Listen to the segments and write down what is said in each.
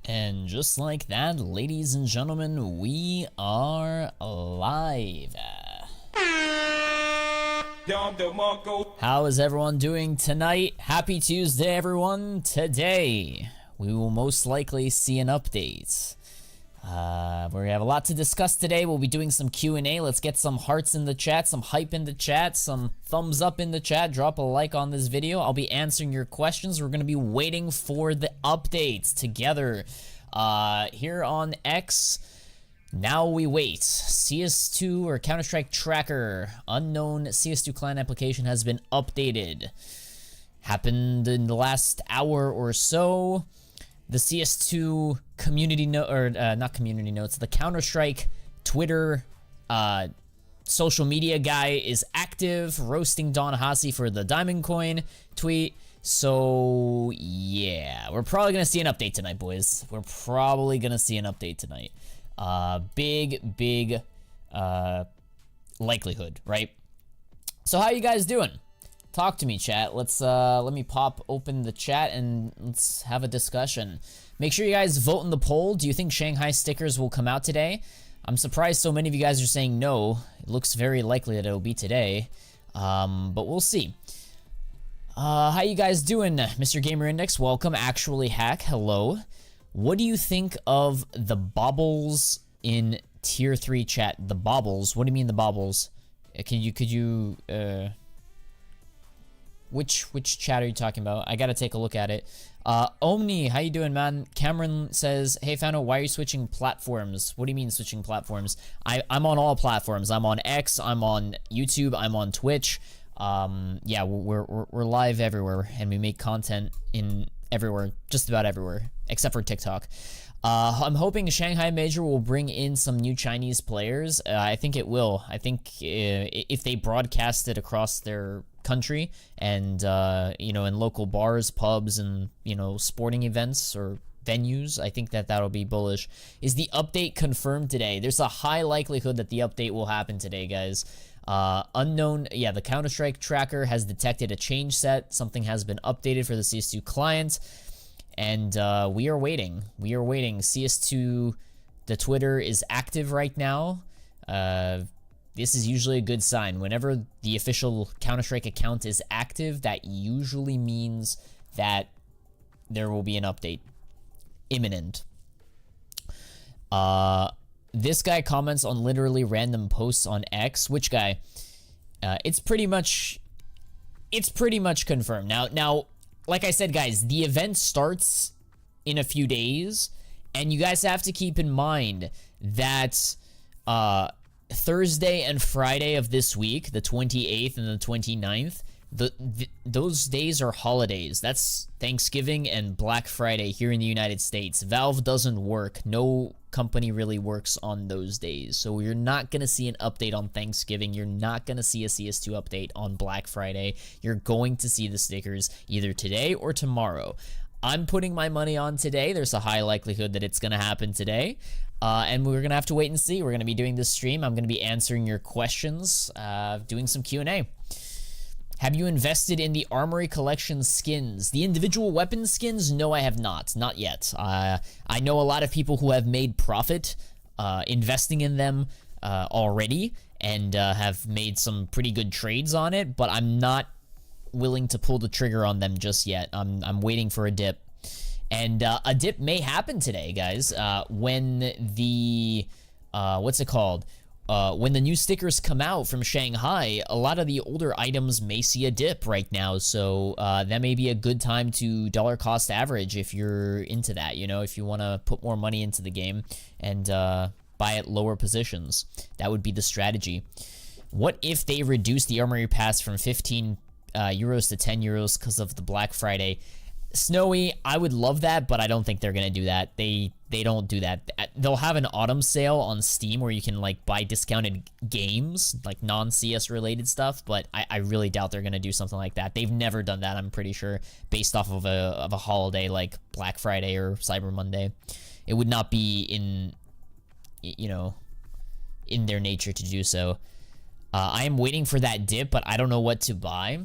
And just like that, ladies and gentlemen, we are live. How is everyone doing tonight? Happy Tuesday, everyone. Today, we will most likely see an update. We have a lot to discuss today. We'll be doing some Q&A. Let's get some hearts in the chat, some hype in the chat, some thumbs up in the chat. Drop a like on this video. I'll be answering your questions. We're going to be waiting for the updates together here on X. Now we wait. CS2 or Counter-Strike Tracker, unknown CS2 client application has been updated. Happened in the last hour or so. The CS2 community note, or not community notes, the Counter-Strike Twitter social media guy is active, roasting Don Hasi for the Diamond Coin tweet. So, yeah, we're probably going to see an update tonight, boys. We're probably going to see an update tonight. Big likelihood, right? So how you guys doing? Talk to me, chat. Let's let me pop open the chat and let's have a discussion. Make sure you guys vote in the poll. Do you think Shanghai stickers will come out today? I'm surprised so many of you guys are saying no. It looks very likely that it'll be today, but we'll see. How you guys doing, Mr. Gamer Index? Welcome. Actually Hack, hello. What do you think of the baubles in tier 3 chat? The baubles? What do you mean the baubles? Could you which chat are you talking about? I gotta take a look at it. Omni, how you doing, man? Cameron says, hey, Fano, why are you switching platforms? What do you mean switching platforms? I'm on all platforms. I'm on X, I'm on YouTube, I'm on Twitch. Yeah, we're live everywhere, and we make content in everywhere, just about everywhere, except for TikTok. I'm hoping Shanghai Major will bring in some new Chinese players. I think it will. I think if they broadcast it across their country and, you know, in local bars, pubs, and, you know, sporting events or venues, I think that that'll be bullish. Is the update confirmed today? There's a high likelihood that the update will happen today, guys. Unknown, yeah, the Counter-Strike tracker has detected a change set. Something has been updated for the CS2 client. And we are waiting. We are waiting. CS2, the Twitter is active right now. This is usually a good sign. Whenever the official Counter-Strike account is active, that usually means that there will be an update. Imminent. This guy comments on literally random posts on X. Which guy? It's pretty much confirmed. Now, like I said, guys, the event starts in a few days, and you guys have to keep in mind that Thursday and Friday of this week, the 28th and the 29th, those days are holidays. That's Thanksgiving and Black Friday here in the United States. Valve doesn't work. No company really works on those days. So you're not going to see an update on Thanksgiving. You're not going to see a CS2 update on Black Friday. You're going to see the stickers either today or tomorrow. I'm putting my money on today. There's a high likelihood that it's going to happen today. And we're going to have to wait and see. We're going to be doing this stream. I'm going to be answering your questions, doing some Q&A. Have you invested in the Armory Collection skins? The individual weapon skins? No, I have not. Not yet. I know a lot of people who have made profit investing in them already and have made some pretty good trades on it, but I'm not willing to pull the trigger on them just yet. I'm waiting for a dip. And a dip may happen today, guys, when the... what's it called? When the new stickers come out from Shanghai, a lot of the older items may see a dip right now, so that may be a good time to dollar cost average if you're into that, you know, if you want to put more money into the game and buy at lower positions. That would be the strategy. What if they reduce the Armory Pass from 15 euros to 10 euros because of the Black Friday? Snowy, I would love that, but I don't think they're gonna do that. They don't do that. They'll have an autumn sale on Steam where you can like buy discounted games, like non-CS related stuff, but I really doubt they're gonna do something like that. They've never done that, I'm pretty sure, based off of a holiday like Black Friday or Cyber Monday. It would not be in, you know, in their nature to do so. I am waiting for that dip, but I don't know what to buy.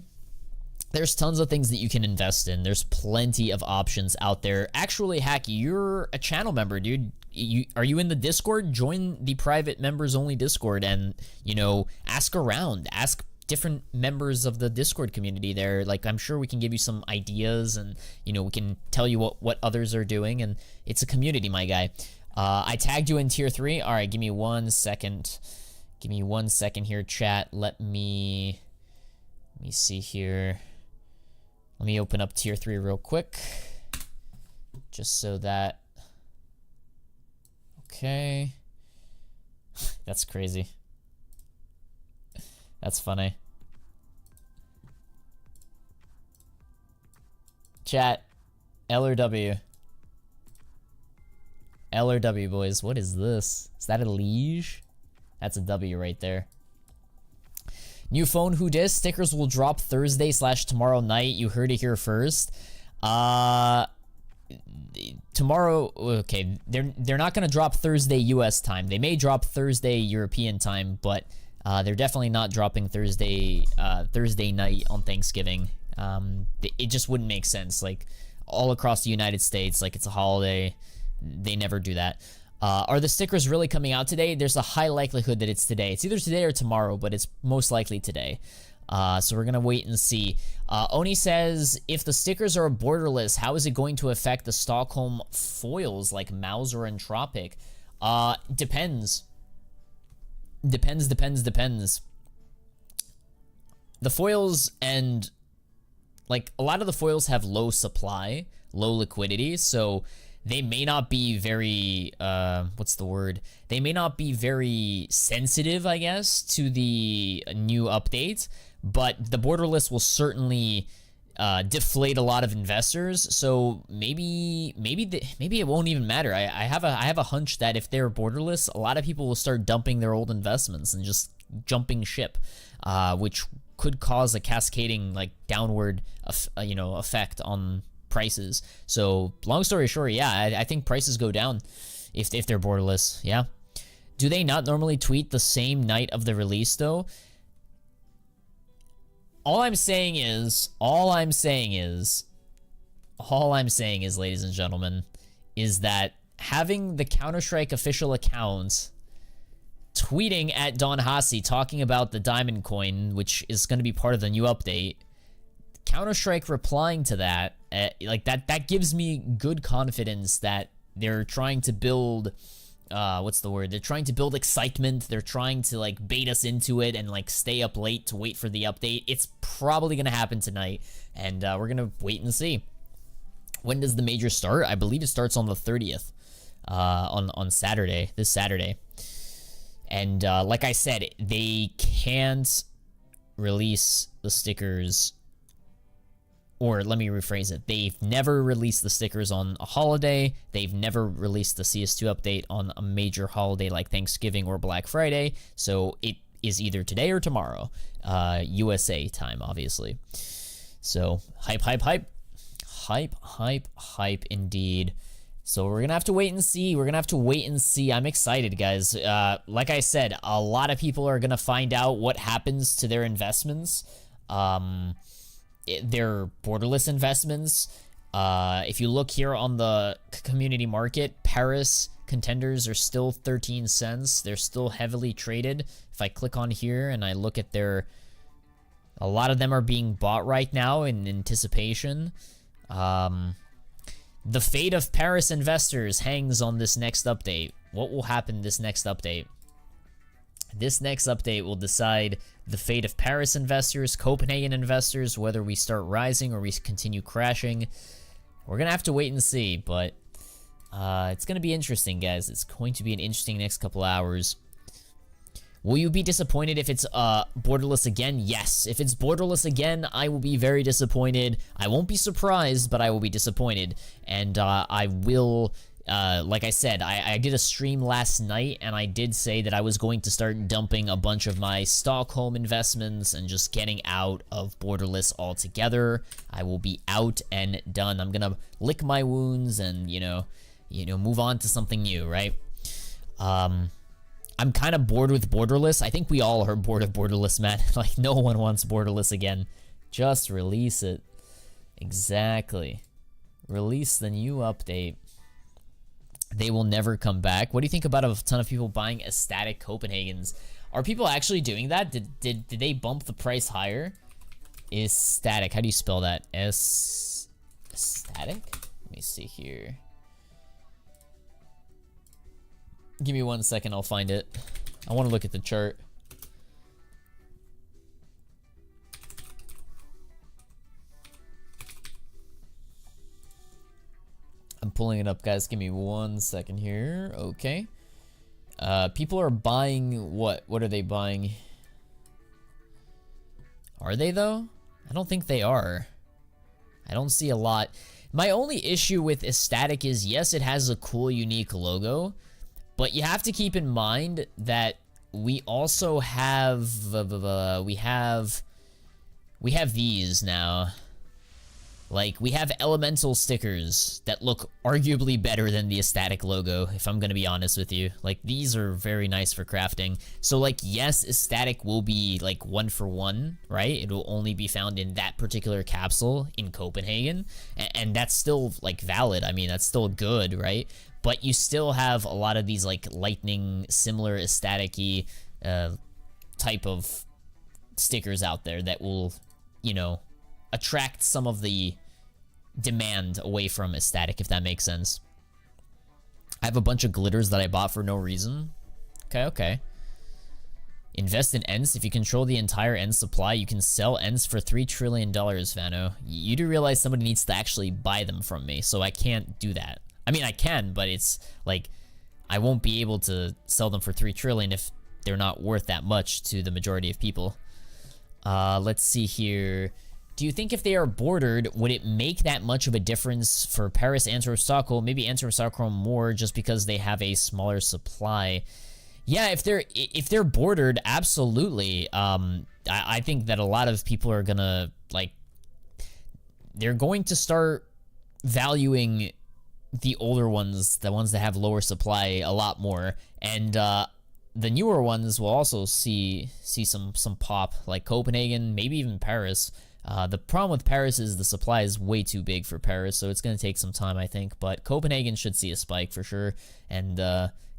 there's tons of things that you can invest in. There's plenty of options out there. Actually, Hacky, you're a channel member, dude. Are you in the Discord? Join the private members only Discord and, you know, ask around. Ask different members of the Discord community there. Like, I'm sure we can give you some ideas, and, you know, we can tell you what others are doing, and it's a community, my guy. I tagged you in tier 3. All right, give me 1 second. Give me 1 second here, chat. Let me see here. Let me open up tier 3 real quick, just so that, okay. That's crazy. That's funny. Chat, L or W? L or W, boys. What is this? Is that a liege? That's a W right there. New phone, who dis? Stickers will drop Thursday/tomorrow night. You heard it here first. Tomorrow, okay, they're not gonna drop Thursday US time. They may drop Thursday European time, but they're definitely not dropping Thursday night on Thanksgiving. It just wouldn't make sense. Like, all across the United States, like, it's a holiday. They never do that. Are the stickers really coming out today? There's a high likelihood that it's today. It's either today or tomorrow, but it's most likely today. So we're gonna wait and see. Oni says, if the stickers are borderless, how is it going to affect the Stockholm foils like Mauser and Tropic? Depends. Depends. The foils, and like, a lot of the foils have low supply, low liquidity, so they may not be very, what's the word? They may not be very sensitive, I guess, to the new update, but the borderless will certainly deflate a lot of investors. So maybe it won't even matter. I have a hunch that if they're borderless, a lot of people will start dumping their old investments and just jumping ship, which could cause a cascading, like, downward, effect on prices. So long story short, yeah, I think prices go down if they're borderless. Yeah. Do they not normally tweet the same night of the release though? All I'm saying is, ladies and gentlemen, is that having the Counter-Strike official account tweeting at Don Hasi talking about the diamond coin, which is going to be part of the new update, Counter-Strike replying to that, like, that gives me good confidence that they're trying to build, what's the word? They're trying to build excitement. They're trying to, like, bait us into it and, like, stay up late to wait for the update. It's probably going to happen tonight, and we're going to wait and see. When does the major start? I believe it starts on the 30th, on Saturday, this Saturday. And like I said, they can't release the stickers, or let me rephrase it. They've never released the stickers on a holiday. They've never released the CS2 update on a major holiday like Thanksgiving or Black Friday. So it is either today or tomorrow, USA time, obviously. So hype indeed. So we're gonna have to wait and see. I'm excited, guys. Like I said, a lot of people are gonna find out what happens to their investments. Their borderless investments. If you look here on the community market, Paris contenders are still 13 cents. They're still heavily traded. If I click on here and I look at a lot of them are being bought right now in anticipation. The fate of Paris investors hangs on this next update. What will happen this next update? This next update will decide the fate of Paris investors, Copenhagen investors, whether we start rising or we continue crashing. We're going to have to wait and see, but it's going to be interesting, guys. It's going to be an interesting next couple hours. Will you be disappointed if it's borderless again? Yes. If it's borderless again, I will be very disappointed. I won't be surprised, but I will be disappointed. And I will... like I said, I did a stream last night, and I did say that I was going to start dumping a bunch of my Stockholm investments and just getting out of borderless altogether. I will be out and done. I'm gonna lick my wounds and, you know, move on to something new, right? I'm kind of bored with borderless. I think we all are bored of borderless, man. Like, no one wants borderless again. Just release it. Exactly. Release the new update. They will never come back. What do you think about a ton of people buying Estatic Copenhagen's? Are people actually doing that? Did they bump the price higher? Estatic. How do you spell that? Estatic? Let me see here. Give me 1 second. I'll find it. I want to look at the chart. I'm pulling it up, guys. Give me 1 second here. Okay. People are buying what? What are they buying? Are they, though? I don't think they are. I don't see a lot. My only issue with Estatic is, yes, it has a cool, unique logo, but you have to keep in mind that we also have... we have these now. Like, we have elemental stickers that look arguably better than the Estatic logo, if I'm gonna be honest with you. Like, these are very nice for crafting. So, like, yes, Estatic will be, like, 1-for-1, right? It will only be found in that particular capsule in Copenhagen. And that's still, like, valid. I mean, that's still good, right? But you still have a lot of these, like, lightning, similar Estatic-y type of stickers out there that will, you know, attract some of the demand away from Estatic, if that makes sense. I have a bunch of glitters that I bought for no reason. Okay. Invest in ENTs. If you control the entire ENT supply, you can sell ENTs for $3 trillion, Fano. You do realize somebody needs to actually buy them from me, so I can't do that. I mean, I can, but it's like, I won't be able to sell them for $3 trillion if they're not worth that much to the majority of people. Let's see here. Do you think if they are bordered, would it make that much of a difference for Paris, Antwerp, Stockholm? Maybe Antwerp, Stockholm more just because they have a smaller supply. Yeah, if they're bordered, absolutely. I think that a lot of people are gonna, like, they're going to start valuing the older ones, the ones that have lower supply, a lot more, and the newer ones will also see some pop, like Copenhagen, maybe even Paris. The problem with Paris is the supply is way too big for Paris, so it's going to take some time, I think. But Copenhagen should see a spike for sure, and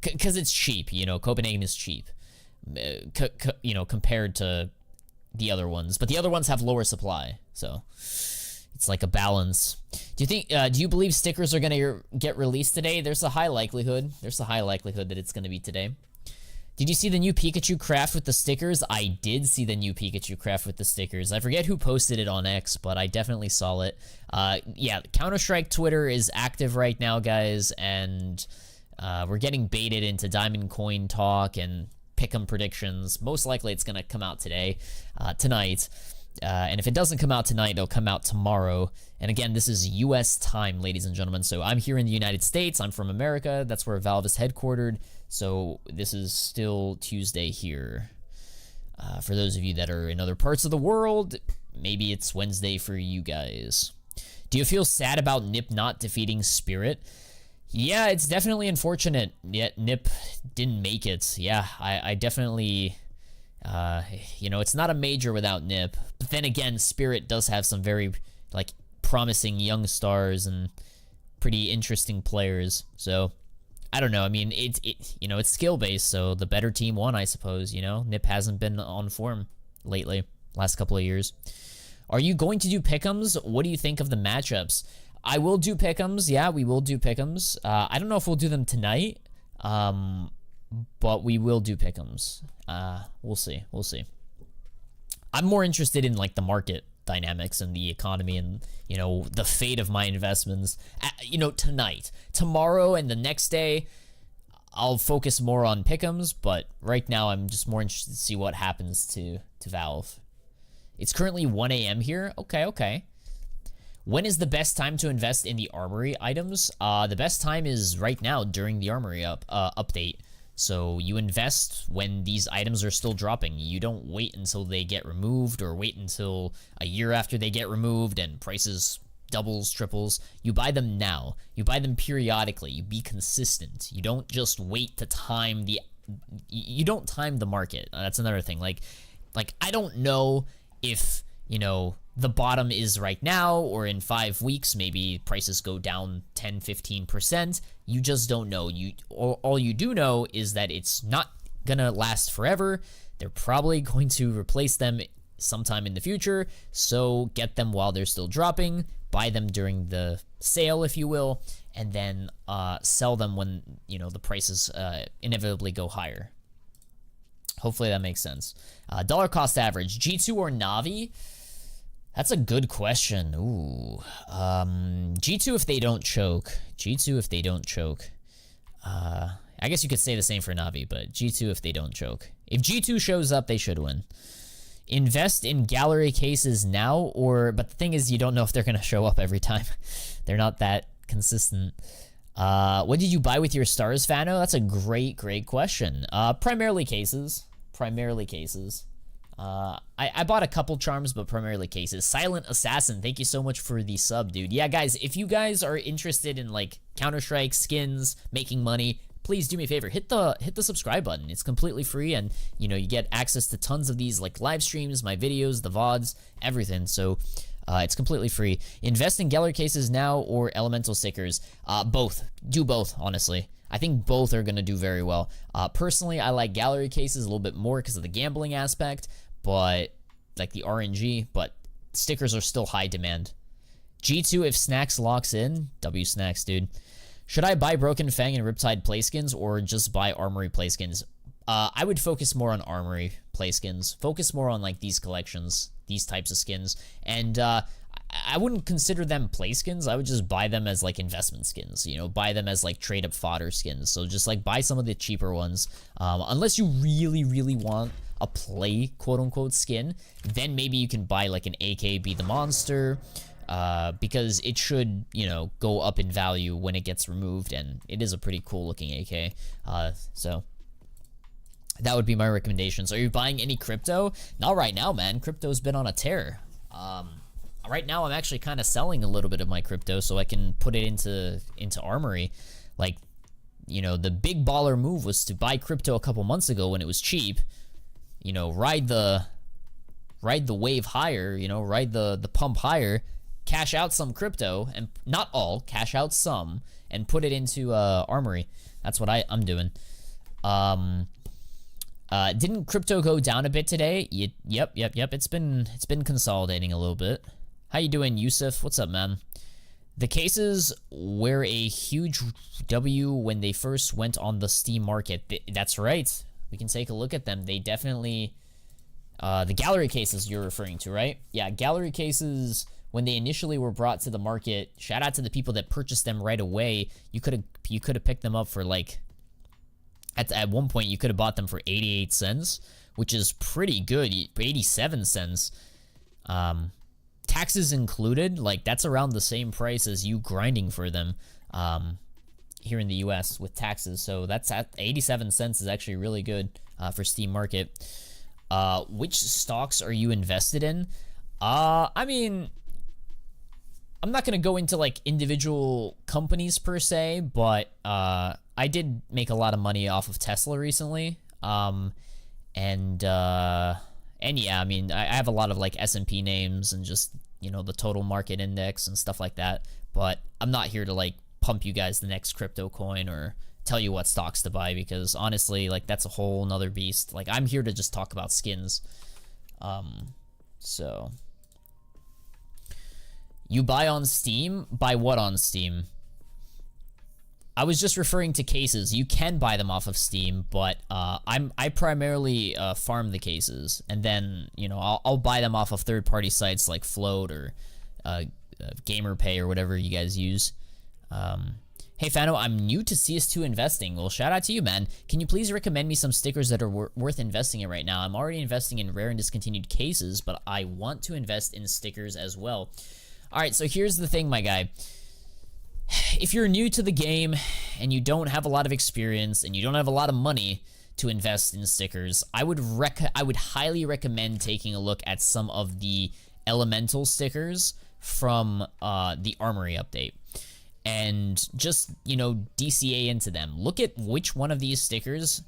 because it's cheap, you know, Copenhagen is cheap, you know, compared to the other ones. But the other ones have lower supply, so it's like a balance. Do you think? Do you believe stickers are going to get released today? There's a high likelihood. There's a high likelihood that it's going to be today. Did you see the new Pikachu craft with the stickers? I did see the new Pikachu craft with the stickers. I forget who posted it on X, but I definitely saw it. Yeah, Counter-Strike Twitter is active right now, guys, and we're getting baited into Diamond Coin talk and pick'em predictions. Most likely it's going to come out today, tonight. And if it doesn't come out tonight, it'll come out tomorrow. And again, this is US time, ladies and gentlemen. So I'm here in the United States. I'm from America. That's where Valve is headquartered. So this is still Tuesday here. For those of you that are in other parts of the world, maybe it's Wednesday for you guys. Do you feel sad about Nip not defeating Spirit? Yeah, it's definitely unfortunate. Yet Nip didn't make it. Yeah, I definitely... you know, it's not a major without Nip. But then again, Spirit does have some very, like, promising young stars and pretty interesting players. So, I don't know. I mean, you know, it's skill-based, so the better team won, I suppose, you know? Nip hasn't been on form lately, last couple of years. Are you going to do pick'ems? What do you think of the matchups? I will do pick'ems. Yeah, we will do pick'ems. I don't know if we'll do them tonight, but we will do pick'ems. We'll see. We'll see. I'm more interested in, like, the market dynamics and the economy and, you know, the fate of my investments. You know, tonight. Tomorrow and the next day, I'll focus more on pick'ems, but right now I'm just more interested to see what happens to Valve. It's currently 1 a.m. here. Okay. When is the best time to invest in the Armory items? The best time is right now during the Armory update. So you invest when these items are still dropping. You don't wait until they get removed or wait until a year after they get removed and prices doubles, triples. You buy them now. You buy them periodically. You be consistent. You don't just wait to time the... You don't time the market. That's another thing. Like I don't know if, you know, the bottom is right now, or in 5 weeks, maybe prices go down 10-15%. You just don't know. All you do know is that it's not gonna last forever. They're probably going to replace them sometime in the future, so get them while they're still dropping, buy them during the sale, if you will, and then sell them when, you know, the prices inevitably go higher. Hopefully that makes sense. Dollar cost average, G2 or Navi? That's a good question. Ooh. G2 if they don't choke. G2 if they don't choke. I guess you could say the same for Navi, but G2 if they don't choke. If G2 shows up, they should win. Invest in gallery cases now, but the thing is, you don't know if they're going to show up every time. They're not that consistent. What did you buy with your stars, Fano? That's a great question. Primarily cases. Primarily cases. I bought a couple charms, but primarily cases. Silent Assassin, thank you so much for the sub, dude. Yeah, guys, if you guys are interested in, like, Counter-Strike, skins, making money, please do me a favor, hit the subscribe button. It's completely free, and, you know, you get access to tons of these, like, live streams, my videos, the VODs, everything, so it's completely free. Invest in gallery cases now or elemental stickers? Both. Do both, honestly. I think both are going to do very well. Personally, I like gallery cases a little bit more because of the gambling aspect, but like the RNG, but stickers are still high demand. G2 if Snacks locks in. W Snacks, dude. Should I buy Broken Fang and Riptide playskins or just buy Armory playskins? I would focus more on Armory playskins. Focus more on like these collections, these types of skins. And I wouldn't consider them play skins. I would just buy them as like investment skins, you know, buy them as like trade up fodder skins. So just like buy some of the cheaper ones. Unless you really want a play quote unquote skin, then maybe you can buy like an AKB the Monster, because it should, you know, go up in value when it gets removed, and it is a pretty cool looking AK. So that would be my recommendations. Are you buying any crypto? Not right now, man. Crypto's been on a tear. Right now, I'm actually kind of selling a little bit of my crypto so I can put it into Armory. Like, you know, the big baller move was to buy crypto a couple months ago when it was cheap. You know, ride the wave higher. You know, ride the pump higher. Cash out some crypto, and not all, cash out some, and put it into Armory. That's what I'm doing. Didn't crypto go down a bit today? Yep. It's been consolidating a little bit. How you doing, Yusuf? What's up, man? The cases were a huge W when they first went on the Steam market. That's right. We can take a look at them. They definitely... the gallery cases you're referring to, right? Yeah, gallery cases, when they initially were brought to the market, shout out to the people that purchased them right away. You could have picked them up for, like... At one point, you could have bought them for 88 cents, which is pretty good. 87 cents. Taxes included, like, that's around the same price as you grinding for them here in the US with taxes. So that's at 87 cents is actually really good for Steam Market. Which stocks are you invested in? I mean, I'm not going to go into, like, individual companies per se, but I did make a lot of money off of Tesla recently. And yeah, I mean, I have a lot of, like, S&P names and just, you know, the total market index and stuff like that. But I'm not here to, like, pump you guys the next crypto coin or tell you what stocks to buy, because honestly, like, that's a whole nother beast. Like, I'm here to just talk about skins. So you buy on Steam? Buy what on Steam? I was just referring to cases. You can buy them off of Steam, but I primarily farm the cases, and then, you know, I'll buy them off of third-party sites like Float or GamerPay or whatever you guys use. Hey Fano, I'm new to CS2 investing. Well, shout out to you, man. Can you please recommend me some stickers that are worth investing in right now? I'm already investing in rare and discontinued cases, but I want to invest in stickers as well. All right, so here's the thing, my guy. If you're new to the game and you don't have a lot of experience and you don't have a lot of money to invest in stickers, I would highly recommend taking a look at some of the elemental stickers from the Armory update, and just, you know, DCA into them. Look at which one of these stickers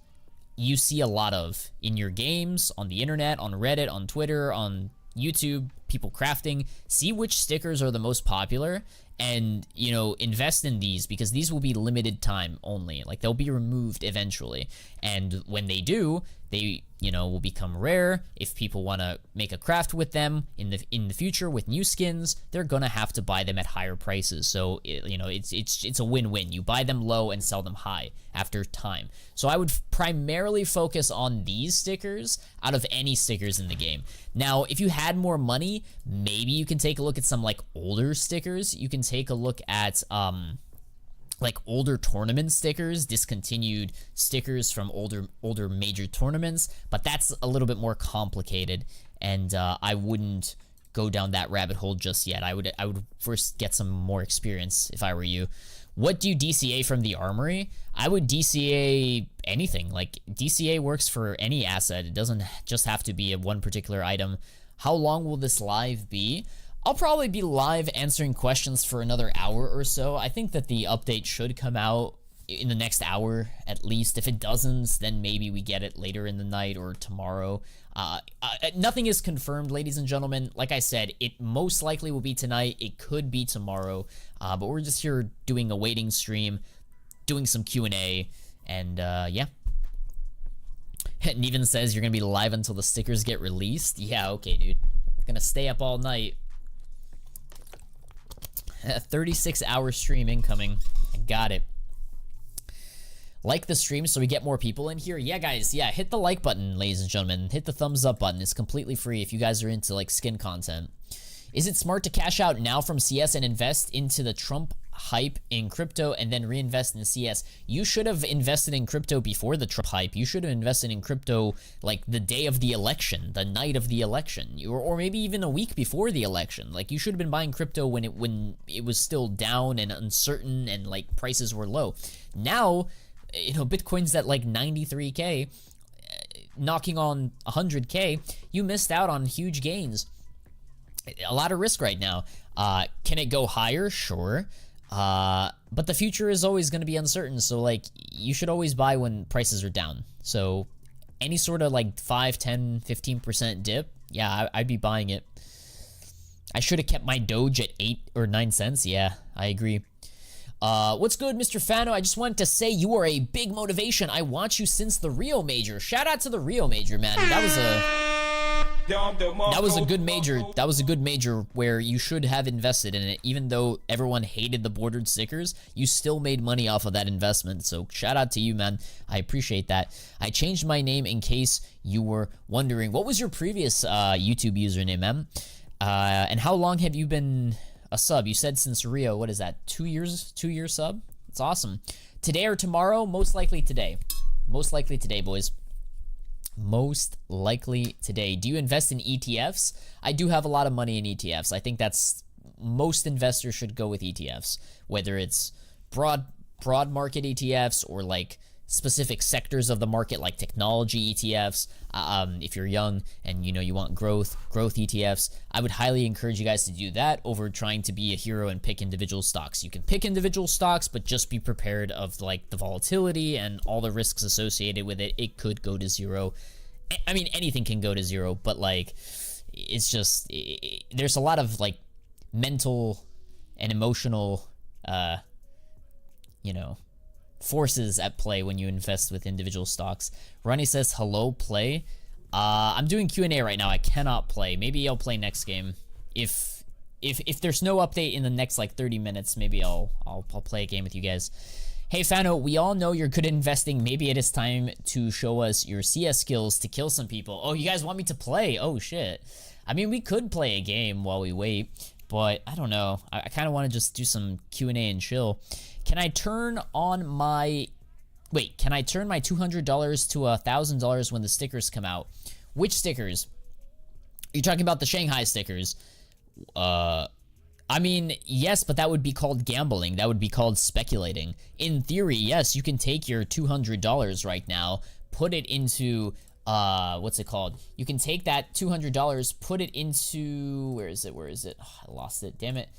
you see a lot of in your games, on the internet, on Reddit, on Twitter, on YouTube, people crafting, see which stickers are the most popular, and, you know, invest in these, because these will be limited time only. Like, they'll be removed eventually, and when they do, they, you know, will become rare. If people want to make a craft with them in the future with new skins, they're gonna have to buy them at higher prices. So you know, it's a win-win. You buy them low and sell them high after time. So I would primarily focus on these stickers out of any stickers in the game. Now, if you had more money, maybe you can take a look at some like older stickers. You can take a look at like older tournament stickers, discontinued stickers from older major tournaments, but that's a little bit more complicated, and I wouldn't go down that rabbit hole just yet. I would first get some more experience if I were you. What do you DCA from the Armory? I would DCA anything. Like, DCA works for any asset. It doesn't just have to be a one particular item. How long will this live be? I'll probably be live answering questions for another hour or so. I think that the update should come out in the next hour at least. If it doesn't, then maybe we get it later in the night or tomorrow. Nothing is confirmed, ladies and gentlemen. Like I said, it most likely will be tonight. It could be tomorrow, but we're just here doing a waiting stream, doing some Q&A, and yeah. Neven says you're gonna be live until the stickers get released. Yeah, okay, dude. Gonna stay up all night. A 36-hour stream incoming. I got it. Like the stream so we get more people in here. Yeah, guys. Yeah, hit the like button, ladies and gentlemen. Hit the thumbs up button. It's completely free if you guys are into like skin content. Is it smart to cash out now from CS and invest into the Trump hype in crypto and then reinvest in CS? You should have invested in crypto before the Trump hype. You should have invested in crypto like the day of the election, the night of the election, or maybe even a week before the election. Like, you should have been buying crypto when it was still down and uncertain and like prices were low. Now, you know, Bitcoin's at like 93K, knocking on 100K. You missed out on huge gains. A lot of risk right now. Can it go higher? Sure. But the future is always going to be uncertain. So like, you should always buy when prices are down. So any sort of like 5, 10, 15% dip, yeah, I'd be buying it. I should have kept my Doge at 8 or 9 cents. Yeah, I agree. What's good, Mr. Fano? I just wanted to say you are a big motivation. I want you since the Rio Major. Shout out to the Rio Major, man. That was a good major. That was a good major where you should have invested in it. Even though everyone hated the bordered stickers, you still made money off of that investment. So shout out to you, man. I appreciate that. I changed my name in case you were wondering. What was your previous YouTube username, man? And how long have you been a sub? You said since Rio. What is that? 2 years? 2-year sub? It's awesome. Today or tomorrow? Most likely today. Most likely today, boys. Most likely today. Do you invest in ETFs? I do have a lot of money in ETFs. I think that's most investors should go with ETFs, whether it's broad market ETFs or like specific sectors of the market like technology ETFs. If you're young and you know you want growth ETFs, I would highly encourage you guys to do that over trying to be a hero and pick individual stocks. You can pick individual stocks, but just be prepared of like the volatility and all the risks associated with it. It could go to zero. I mean, anything can go to zero, but like, it's just, there's a lot of like mental and emotional, you know, forces at play when you invest with individual stocks. Ronnie says, hello, play. I'm doing Q&A right now. I cannot play. Maybe I'll play next game. If there's no update in the next like 30 minutes, maybe I'll play a game with you guys. Hey Fano, we all know you're good at investing. Maybe it is time to show us your CS skills to kill some people. Oh, you guys want me to play? Oh shit. I mean, we could play a game while we wait, but I don't know. I kind of want to just do some Q&A and chill. Can I turn my $200 to $1,000 when the stickers come out? Which stickers? You're talking about the Shanghai stickers. I mean, yes, but that would be called gambling. That would be called speculating. In theory, yes, you can take your $200 right now, put it into, what's it called? You can take that $200, put it into, where is it? Oh, I lost it, damn it.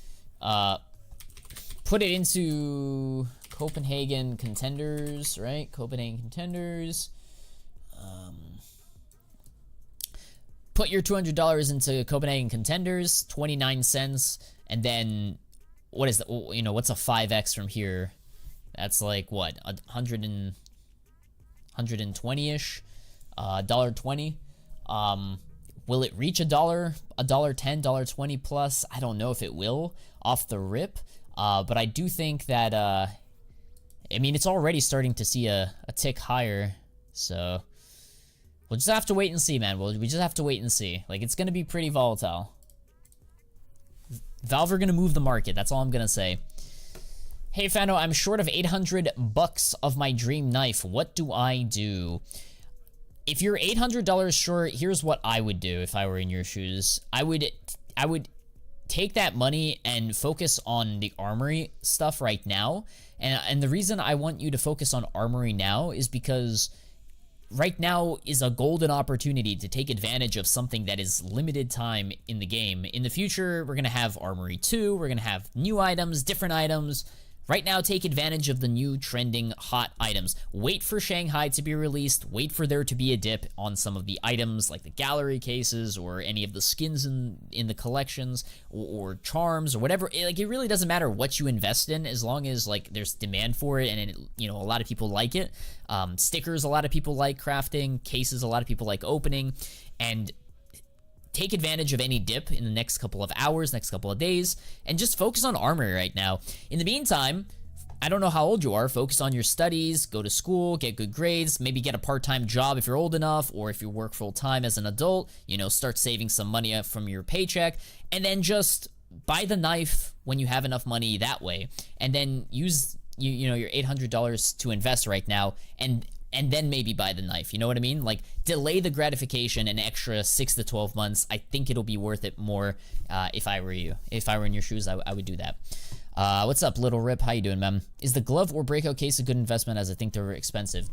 Put it into Copenhagen Contenders, right? Copenhagen Contenders. put your $200 into Copenhagen Contenders, 29 cents, and then what is the, you know, what's a 5x from here? That's like what, 120-ish, $1.20. Will it reach $1, $1.10, $1.20 plus? I don't know if it will off the rip, but I do think that, I mean, it's already starting to see a tick higher, so we'll just have to wait and see, man. We just have to wait and see. Like, it's gonna be pretty volatile. Valve are gonna move the market, that's all I'm gonna say. Hey, Fano, I'm short of $800 of my dream knife. What do I do? If you're $800 short, here's what I would do if I were in your shoes. I would take that money and focus on the Armory stuff right now. And the reason I want you to focus on Armory now is because right now is a golden opportunity to take advantage of something that is limited time in the game. In the future, we're going to have Armory 2, we're going to have new items, different items. Right now, take advantage of the new trending hot items. Wait for Shanghai to be released. Wait for there to be a dip on some of the items like the gallery cases or any of the skins in the collections or charms or whatever. Like, it really doesn't matter what you invest in as long as like there's demand for it and you know, a lot of people like it. Stickers, a lot of people like crafting. Cases, a lot of people like opening. And take advantage of any dip in the next couple of hours, next couple of days, and just focus on Armory right now. In the meantime, I don't know how old you are, focus on your studies, go to school, get good grades, maybe get a part-time job if you're old enough, or if you work full-time as an adult, you know, start saving some money from your paycheck, and then just buy the knife when you have enough money that way, and then use you know, your $800 to invest right now, and then maybe buy the knife. You know what I mean? Like, delay the gratification an extra 6 to 12 months. I think it'll be worth it more if I were you. If I were in your shoes, I would do that. What's up, Little Rip? How you doing, man? Is the glove or breakout case a good investment, as I think they're expensive?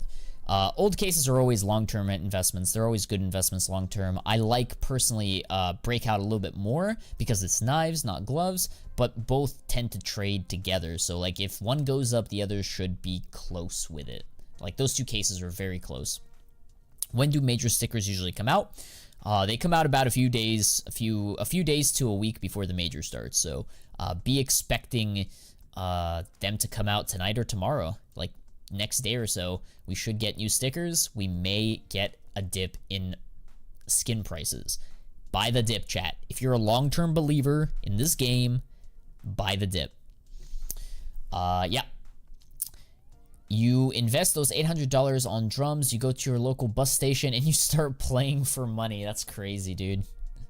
Old cases are always long-term investments. They're always good investments long-term. I like, personally, breakout a little bit more because it's knives, not gloves, but both tend to trade together. So, like, if one goes up, the other should be close with it. Like, those two cases are very close. When do major stickers usually come out? They come out about a few days to a week before the major starts. So be expecting them to come out tonight or tomorrow. Like, next day or so, we should get new stickers. We may get a dip in skin prices. Buy the dip, chat. If you're a long-term believer in this game, buy the dip. Yeah. You invest those $800 on drums, you go to your local bus station, and you start playing for money. That's crazy, dude.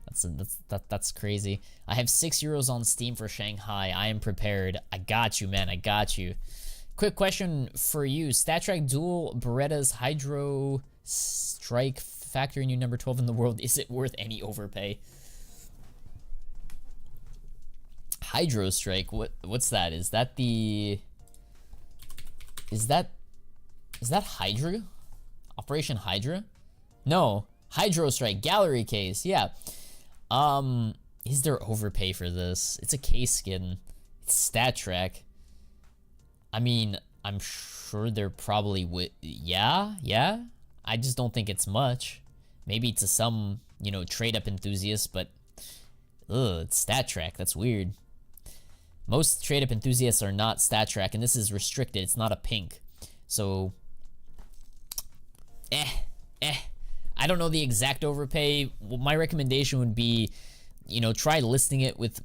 That's crazy. I have €6 on Steam for Shanghai. I am prepared. I got you, man. I got you. Quick question for you. StatTrack Dual Beretta's Hydro Strike Factory new number 12 in the world. Is it worth any overpay? Hydro Strike? What's that? Is that the... Is that Hydra? Operation Hydra? No. Hydro Strike Gallery case. Yeah. Is there overpay for this? It's a case skin. It's StatTrack. I mean, I'm sure there probably would. Yeah. I just don't think it's much. Maybe to some, you know, trade-up enthusiasts, but it's StatTrack. That's weird. Most trade-up enthusiasts are not StatTrack, and this is restricted. It's not a pink. So, I don't know the exact overpay. Well, my recommendation would be, you know, try listing it with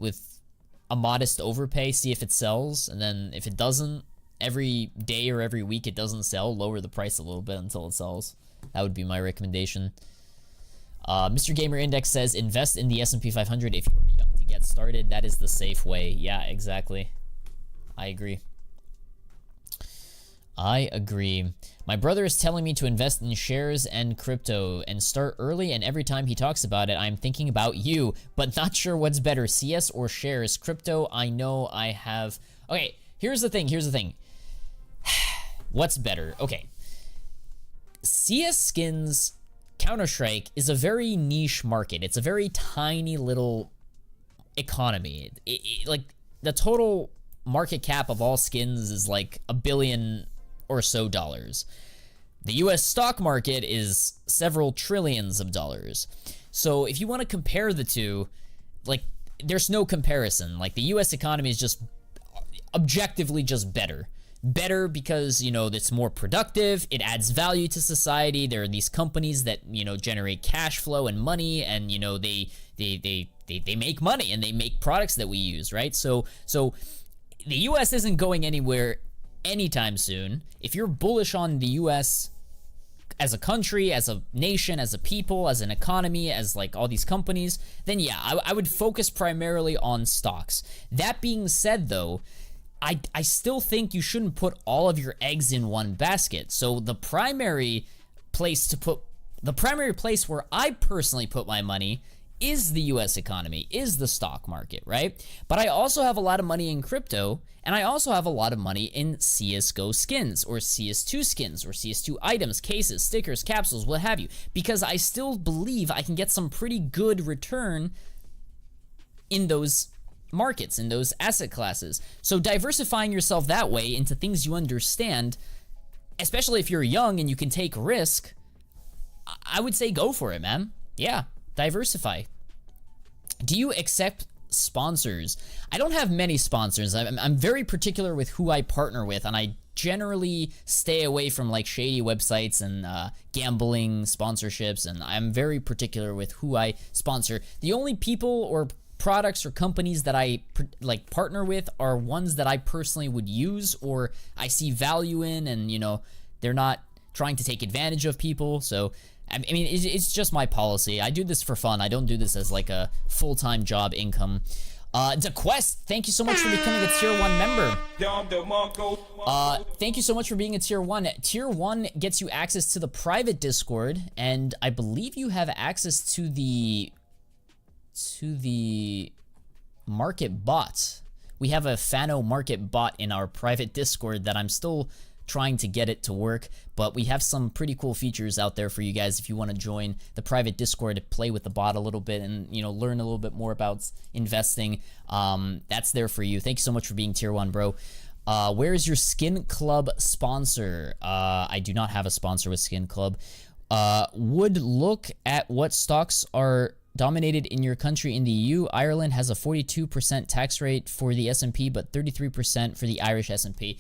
a modest overpay, see if it sells, and then if it doesn't, every day or every week it doesn't sell, lower the price a little bit until it sells. That would be my recommendation. Mr. Gamer Index says, invest in the S&P 500 if you're young to get started. That is the safe way. Yeah, exactly. I agree. My brother is telling me to invest in shares and crypto and start early, and every time he talks about it, I'm thinking about you, but not sure what's better, CS or shares. Crypto, I know I have... Okay, here's the thing. What's better? Okay. CS skins... Counter-Strike is a very niche market. It's a very tiny little economy. Like, the total market cap of all skins is like $1 billion or so dollars. The US stock market is several trillions of dollars. So if you want to compare the two, like, there's no comparison. Like, the US economy is just objectively just better. Better because, you know, it's more productive, it adds value to society. There are these companies that, you know, generate cash flow and money, and, you know, they make money and they make products that we use, right? So the US isn't going anywhere anytime soon. If you're bullish on the US as a country, as a nation, as a people, as an economy, as like all these companies, then yeah, I would focus primarily on stocks. That being said, though, I still think you shouldn't put all of your eggs in one basket. So the primary place where I personally put my money is the US economy, is the stock market, right? But I also have a lot of money in crypto, and I also have a lot of money in CSGO skins, or CS2 skins, or CS2 items, cases, stickers, capsules, what have you, because I still believe I can get some pretty good return in those markets, in those asset classes. So diversifying yourself that way into things you understand, especially if you're young and you can take risk, I would say go for it, man. Yeah, diversify. Do you accept sponsors? I don't have many sponsors. I'm very particular with who I partner with, and I generally stay away from like shady websites and gambling sponsorships, and I'm very particular with who I sponsor. The only people or products or companies that I like partner with are ones that I personally would use or I see value in, and you know, they're not trying to take advantage of people. So I mean, it's just my policy. I do this for fun. I don't do this as like a full-time job income. DeQuest, thank you so much for becoming a tier 1 member. Thank you so much for being a tier 1. Tier 1 gets you access to the private Discord, and I believe you have access to the market bot. We have a Fano market bot in our private Discord that I'm still trying to get it to work, but we have some pretty cool features out there for you guys if you want to join the private Discord to play with the bot a little bit and, you know, learn a little bit more about investing. That's there for you. Thank you so much for being tier 1, bro. Where is your Skin Club sponsor? I do not have a sponsor with Skin Club. Would look at what stocks are dominated in your country. In the EU, Ireland has a 42% tax rate for the S&P, but 33% for the Irish S&P.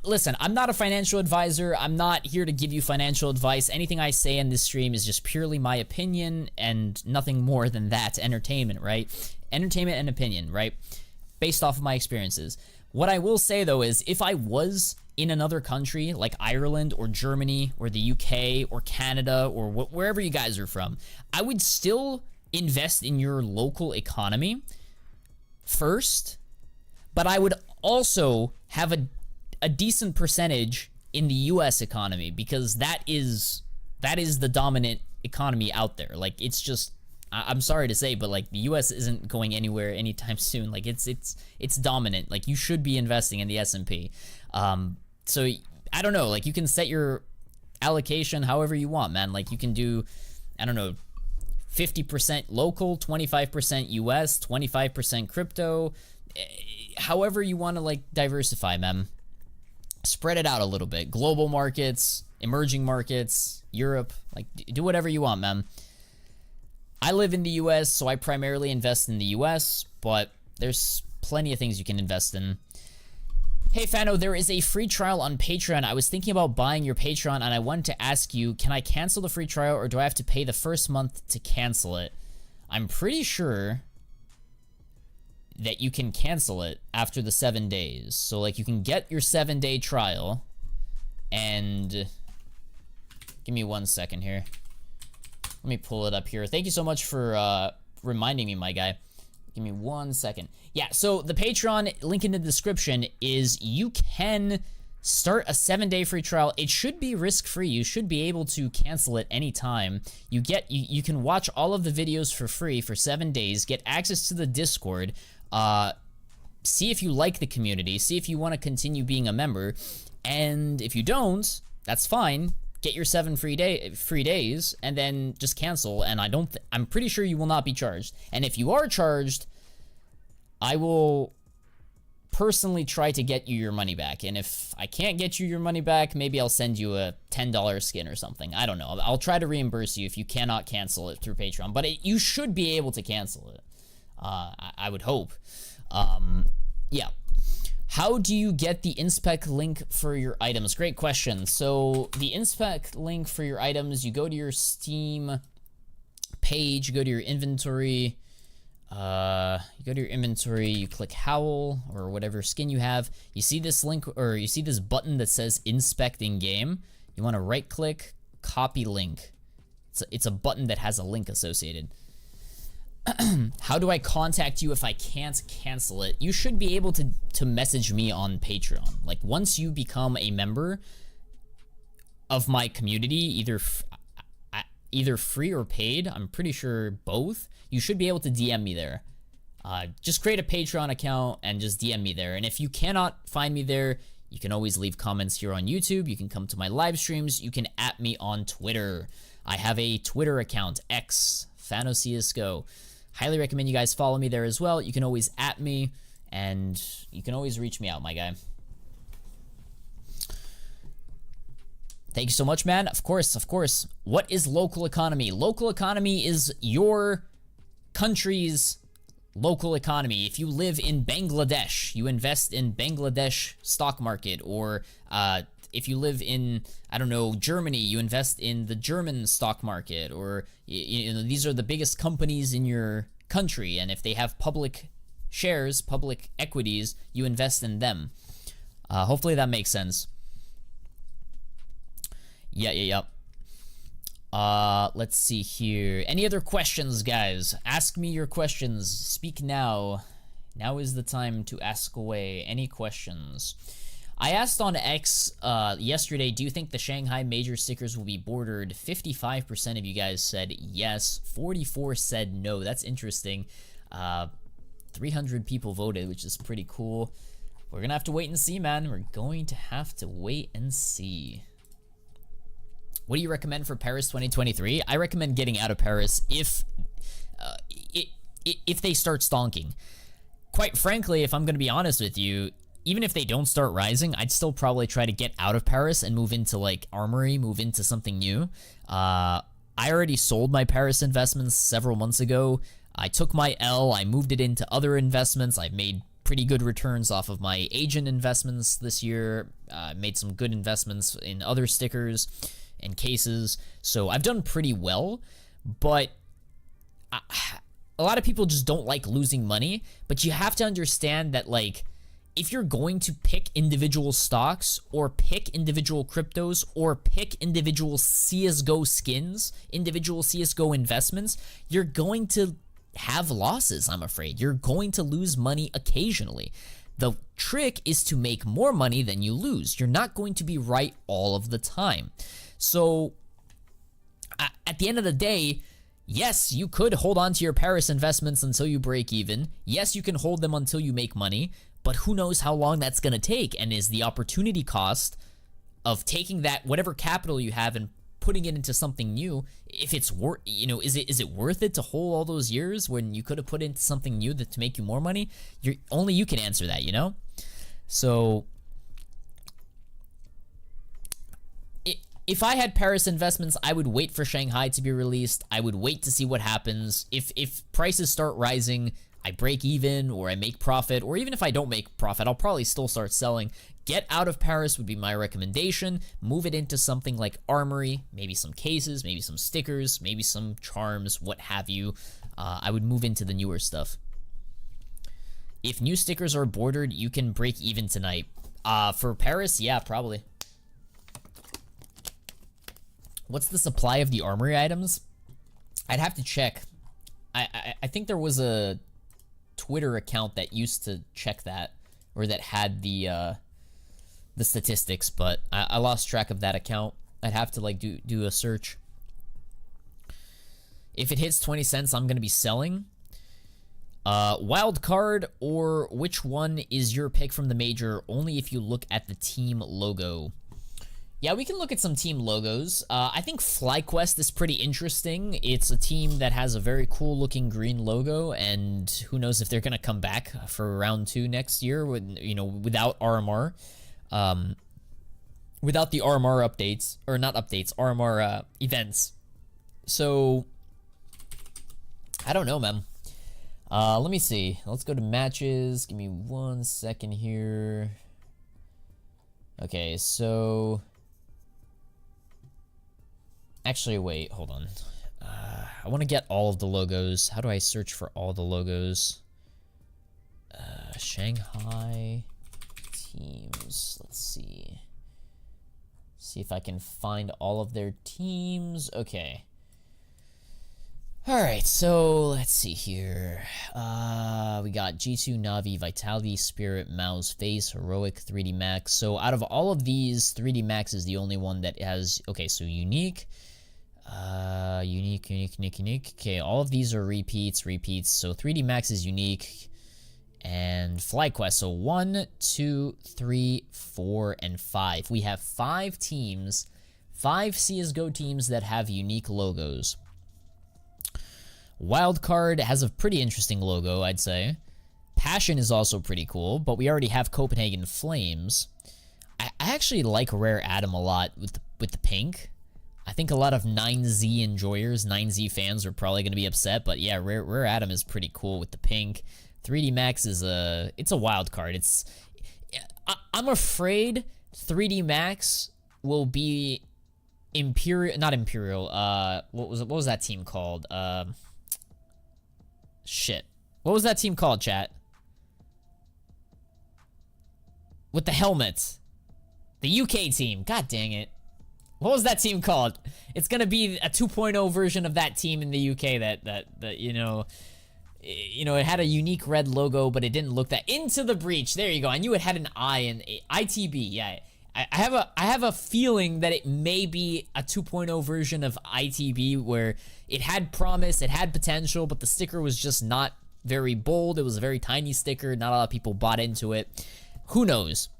Listen, I'm not a financial advisor. I'm not here to give you financial advice. Anything I say in this stream is just purely my opinion and nothing more than that. Entertainment, right? Entertainment and opinion, right? Based off of my experiences. What I will say, though, is if I was in another country like Ireland or Germany or the UK or Canada or wherever you guys are from, I would still invest in your local economy first, but I would also have a decent percentage in the US economy, because that is the dominant economy out there. Like, it's just, I'm sorry to say, but like the US isn't going anywhere anytime soon. Like, it's dominant. Like, you should be investing in the S&P. So I don't know, like, you can set your allocation however you want, man. Like, you can do, I don't know, 50% local, 25% US, 25% crypto, however you want to like diversify, man. Spread it out a little bit. Global markets, emerging markets, Europe, like, do whatever you want, man. I live in the US, so I primarily invest in the US, but there's plenty of things you can invest in. Hey Fano, there is a free trial on Patreon. I was thinking about buying your Patreon, and I wanted to ask you, can I cancel the free trial, or do I have to pay the first month to cancel it? I'm pretty sure that you can cancel it after the 7 days. So like, you can get your 7-day trial, and give me 1 second here. Let me pull it up here. Thank you so much for reminding me, my guy. Give me 1 second. Yeah, so the Patreon link in the description is you can start a 7-day free trial. It should be risk-free. You should be able to cancel it anytime. You can watch all of the videos for free for 7 days, get access to the Discord, see if you like the community, see if you want to continue being a member, and if you don't, that's fine. Get your 7 free days, and then just cancel, and I'm pretty sure you will not be charged. And if you are charged, I will personally try to get you your money back. And if I can't get you your money back, maybe I'll send you a $10 skin or something. I don't know. I'll try to reimburse you if you cannot cancel it through Patreon. But you should be able to cancel it. I would hope. Yeah. How do you get the inspec link for your items? Great question. So the inspec link for your items, you go to your Steam page, you go to your inventory. You click Howl or whatever skin you have. You see this link, or you see this button that says inspect in game. You want to right click, copy link. It's a button that has a link associated. How do I contact you if I can't cancel it? You should be able to message me on Patreon. Like, once you become a member of my community, either free or paid, I'm pretty sure both, you should be able to DM me there. Just create a Patreon account and just DM me there. And if you cannot find me there, you can always leave comments here on YouTube. You can come to my live streams. You can @ me on Twitter. I have a Twitter account, X, fano CSGO. Highly recommend you guys follow me there as well. You can always @ me, and you can always reach me out, my guy. Thank you so much, man. Of course, of course. What is local economy? Local economy is your country's local economy. If you live in Bangladesh, you invest in Bangladesh stock market, or if you live in, I don't know, Germany, you invest in the German stock market, or you know, these are the biggest companies in your country, and if they have public shares, public equities, you invest in them. Hopefully that makes sense. Yeah. Let's see here. Any other questions, guys? Ask me your questions. Speak now. Now is the time to ask away. Any questions? I asked on X yesterday, do you think the Shanghai major stickers will be bordered? 55% of you guys said yes. 44 said no. That's interesting. 300 people voted, which is pretty cool. We're gonna have to wait and see, man. We're going to have to wait and see. What do you recommend for Paris 2023? I recommend getting out of Paris if they start stonking. Quite frankly, if I'm going to be honest with you, even if they don't start rising, I'd still probably try to get out of Paris and move into like Armory, move into something new. I already sold my Paris investments several months ago. I took my L, I moved it into other investments. I've made pretty good returns off of my agent investments this year. Made some good investments in other stickers and cases, so I've done pretty well. But a lot of people just don't like losing money. But you have to understand that, like, if you're going to pick individual stocks or pick individual cryptos or pick individual CSGO skins, individual CSGO investments, you're going to have losses, I'm afraid. You're going to lose money occasionally. The trick is to make more money than you lose. You're not going to be right all of the time. So at the end of the day, yes, you could hold on to your Paris investments until you break even. Yes, you can hold them until you make money, but who knows how long that's going to take, and is the opportunity cost of taking that whatever capital you have and putting it into something new, if it's worth, you know, is it worth it to hold all those years when you could have put into something new to make you more money? Only you can answer that, you know? So if I had Paris investments, I would wait for Shanghai to be released. I would wait to see what happens. If prices start rising, I break even or I make profit, or even if I don't make profit, I'll probably still start selling. Get out of Paris would be my recommendation. Move it into something like Armory, maybe some cases, maybe some stickers, maybe some charms, what have you. I would move into the newer stuff. If new stickers are bordered, you can break even tonight. For Paris, yeah, probably. What's the supply of the Armory items? I'd have to check. I think there was a Twitter account that used to check that, or that had the statistics, but I lost track of that account. I'd have to like do a search. If it hits 20 cents, I'm gonna be selling. Wild card, or which one is your pick from the major? Only if you look at the team logo. Yeah, we can look at some team logos. I think FlyQuest is pretty interesting. It's a team that has a very cool looking green logo, and who knows if they're gonna come back for round 2 next year with, you know, without RMR. Without the RMR updates, or not updates, RMR events. So I don't know, man. Let me see. Let's go to matches. Give me 1 second here. Okay, so actually, wait, hold on. I want to get all of the logos. How do I search for all the logos? Shanghai teams. Let's see. See if I can find all of their teams. Okay. All right, so let's see here. We got G2, Navi, Vitality, Spirit, Mouse, Face, Heroic, 3D Max. So out of all of these, 3D Max is the only one that has, okay, so unique. Unique. Okay, all of these are repeats. So 3D Max is unique. And FlyQuest, so 1, 2, 3, 4, and 5. We have 5 teams, 5 CSGO teams that have unique logos. Wildcard has a pretty interesting logo, I'd say. Passion is also pretty cool, but we already have Copenhagen Flames. I actually like Rare Atom a lot with the pink. I think a lot of 9Z enjoyers, 9Z fans are probably going to be upset, but yeah, Rare Atom is pretty cool with the pink. 3D Max is it's a wild card. I'm afraid 3D Max will be not Imperial. What was that team called? Shit. What was that team called, chat? With the helmet. The UK team. God dang it. What was that team called? It's gonna be a 2.0 version of that team in the UK that you know, it had a unique red logo, but it didn't look that. Into the Breach. There you go. I knew it had an I in ITB. Yeah. I have a feeling that it may be a 2.0 version of ITB where it had promise, it had potential, but the sticker was just not very bold. It was a very tiny sticker. Not a lot of people bought into it. Who knows?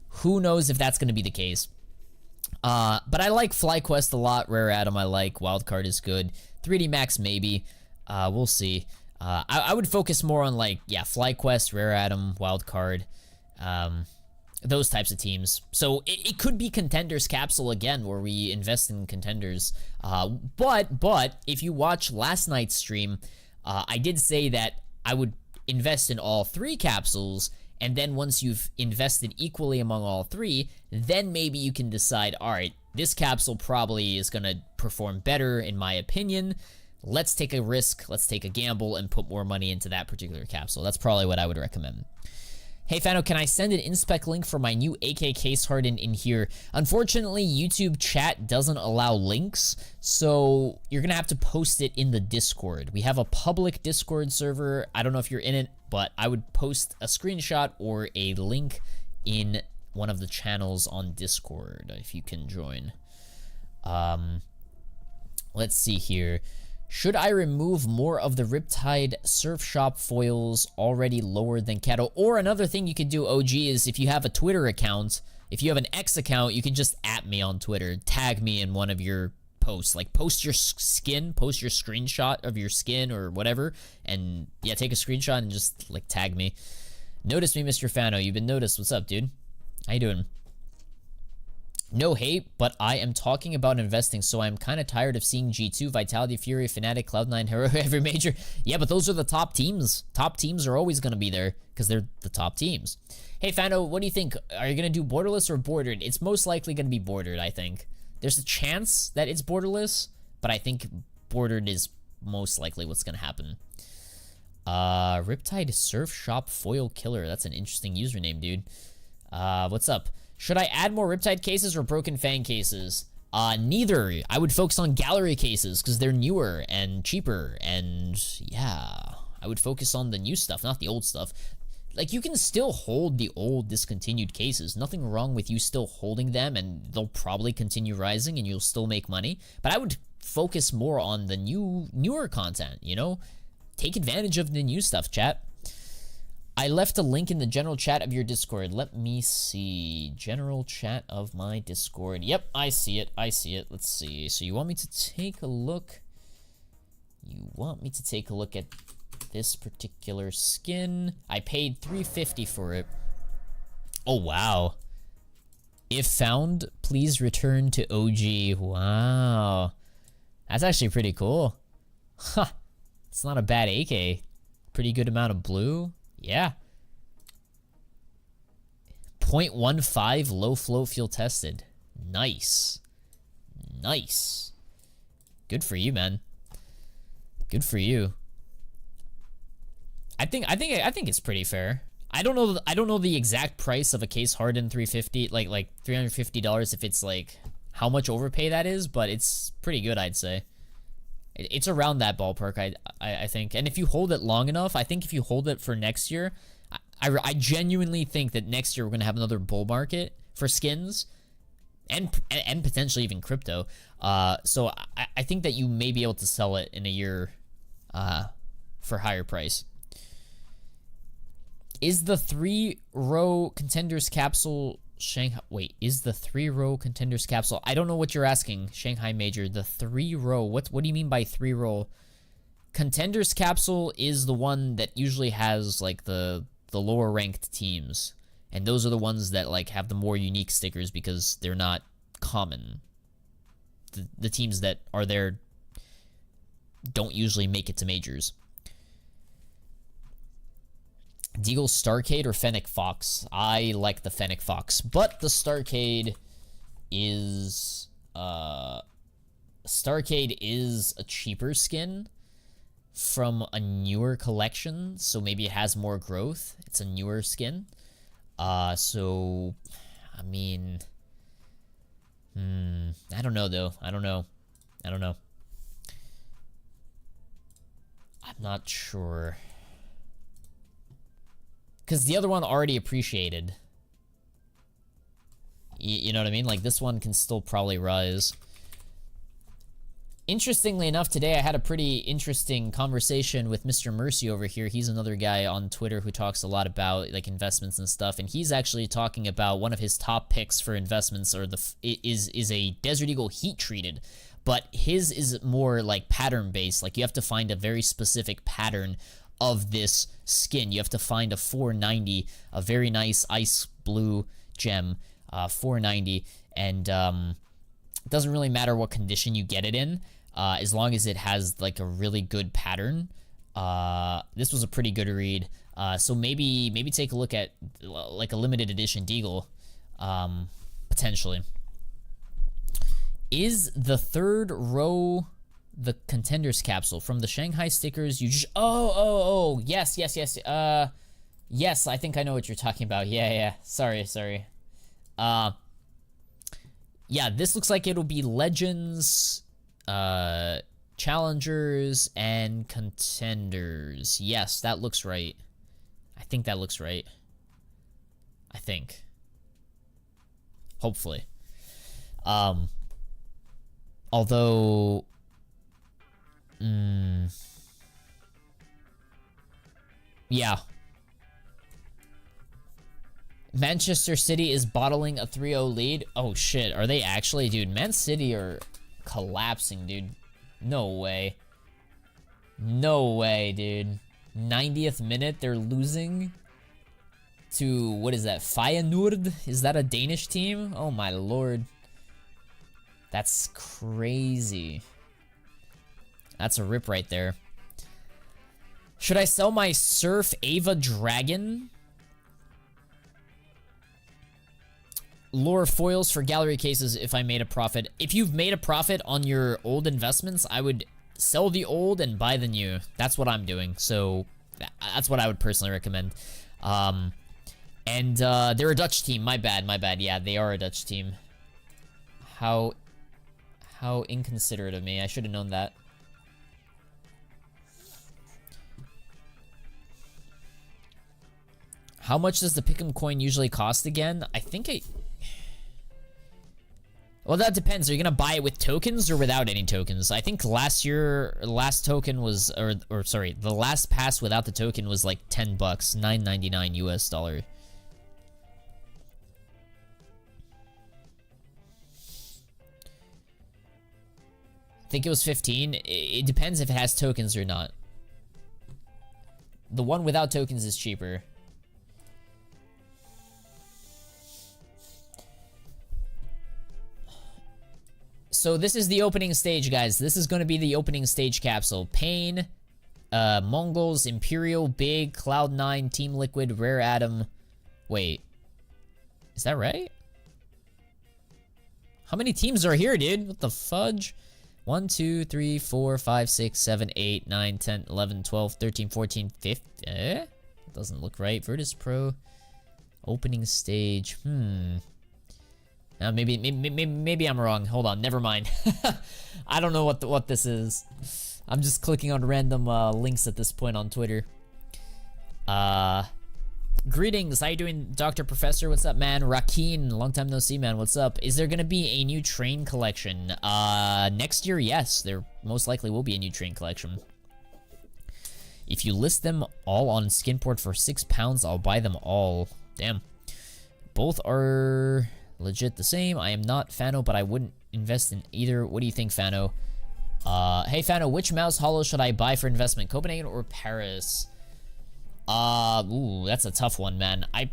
Who knows if that's going to be the case? But I like FlyQuest a lot. Rare Atom I like. Wildcard is good. 3D Max maybe. We'll see. I would focus more on FlyQuest, Rare Atom, Wildcard. Those types of teams. So it could be Contenders Capsule again, where we invest in Contenders. But if you watch last night's stream, I did say that I would invest in all 3 capsules, and then once you've invested equally among all 3, then maybe you can decide, all right, this capsule probably is going to perform better in my opinion. Let's take a risk, let's take a gamble, and put more money into that particular capsule. That's probably what I would recommend. Hey, Fano, can I send an inspec link for my new AK case harden in here? Unfortunately, YouTube chat doesn't allow links, so you're going to have to post it in the Discord. We have a public Discord server. I don't know if you're in it, but I would post a screenshot or a link in one of the channels on Discord if you can join. Let's see here. Should I remove more of the Riptide Surf Shop foils already lower than Kato? Or another thing you could do, OG, is if you have a Twitter account, if you have an X account, you can just @ me on Twitter. Tag me in one of your posts. Like, post your skin, post your screenshot of your skin or whatever. And, yeah, take a screenshot and just, tag me. Notice me, Mr. Fano. You've been noticed. What's up, dude? How you doing? No hate, but I am talking about investing, so I'm kind of tired of seeing G2, Vitality, Fury, Fnatic, Cloud9, Hero, every major. Yeah, but those are the top teams. Top teams are always going to be there because they're the top teams. Hey, Fano, what do you think? Are you going to do borderless or bordered? It's most likely going to be bordered, I think. There's a chance that it's borderless, but I think bordered is most likely what's going to happen. Riptide Surf Shop Foil Killer. That's an interesting username, dude. What's up? Should I add more Riptide cases or Broken Fang cases? Neither. I would focus on gallery cases because they're newer and cheaper. And yeah, I would focus on the new stuff, not the old stuff. Like, you can still hold the old discontinued cases. Nothing wrong with you still holding them, and they'll probably continue rising and you'll still make money. But I would focus more on the newer content, you know? Take advantage of the new stuff, chat. I left a link in the general chat of your Discord. Let me see. General chat of my Discord. Yep, I see it. I see it. Let's see. So you want me to take a look? You want me to take a look at this particular skin? I paid $350 for it. Oh, wow. If found, please return to OG. Wow. That's actually pretty cool. Huh. It's not a bad AK. Pretty good amount of blue. Yeah. 0.15 low float fuel tested. Nice. Nice. Good for you, man. Good for you. I think it's pretty fair. I don't know the exact price of a case hardened 350, like $350 if it's like how much overpay that is, but it's pretty good, I'd say. It's around that ballpark, I think. And if you hold it long enough, I think if you hold it for next year, I genuinely think that next year we're going to have another bull market for skins and potentially even crypto. So I think that you may be able to sell it in a year for higher price. Is the 3-row contenders capsule Shanghai? Wait, is the 3-row contenders capsule? I don't know what you're asking, Shanghai Major. The 3-row. What do you mean by 3-row? Contenders capsule is the one that usually has like the lower ranked teams, and those are the ones that like have the more unique stickers because they're not common. The teams that are there don't usually make it to majors. Deagle Starcade or Fennec Fox? I like the Fennec Fox, but the Starcade is a cheaper skin from a newer collection, so maybe it has more growth. It's a newer skin. So I mean, I don't know though. I don't know. I'm not sure. Because the other one already appreciated. You know what I mean? Like, this one can still probably rise. Interestingly enough, today I had a pretty interesting conversation with Mr. Mercy over here. He's another guy on Twitter who talks a lot about, like, investments and stuff. And he's actually talking about one of his top picks for investments is a Desert Eagle heat treated. But his is more, like, pattern-based. Like, you have to find a very specific pattern of this skin. You have to find a 490, a very nice ice blue gem, 490, and it doesn't really matter what condition you get it in, as long as it has like a really good pattern. This was a pretty good read, so maybe take a look at like a limited edition Deagle, potentially. Is the 3rd row the contenders capsule from the Shanghai stickers? You just yes, yes, I think I know what you're talking about. Yeah, sorry. Yeah, this looks like it'll be legends, challengers, and contenders. Yes, that looks right. I think that looks right. I think, hopefully. Although yeah. Manchester City is bottling a 3-0 lead. Oh shit, are they actually? Dude, Man City are collapsing, dude. No way. No way, dude. 90th minute, they're losing to, what is that, Feyenoord? Is that a Danish team? Oh my lord. That's crazy. That's a rip right there. Should I sell my Surf Ava Dragon? Lure foils for gallery cases if I made a profit. If you've made a profit on your old investments, I would sell the old and buy the new. That's what I'm doing. So that's what I would personally recommend. And they're a Dutch team. My bad. Yeah, they are a Dutch team. How inconsiderate of me. I should have known that. How much does the Pick'em coin usually cost again? I think Well, that depends. Are you gonna buy it with tokens or without any tokens? I think last token was, or sorry, the last pass without the token was like $10, $9.99 US. I think it was 15. It depends if it has tokens or not. The one without tokens is cheaper. So this is the opening stage, guys. This is going to be the opening stage capsule. Pain, Mongols, Imperial, Big, Cloud9, Team Liquid, Rare Atom. Wait. Is that right? How many teams are here, dude? What the fudge? 1, 2, 3, 4, 5, 6, 7, 8, 9, 10, 11, 12, 13, 14, 15. That doesn't look right. Virtus Pro. Opening stage. Maybe I'm wrong. Hold on, never mind. I don't know what this is. I'm just clicking on random links at this point on Twitter. Greetings, how you doing, Dr. Professor? What's up, man? Rakeen, long time no see, man. What's up? Is there gonna be a new train collection? Next year, yes. There most likely will be a new train collection. If you list them all on Skinport for £6, I'll buy them all. Damn. Both are legit the same. I am not Fano, but I wouldn't invest in either. What do you think, Fano? Hey, Fano, which mouse hollow should I buy for investment? Copenhagen or Paris? Ooh, that's a tough one, man. I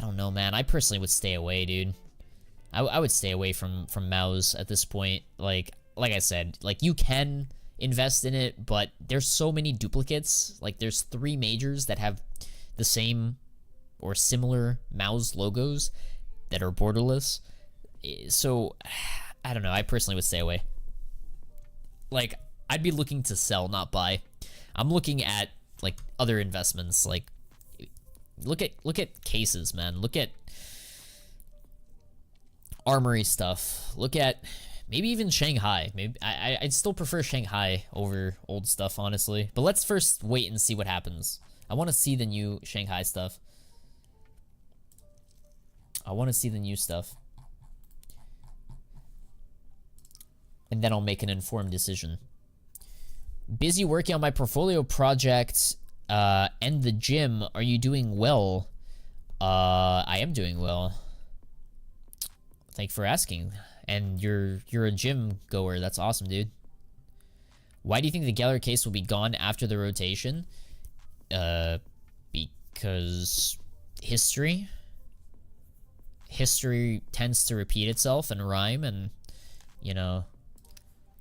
don't know, man. I personally would stay away, dude. I would stay away from mouse at this point. Like I said, like, you can invest in it, but there's so many duplicates. Like, there's 3 majors that have the same or similar mouse logos that are borderless. So, I don't know. I personally would stay away. Like, I'd be looking to sell, not buy. I'm looking at, like, other investments. Like, look at cases, man. Look at Armory stuff. Look at maybe even Shanghai. Maybe I'd still prefer Shanghai over old stuff, honestly. But let's first wait and see what happens. I want to see the new Shanghai stuff. I want to see the new stuff. And then I'll make an informed decision. Busy working on my portfolio project and the gym. Are you doing well? I am doing well. Thank you for asking. And you're a gym goer. That's awesome, dude. Why do you think the gallery case will be gone after the rotation? Because history. History tends to repeat itself and rhyme, and, you know,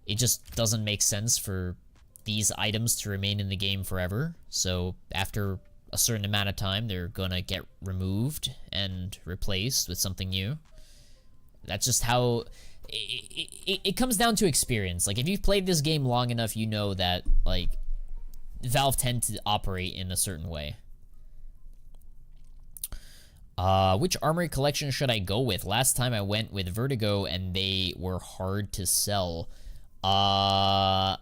it just doesn't make sense for these items to remain in the game forever. So after a certain amount of time, they're gonna get removed and replaced with something new. That's just how it comes down to experience. Like, if you've played this game long enough, you know that, like, Valve tend to operate in a certain way. Which Armory Collection should I go with? Last time I went with Vertigo and they were hard to sell. That's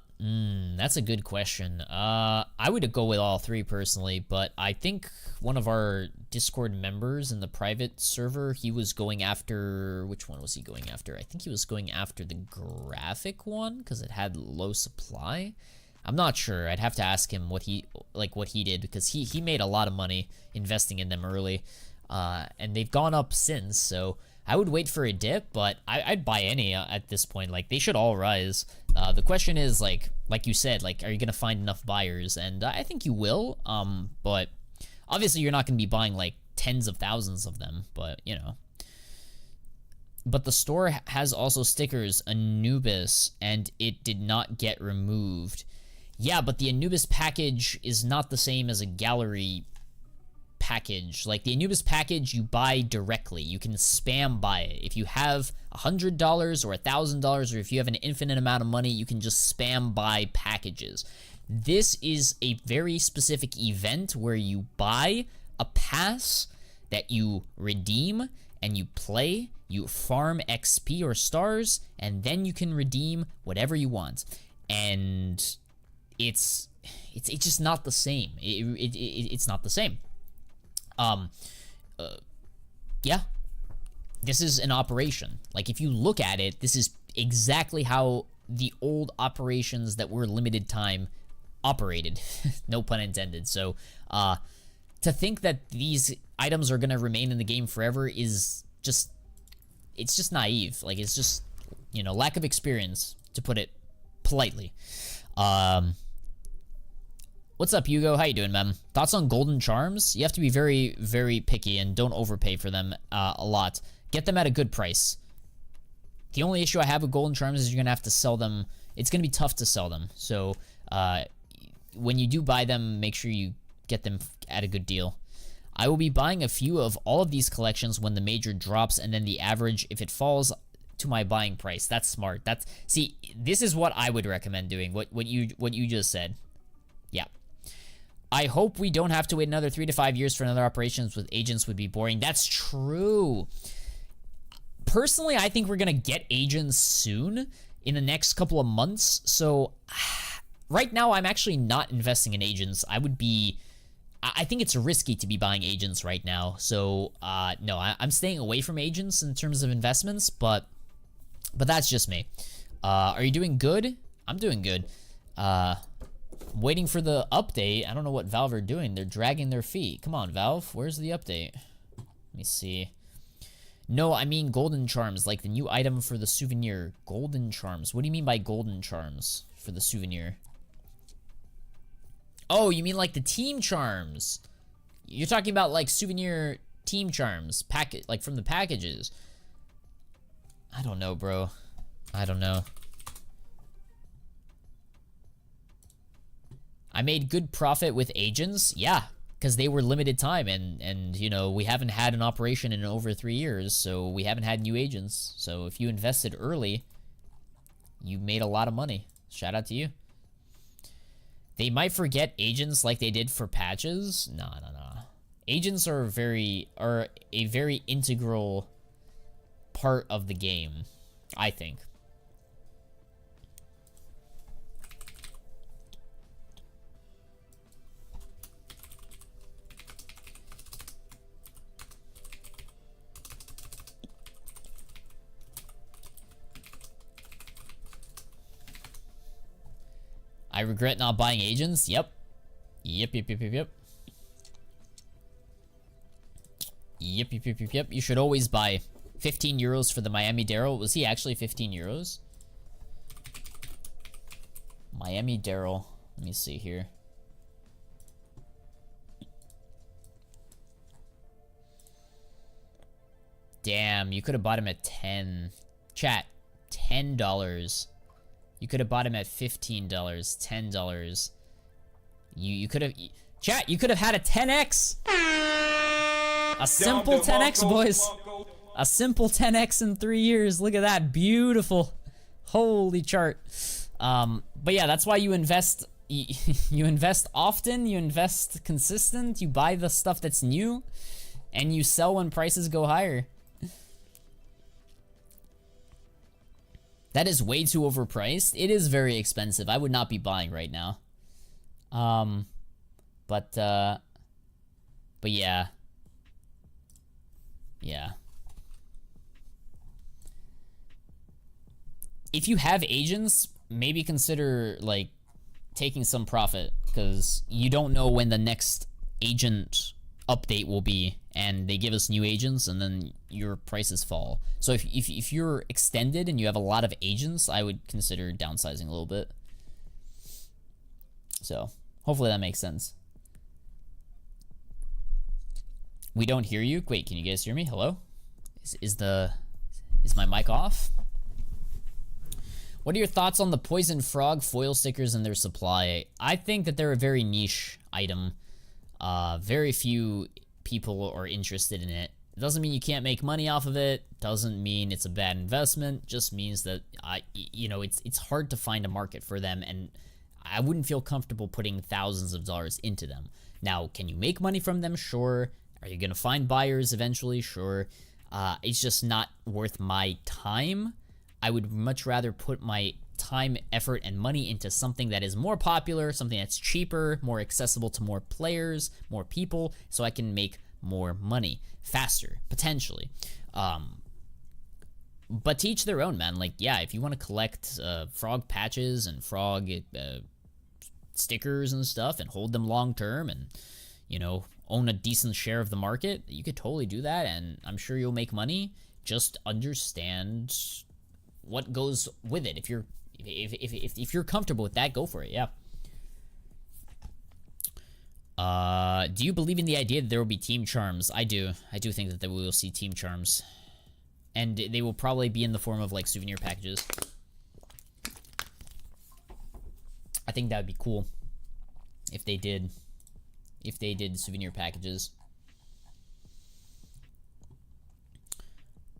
a good question. I would go with all 3 personally, but I think one of our Discord members in the private server, he was going after, which one was he going after? I think he was going after the graphic one because it had low supply. I'm not sure. I'd have to ask him what he did, because he made a lot of money investing in them early. And they've gone up since, so I would wait for a dip, but I'd buy any at this point. Like, they should all rise. The question is, like you said, like, are you gonna find enough buyers? And I think you will, but obviously you're not gonna be buying, like, tens of thousands of them, but, you know. But the store has also stickers, Anubis, and it did not get removed. Yeah, but the Anubis package is not the same as a gallery package. Like, the Anubis package, you buy directly. You can spam buy it. If you have $100 or $1,000, or if you have an infinite amount of money, you can just spam buy packages. This is a very specific event where you buy a pass that you redeem and you play, you farm XP or stars, and then you can redeem whatever you want. And it's just not the same. It's not the same. Yeah. this is an operation. Like, if you look at it, this is exactly how the old operations that were limited time operated. No pun intended. So, to think that these items are going to remain in the game forever is just, it's just naive. Like, it's just, you know, lack of experience, to put it politely. What's up, Hugo? How you doing, man? Thoughts on golden charms? You have to be very, very picky and don't overpay for them a lot. Get them at a good price. The only issue I have with golden charms is you're going to have to sell them. It's going to be tough to sell them. So, when you do buy them, make sure you get them at a good deal. I will be buying a few of all of these collections when the major drops, and then the average if it falls to my buying price. That's smart. See, this is what I would recommend doing. What you just said. Yeah. I hope we don't have to wait another 3 to 5 years for another operations with agents would be boring. That's true. Personally, I think we're gonna get agents soon in the next couple of months. So right now, I'm actually not investing in agents. I think it's risky to be buying agents right now. So no, I'm staying away from agents in terms of investments, but that's just me. Are you doing good? I'm doing good. Waiting for the update. I don't know what Valve are doing. They're dragging their feet. Come on, Valve. Where's the update? Let me see. No, I mean golden charms, like the new item for the souvenir. Golden charms. What do you mean by golden charms for the souvenir? Oh, you mean like the team charms. You're talking about like souvenir team charms, like from the packages. I don't know, bro. I don't know. I made good profit with agents. Yeah, because they were limited time, and you know, we haven't had an operation in over 3 years, so we haven't had new agents. So if you invested early, you made a lot of money. Shout out to you. They might forget agents like they did for patches. No. Agents are a very integral part of the game, I think. I regret not buying agents. Yep. Yep. You should always buy 15 euros for the Miami Daryl. Was he actually 15 euros? Miami Daryl. Let me see here. Damn, you could have bought him at 10. Chat, $10. You could have bought him at $15, $10. You could have... Chat, you could have had a 10x! A simple 10x, boys. A simple 10x in 3 years. Look at that. Beautiful. Holy chart. But yeah, that's why you invest... You invest often. You invest consistent. You buy the stuff that's new. And you sell when prices go higher. That is way too overpriced. It is very expensive. I would not be buying right now. But yeah. Yeah. If you have agents, maybe consider, like, taking some profit, because you don't know when the next agent update will be, and they give us new agents, and then your prices fall. So if you're extended and you have a lot of agents, I would consider downsizing a little bit. So hopefully that makes sense. We don't hear you. Wait, can you guys hear me? Hello? Is my mic off? What are your thoughts on the poison frog foil stickers and their supply? I think that they're a very niche item. Very few people are interested in it. It doesn't mean you can't make money off of it. Doesn't mean it's a bad investment. Just means that it's hard to find a market for them, and I wouldn't feel comfortable putting thousands of dollars into them. Now, can you make money from them? Sure. Are you gonna find buyers eventually? Sure. It's just not worth my time. I would much rather put my time, effort, and money into something that is more popular, something that's cheaper, more accessible to more players, more people, so I can make more money faster, potentially. But to each their own, man. Like, yeah, if you want to collect frog patches and frog stickers and stuff and hold them long term and, you know, own a decent share of the market, you could totally do that, and I'm sure you'll make money. Just understand what goes with it. If you're comfortable with that, go for it. Yeah. Do you believe in the idea that there will be team charms? I do. I do think that we will see team charms. And they will probably be in the form of, like, souvenir packages. I think that would be cool if they did. If they did souvenir packages.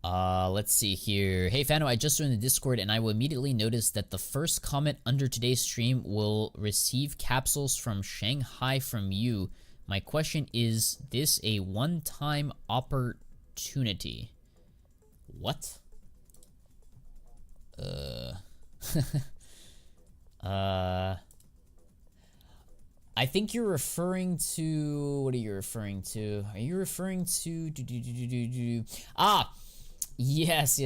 Let's see here. Hey, Fano, I just joined the Discord, and I will immediately notice that the first comment under today's stream will receive capsules from Shanghai from you. My question is this a one-time opportunity? What? I think you're referring to... What are you referring to? Are you referring to... Ah! Yes.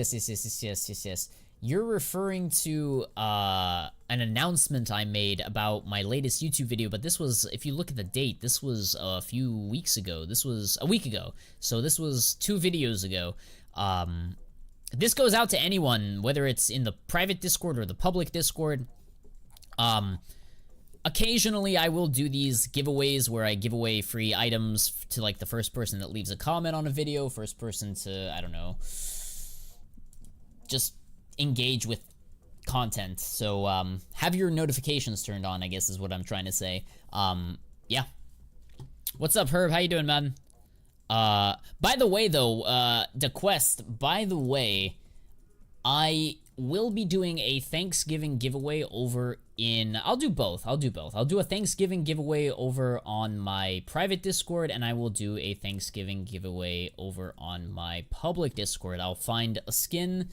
You're referring to an announcement I made about my latest YouTube video, but this was, if you look at the date, this was a few weeks ago. This was a week ago. So this was 2 videos ago. This goes out to anyone, whether it's in the private Discord or the public Discord. Occasionally, I will do these giveaways where I give away free items to, like, the first person that leaves a comment on a video, first person to, I don't know, just engage with content. So, have your notifications turned on, I guess is what I'm trying to say. Yeah. What's up, Herb? How you doing, man? By the way, though, the quest, by the way, I will be doing a Thanksgiving giveaway over in... I'll do both. I'll do a Thanksgiving giveaway over on my private Discord, and I will do a Thanksgiving giveaway over on my public Discord. I'll find a skin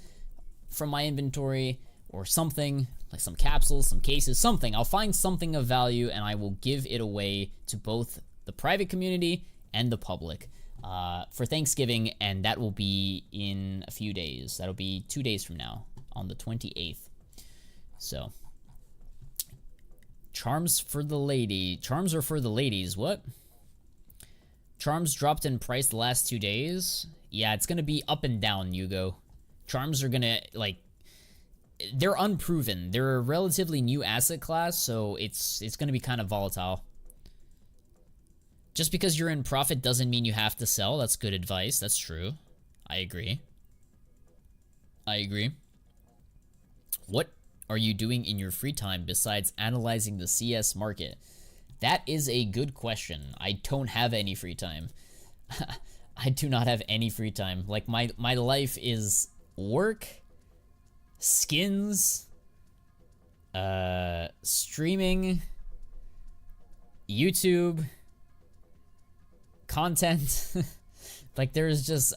from my inventory or something, like some capsules, some cases, something. I'll find something of value, and I will give it away to both the private community and the public for Thanksgiving, and that will be in a few days. That'll be 2 days from now, on the 28th. So, charms for the lady. Charms are for the ladies. What? Charms dropped in price the last 2 days? Yeah, it's gonna be up and down, Yugo. Charms are gonna, like, they're unproven. They're a relatively new asset class, so it's gonna be kind of volatile. Just because you're in profit doesn't mean you have to sell. That's good advice. That's true. I agree. What are you doing in your free time besides analyzing the CS market? That is a good question. I don't have any free time. I do not have any free time. Like, my life is work, skins, streaming, YouTube, content. Like, there's just...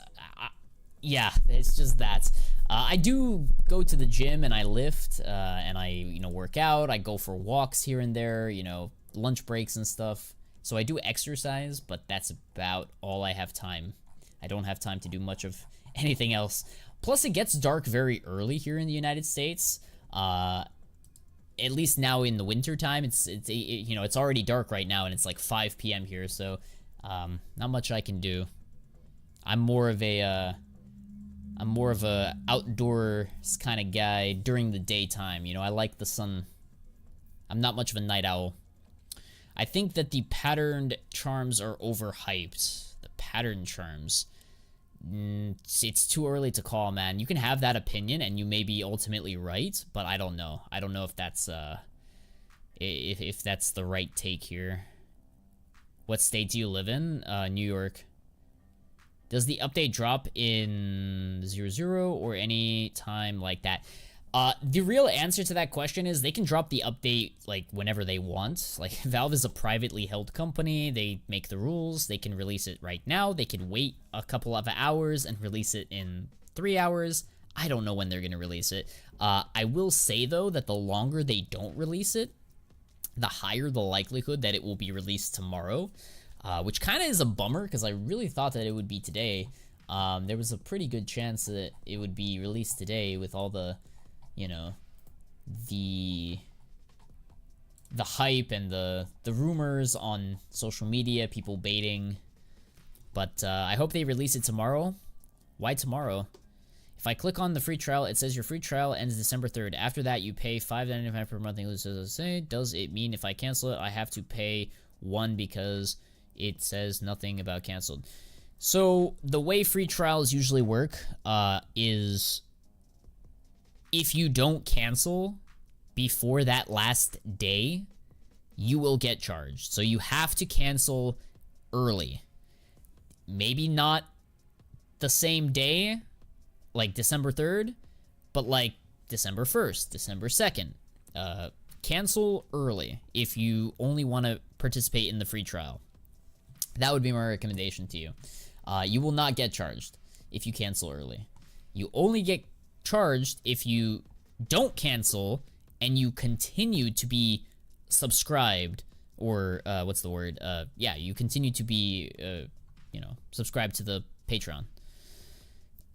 yeah, it's just that. I do go to the gym and I lift, and I, you know, work out. I go for walks here and there, you know, lunch breaks and stuff. So I do exercise, but that's about all I have time. I don't have time to do much of anything else. Plus, it gets dark very early here in the United States. At least now in the winter time, you know, it's already dark right now, and it's like 5 p.m. here. So, not much I can do. I'm more of a outdoors kind of guy during the daytime. You know, I like the sun. I'm not much of a night owl. I think that the patterned charms are overhyped. The patterned charms. It's too early to call, man. You can have that opinion, and you may be ultimately right, but I don't know. I don't know if that's if that's the right take here. What state do you live in? New York. Does the update drop in 00 or any time like that? The real answer to that question is they can drop the update like whenever they want. Like, Valve is a privately held company. They make the rules. They can release it right now. They can wait a couple of hours and release it in 3 hours. I don't know when they're going to release it. I will say, though, that the longer they don't release it, the higher the likelihood that it will be released tomorrow. Which kind of is a bummer, because I really thought that it would be today. There was a pretty good chance that it would be released today with all the, you know, the hype and the rumors on social media, people baiting. But I hope they release it tomorrow. Why tomorrow? If I click on the free trial, it says your free trial ends December 3rd. After that, you pay $5.95 per month. Does it mean if I cancel it, I have to pay $1 because it says nothing about canceled? So the way free trials usually work is if you don't cancel before that last day, you will get charged. So you have to cancel early. Maybe not the same day, like December 3rd, but like December 1st, December 2nd. Cancel early if you only want to participate in the free trial. That would be my recommendation to you. You will not get charged if you cancel early. You only get charged if you don't cancel and you continue to be subscribed, or what's the word? Yeah, you continue to be, you know, subscribed to the Patreon.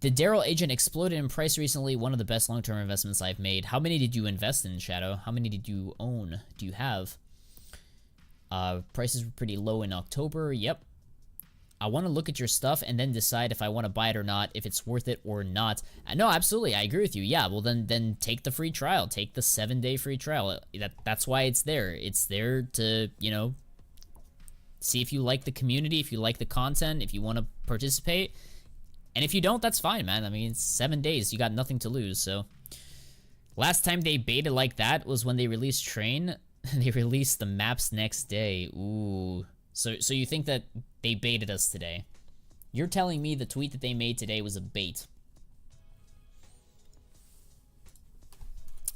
The Daryl agent exploded in price recently. One of the best long-term investments I've made. How many did you invest in, Shadow? How many did you own? Do you have? Prices were pretty low in October. Yep. I want to look at your stuff and then decide if I want to buy it or not, if it's worth it or not. No, absolutely, I agree with you. Yeah, well then take the free trial. Take the 7-day free trial. That's why it's there. It's there to, you know, see if you like the community, if you like the content, if you want to participate. And if you don't, that's fine, man. I mean, it's 7 days. You got nothing to lose, so. Last time they baited like that was when they released Train. They released the maps next day. Ooh. So you think that they baited us today? You're telling me the tweet that they made today was a bait.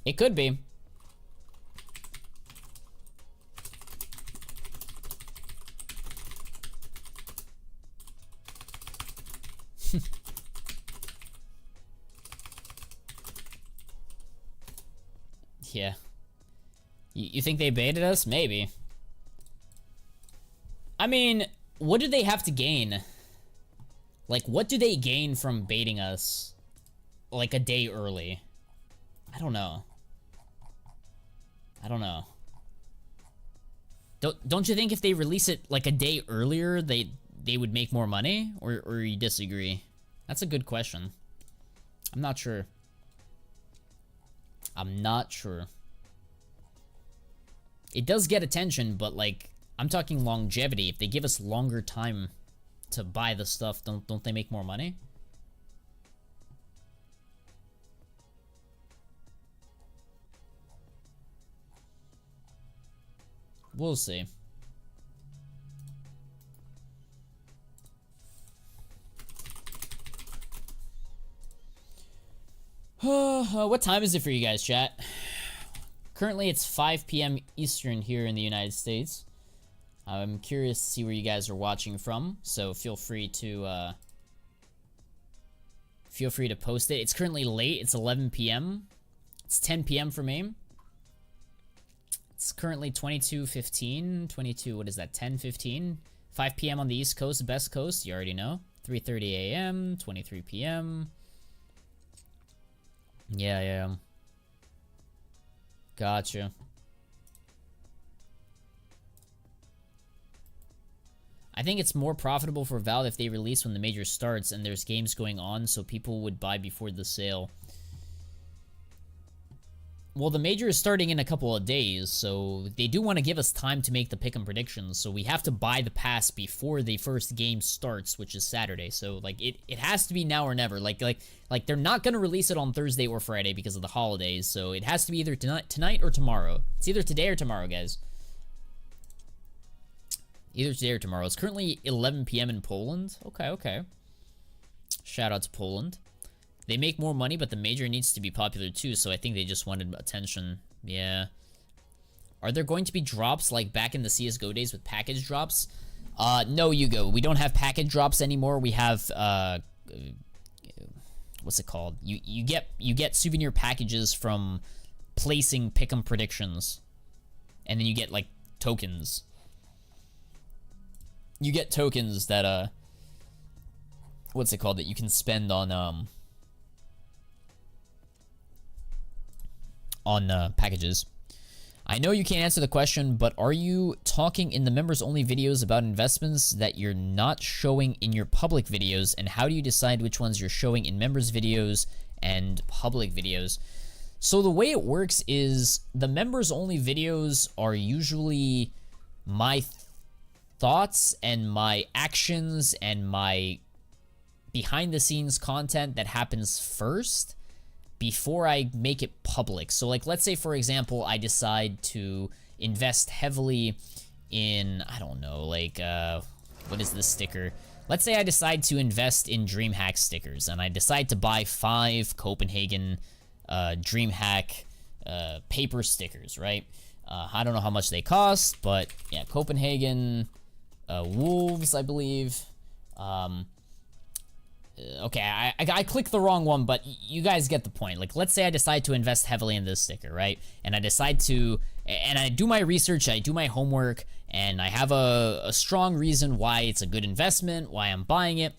It could be. Yeah. You think they baited us? Maybe. I mean, what do they have to gain? Like, what do they gain from baiting us, like, a day early? I don't know. I don't know. Don't you think if they release it, like, a day earlier, they would make more money? Or you disagree? That's a good question. I'm not sure. I'm not sure. It does get attention, but, like, I'm talking longevity. If they give us longer time to buy the stuff, don't they make more money? We'll see. What time is it for you guys, chat? Currently, it's 5 p.m. Eastern here in the United States. I'm curious to see where you guys are watching from, so feel free to post it. It's currently late. It's 11 p.m. It's 10 p.m. for me. It's currently 22:15. 22. What is that? 10:15. 5 p.m. on the East Coast, Best Coast. You already know. 3:30 a.m. 23 p.m. Yeah. Gotcha. I think it's more profitable for Valve if they release when the major starts and there's games going on, so people would buy before the sale. Well, the major is starting in a couple of days, so they do want to give us time to make the pick'em predictions, so we have to buy the pass before the first game starts, which is Saturday. So, like, it has to be now or never. Like they're not going to release it on Thursday or Friday because of the holidays, so it has to be either tonight or tomorrow. It's either today or tomorrow, guys. Either today or tomorrow. It's currently 11 p.m. in Poland. Okay. Shout out to Poland. They make more money, but the major needs to be popular too, so I think they just wanted attention. Yeah. Are there going to be drops like back in the CSGO days with package drops? No, Hugo. We don't have package drops anymore. We have, what's it called? You get souvenir packages from placing pick'em predictions. And then you get, like, tokens. You get tokens that what's it called, that you can spend on packages. I know you can't answer the question, but are you talking in the members only videos about investments that you're not showing in your public videos, and how do you decide which ones you're showing in members videos and public videos? So the way it works is the members only videos are usually my thoughts and my actions and my behind the scenes content that happens first before I make it public. So like, let's say for example, I decide to invest heavily in, I don't know, like, what is this sticker? Let's say I decide to invest in DreamHack stickers, and I decide to buy 5 Copenhagen DreamHack paper stickers, right? I don't know how much they cost, but yeah, Copenhagen Wolves, I believe. Okay, I clicked the wrong one, but you guys get the point. Like, let's say I decide to invest heavily in this sticker, right? And I decide to, and I do my research, I do my homework, and I have a strong reason why it's a good investment, why I'm buying it.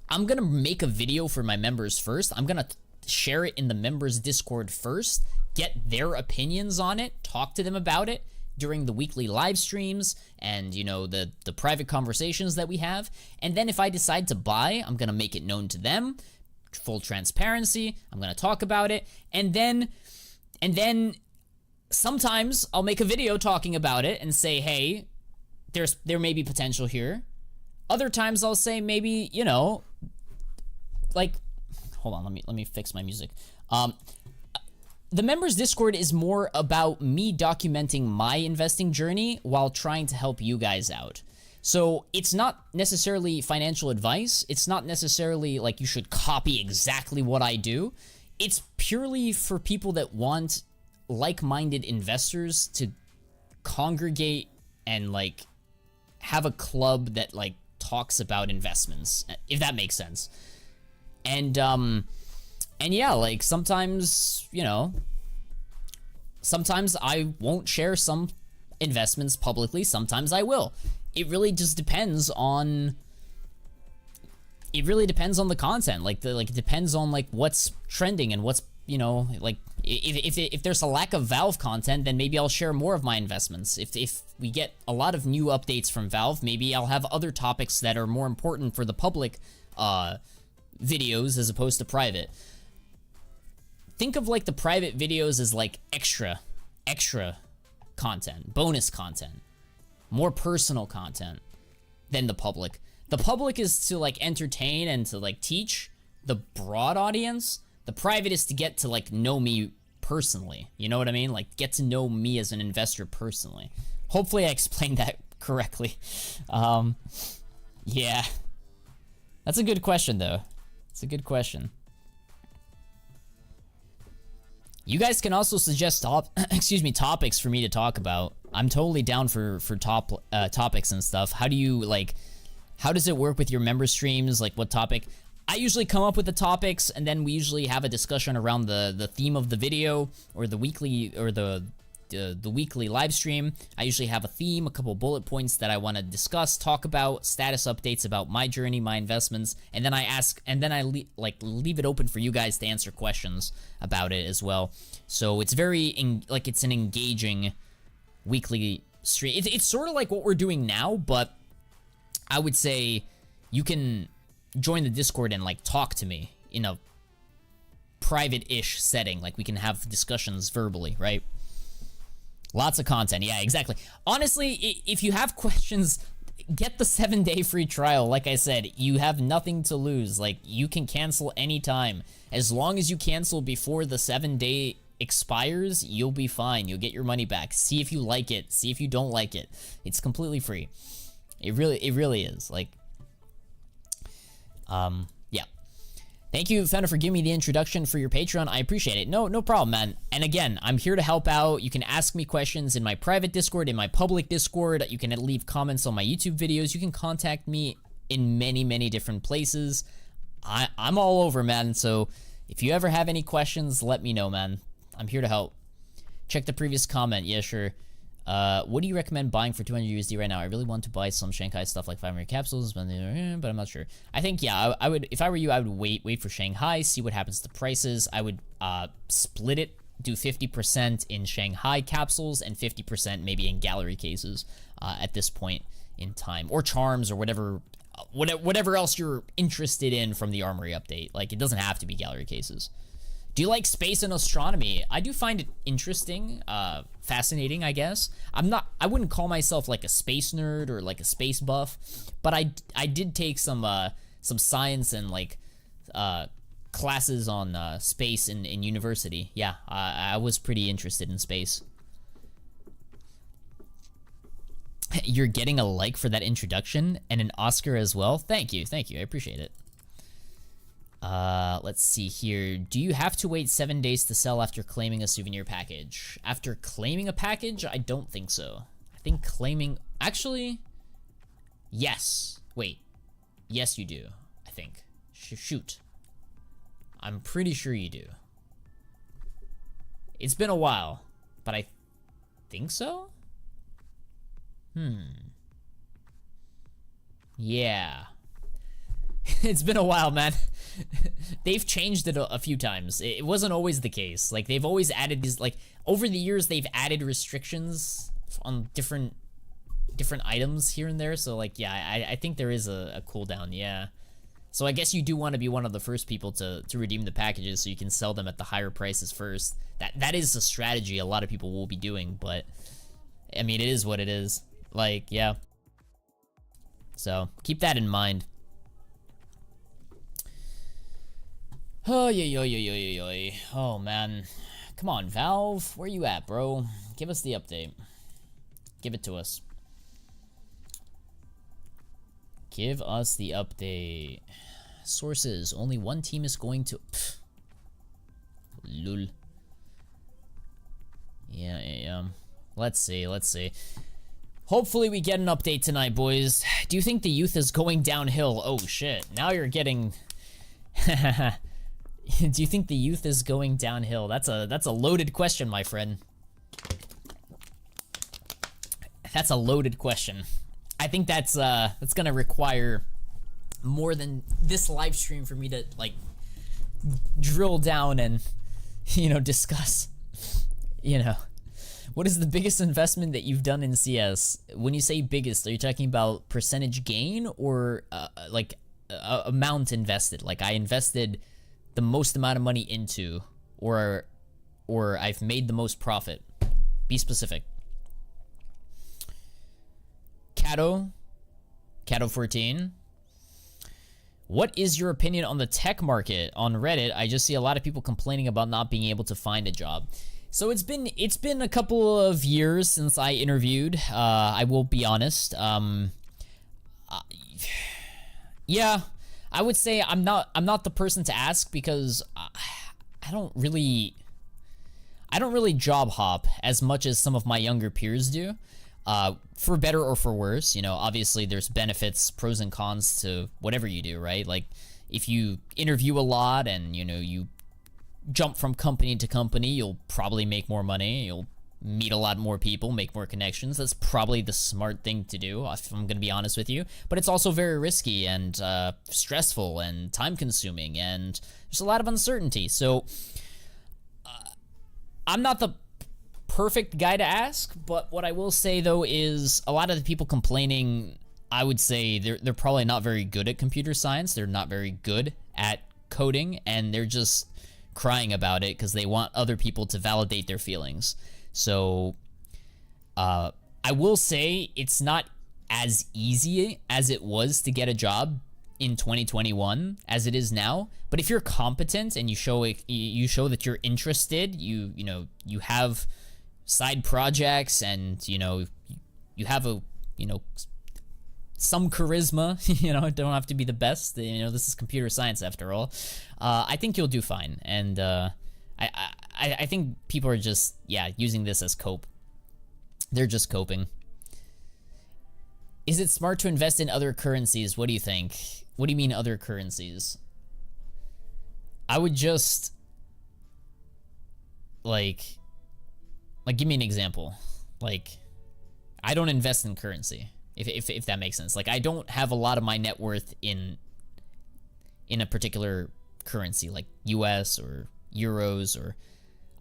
I'm gonna make a video for my members first. I'm gonna share it in the members Discord first, get their opinions on it, talk to them about it during the weekly live streams and, you know, the private conversations that we have. And then if I decide to buy, I'm gonna make it known to them, full transparency. I'm gonna talk about it, and then sometimes I'll make a video talking about it and say, hey, there may be potential here. Other times I'll say maybe, you know, like, hold on, let me fix my music. The members Discord is more about me documenting my investing journey while trying to help you guys out. So it's not necessarily financial advice. It's not necessarily like you should copy exactly what I do. It's purely for people that want like-minded investors to congregate and like have a club that like talks about investments, if that makes sense. And yeah, like sometimes, you know, sometimes I won't share some investments publicly, sometimes I will. It really just depends on, the content. Like it depends on like what's trending and what's, you know, like if there's a lack of Valve content, then maybe I'll share more of my investments. If we get a lot of new updates from Valve, maybe I'll have other topics that are more important for the public videos as opposed to private. Think of like the private videos as like extra content, bonus content, more personal content than the public. The public is to like entertain and to like teach the broad audience. The private is to get to like know me personally. You know what I mean? Like get to know me as an investor personally. Hopefully I explained that correctly. Yeah. That's a good question though. It's a good question. You guys can also suggest topics for me to talk about. I'm totally down for topics and stuff. How does it work with your member streams? Like what topic? I usually come up with the topics, and then we usually have a discussion around the theme of the video or the weekly live stream. I usually have a theme, a couple bullet points that I want to discuss, talk about, status updates about my journey, my investments, and then I leave it open for you guys to answer questions about it as well. So it's very it's an engaging weekly stream. It's sort of like what we're doing now, but I would say you can join the Discord and like talk to me in a private-ish setting. Like we can have discussions verbally, right? Lots of content. Yeah, exactly. Honestly, if you have questions, get the 7-day free trial. Like I said, you have nothing to lose. Like you can cancel anytime. As long as you cancel before the 7-day expires, you'll be fine. You'll get your money back. See if you like it. See if you don't like it. It's completely free. It really is. Like, yeah. Thank you, Fano, for giving me the introduction for your Patreon. I appreciate it. No problem, man. And again, I'm here to help out. You can ask me questions in my private Discord, in my public Discord. You can leave comments on my YouTube videos. You can contact me in many different places. I'm all over, man. So if you ever have any questions, let me know, man. I'm here to help. Check the previous comment. Yeah, sure. What do you recommend buying for 200 USD right now? I really want to buy some Shanghai stuff like 500 capsules, but I'm not sure. I think, yeah, I would, if I were you, I would wait for Shanghai, see what happens to prices. I would split it, do 50% in Shanghai capsules and 50% maybe in gallery cases at this point in time, or charms, or whatever else you're interested in from the Armory update. Like, it doesn't have to be gallery cases. Do you like space and astronomy? I do find it interesting, fascinating, I guess. I wouldn't call myself like a space nerd or like a space buff, but I did take some science and like classes on space in university. Yeah, I was pretty interested in space. You're getting a like for that introduction and an Oscar as well. Thank you, I appreciate it. Let's see here. Do you have to wait 7 days to sell after claiming a souvenir package? After claiming a package? I don't think so. I think claiming... Actually, yes. Wait. Yes, you do, I think. Shoot. I'm pretty sure you do. It's been a while, but I think so? Yeah. It's been a while, man. They've changed it a few times. It wasn't always the case. Like, they've always added these, like, over the years, they've added restrictions on different items here and there. So, like, yeah, I think there is a cooldown, yeah. So I guess you do want to be one of the first people to redeem the packages so you can sell them at the higher prices first. That is a strategy a lot of people will be doing, but, I mean, it is what it is. Like, yeah. So, keep that in mind. Oh, man. Come on, Valve. Where you at, bro? Give us the update. Give it to us. Give us the update. Sources. Only one team is going to... Pfft. Lul. Yeah. Let's see. Hopefully we get an update tonight, boys. Do you think the youth is going downhill? Oh, shit. Now you're getting... Do you think the youth is going downhill? That's a loaded question, my friend. That's a loaded question. I think that's gonna require more than this live stream for me to like drill down and discuss. What is the biggest investment that you've done in CS? When you say biggest, are you talking about percentage gain or like amount invested? Like I invested the most amount of money into, or I've made the most profit? Be specific. Cato 14. What is your opinion on the tech market? On Reddit, I just see a lot of people complaining about not being able to find a job. So it's been a couple of years since I interviewed. I will be honest. Yeah, I would say I'm not the person to ask because I don't really job hop as much as some of my younger peers do. For better or for worse, obviously there's benefits, pros and cons to whatever you do, right? Like if you interview a lot and you jump from company to company, you'll probably make more money. You'll meet a lot more people, make more connections. That's probably the smart thing to do, if I'm gonna be honest with you. But it's also very risky and stressful and time consuming, and there's a lot of uncertainty. So I'm not the perfect guy to ask, but what I will say though is a lot of the people complaining, I would say they're probably not very good at computer science. They're not very good at coding, and they're just crying about it because they want other people to validate their feelings. So I will say it's not as easy as it was to get a job in 2021 as it is now. But if you're competent and you show that you're interested, you have side projects, and you have some charisma, don't have to be the best, this is computer science after all. I think you'll do fine, and I think people are just using this as cope. They're just coping. Is it smart to invest in other currencies? What do you think? What do you mean other currencies? I would just like give me an example. Like I don't invest in currency, if that makes sense. Like, I don't have a lot of my net worth in a particular currency, like US or euros, or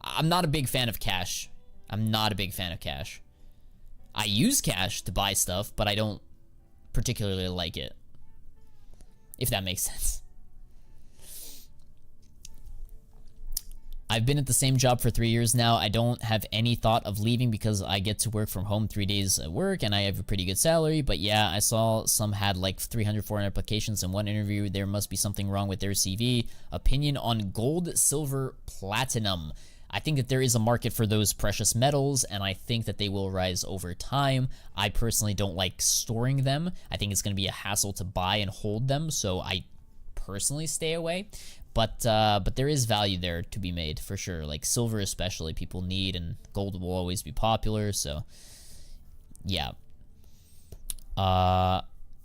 I'm not a big fan of cash. I'm not a big fan of cash. I use cash to buy stuff, but I don't particularly like it, if that makes sense. I've been at the same job for 3 years now. I don't have any thought of leaving because I get to work from home 3 days at work and I have a pretty good salary. But yeah, I saw some had like 300, 400 applications in one interview. There must be something wrong with their CV. Opinion on gold, silver, platinum. I think that there is a market for those precious metals, and I think that they will rise over time. I personally don't like storing them. I think it's going to be a hassle to buy and hold them, so I personally stay away. But there is value there to be made, for sure. Like silver especially, people need, and gold will always be popular, so yeah.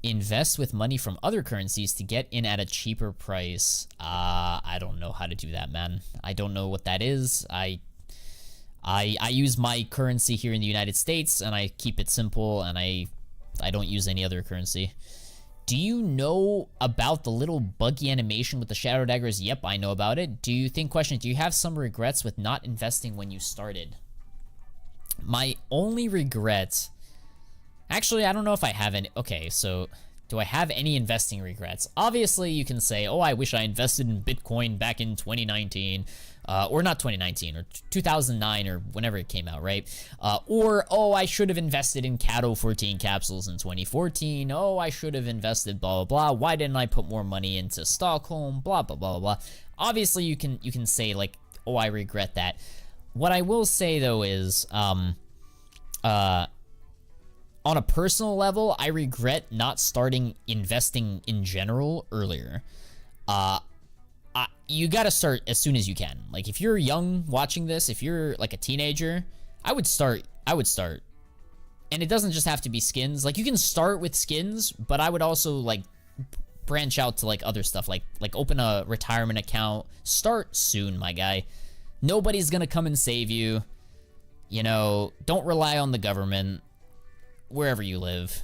Invest with money from other currencies to get in at a cheaper price. I don't know how to do that, man. I don't know what that is. I use my currency here in the United States, and I keep it simple, and I don't use any other currency. Do you know about the little buggy animation with the shadow daggers? Yep, I know about it. Do you have some regrets with not investing when you started? My only regret... Actually, I don't know if I have any... Okay, so do I have any investing regrets? Obviously, you can say, oh, I wish I invested in Bitcoin back in 2019. Or not 2019, or 2009, or whenever it came out, right? Or, oh, I should have invested in Cato 14 capsules in 2014. Oh, I should have invested blah, blah, blah. Why didn't I put more money into Stockholm? Blah, blah, blah, blah. Obviously, you can say, like, oh, I regret that. What I will say, though, is, on a personal level, I regret not starting investing in general earlier. You gotta start as soon as you can. Like, if you're young watching this, if you're like a teenager, I would start. And it doesn't just have to be skins. Like, you can start with skins, but I would also like branch out to like other stuff, like open a retirement account. Start soon, my guy. Nobody's gonna come and save you. You know, don't rely on the government wherever you live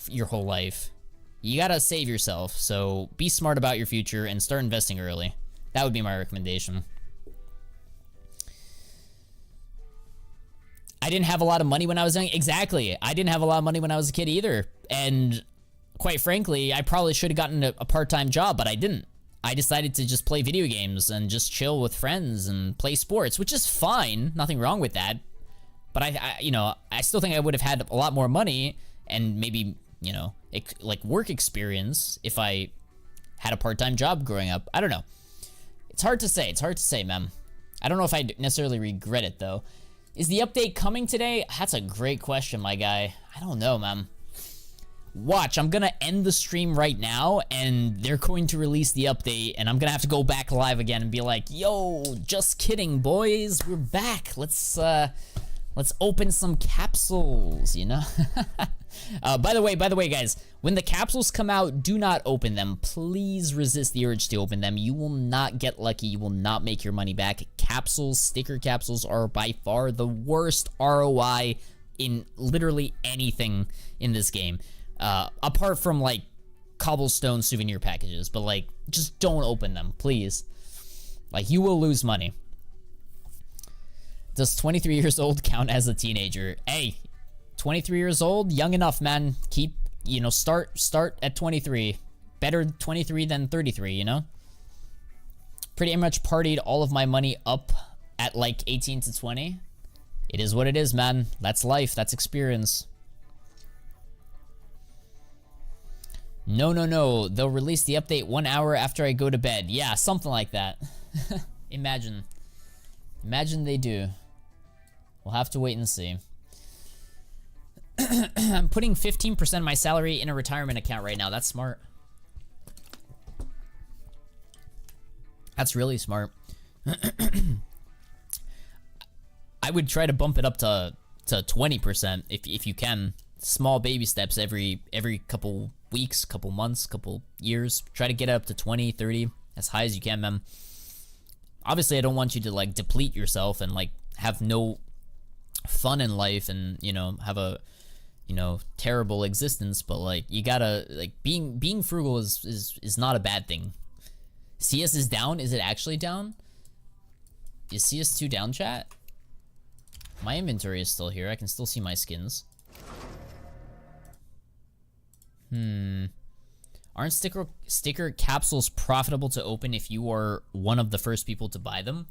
your whole life. You gotta save yourself, so be smart about your future and start investing early. That would be my recommendation. I didn't have a lot of money when I was young. Exactly. I didn't have a lot of money when I was a kid either. And quite frankly, I probably should have gotten a part-time job, but I didn't. I decided to just play video games and just chill with friends and play sports, which is fine. Nothing wrong with that. But I still think I would have had a lot more money and maybe, you know, like work experience if I had a part-time job growing up. I don't know. It's hard to say, man. I don't know if I necessarily regret it, though. Is the update coming today? That's a great question, my guy. I don't know, man. Watch, I'm gonna end the stream right now, and they're going to release the update, and I'm gonna have to go back live again and be like, yo, just kidding, boys. We're back. Let's open some capsules, you know? By the way, guys, when the capsules come out, do not open them. Please resist the urge to open them. You will not get lucky. You will not make your money back. Capsules, sticker capsules, are by far the worst ROI in literally anything in this game. Apart from, like, cobblestone souvenir packages. But, like, just don't open them, please. Like, you will lose money. Does 23 years old count as a teenager? Hey, 23 years old, young enough, man. Keep, you know, start at 23. Better 23 than 33, you know? Pretty much partied all of my money up at like 18 to 20. It is what it is, man. That's life. That's experience. No. They'll release the update 1 hour after I go to bed. Yeah, something like that. Imagine they do. We'll have to wait and see. I'm putting 15% of my salary in a retirement account right now. That's smart. That's really smart. I would try to bump it up to 20% if you can. Small baby steps every couple weeks, couple months, couple years. Try to get it up to 20, 30, as high as you can, man. Obviously, I don't want you to, like, deplete yourself and, like, have no fun in life and, you know, have a you know, terrible existence, but like you gotta like being frugal is not a bad thing. CS is down. Is it actually down? Is CS2 down, chat? My inventory is still here. I can still see my skins. Aren't sticker capsules profitable to open if you are one of the first people to buy them?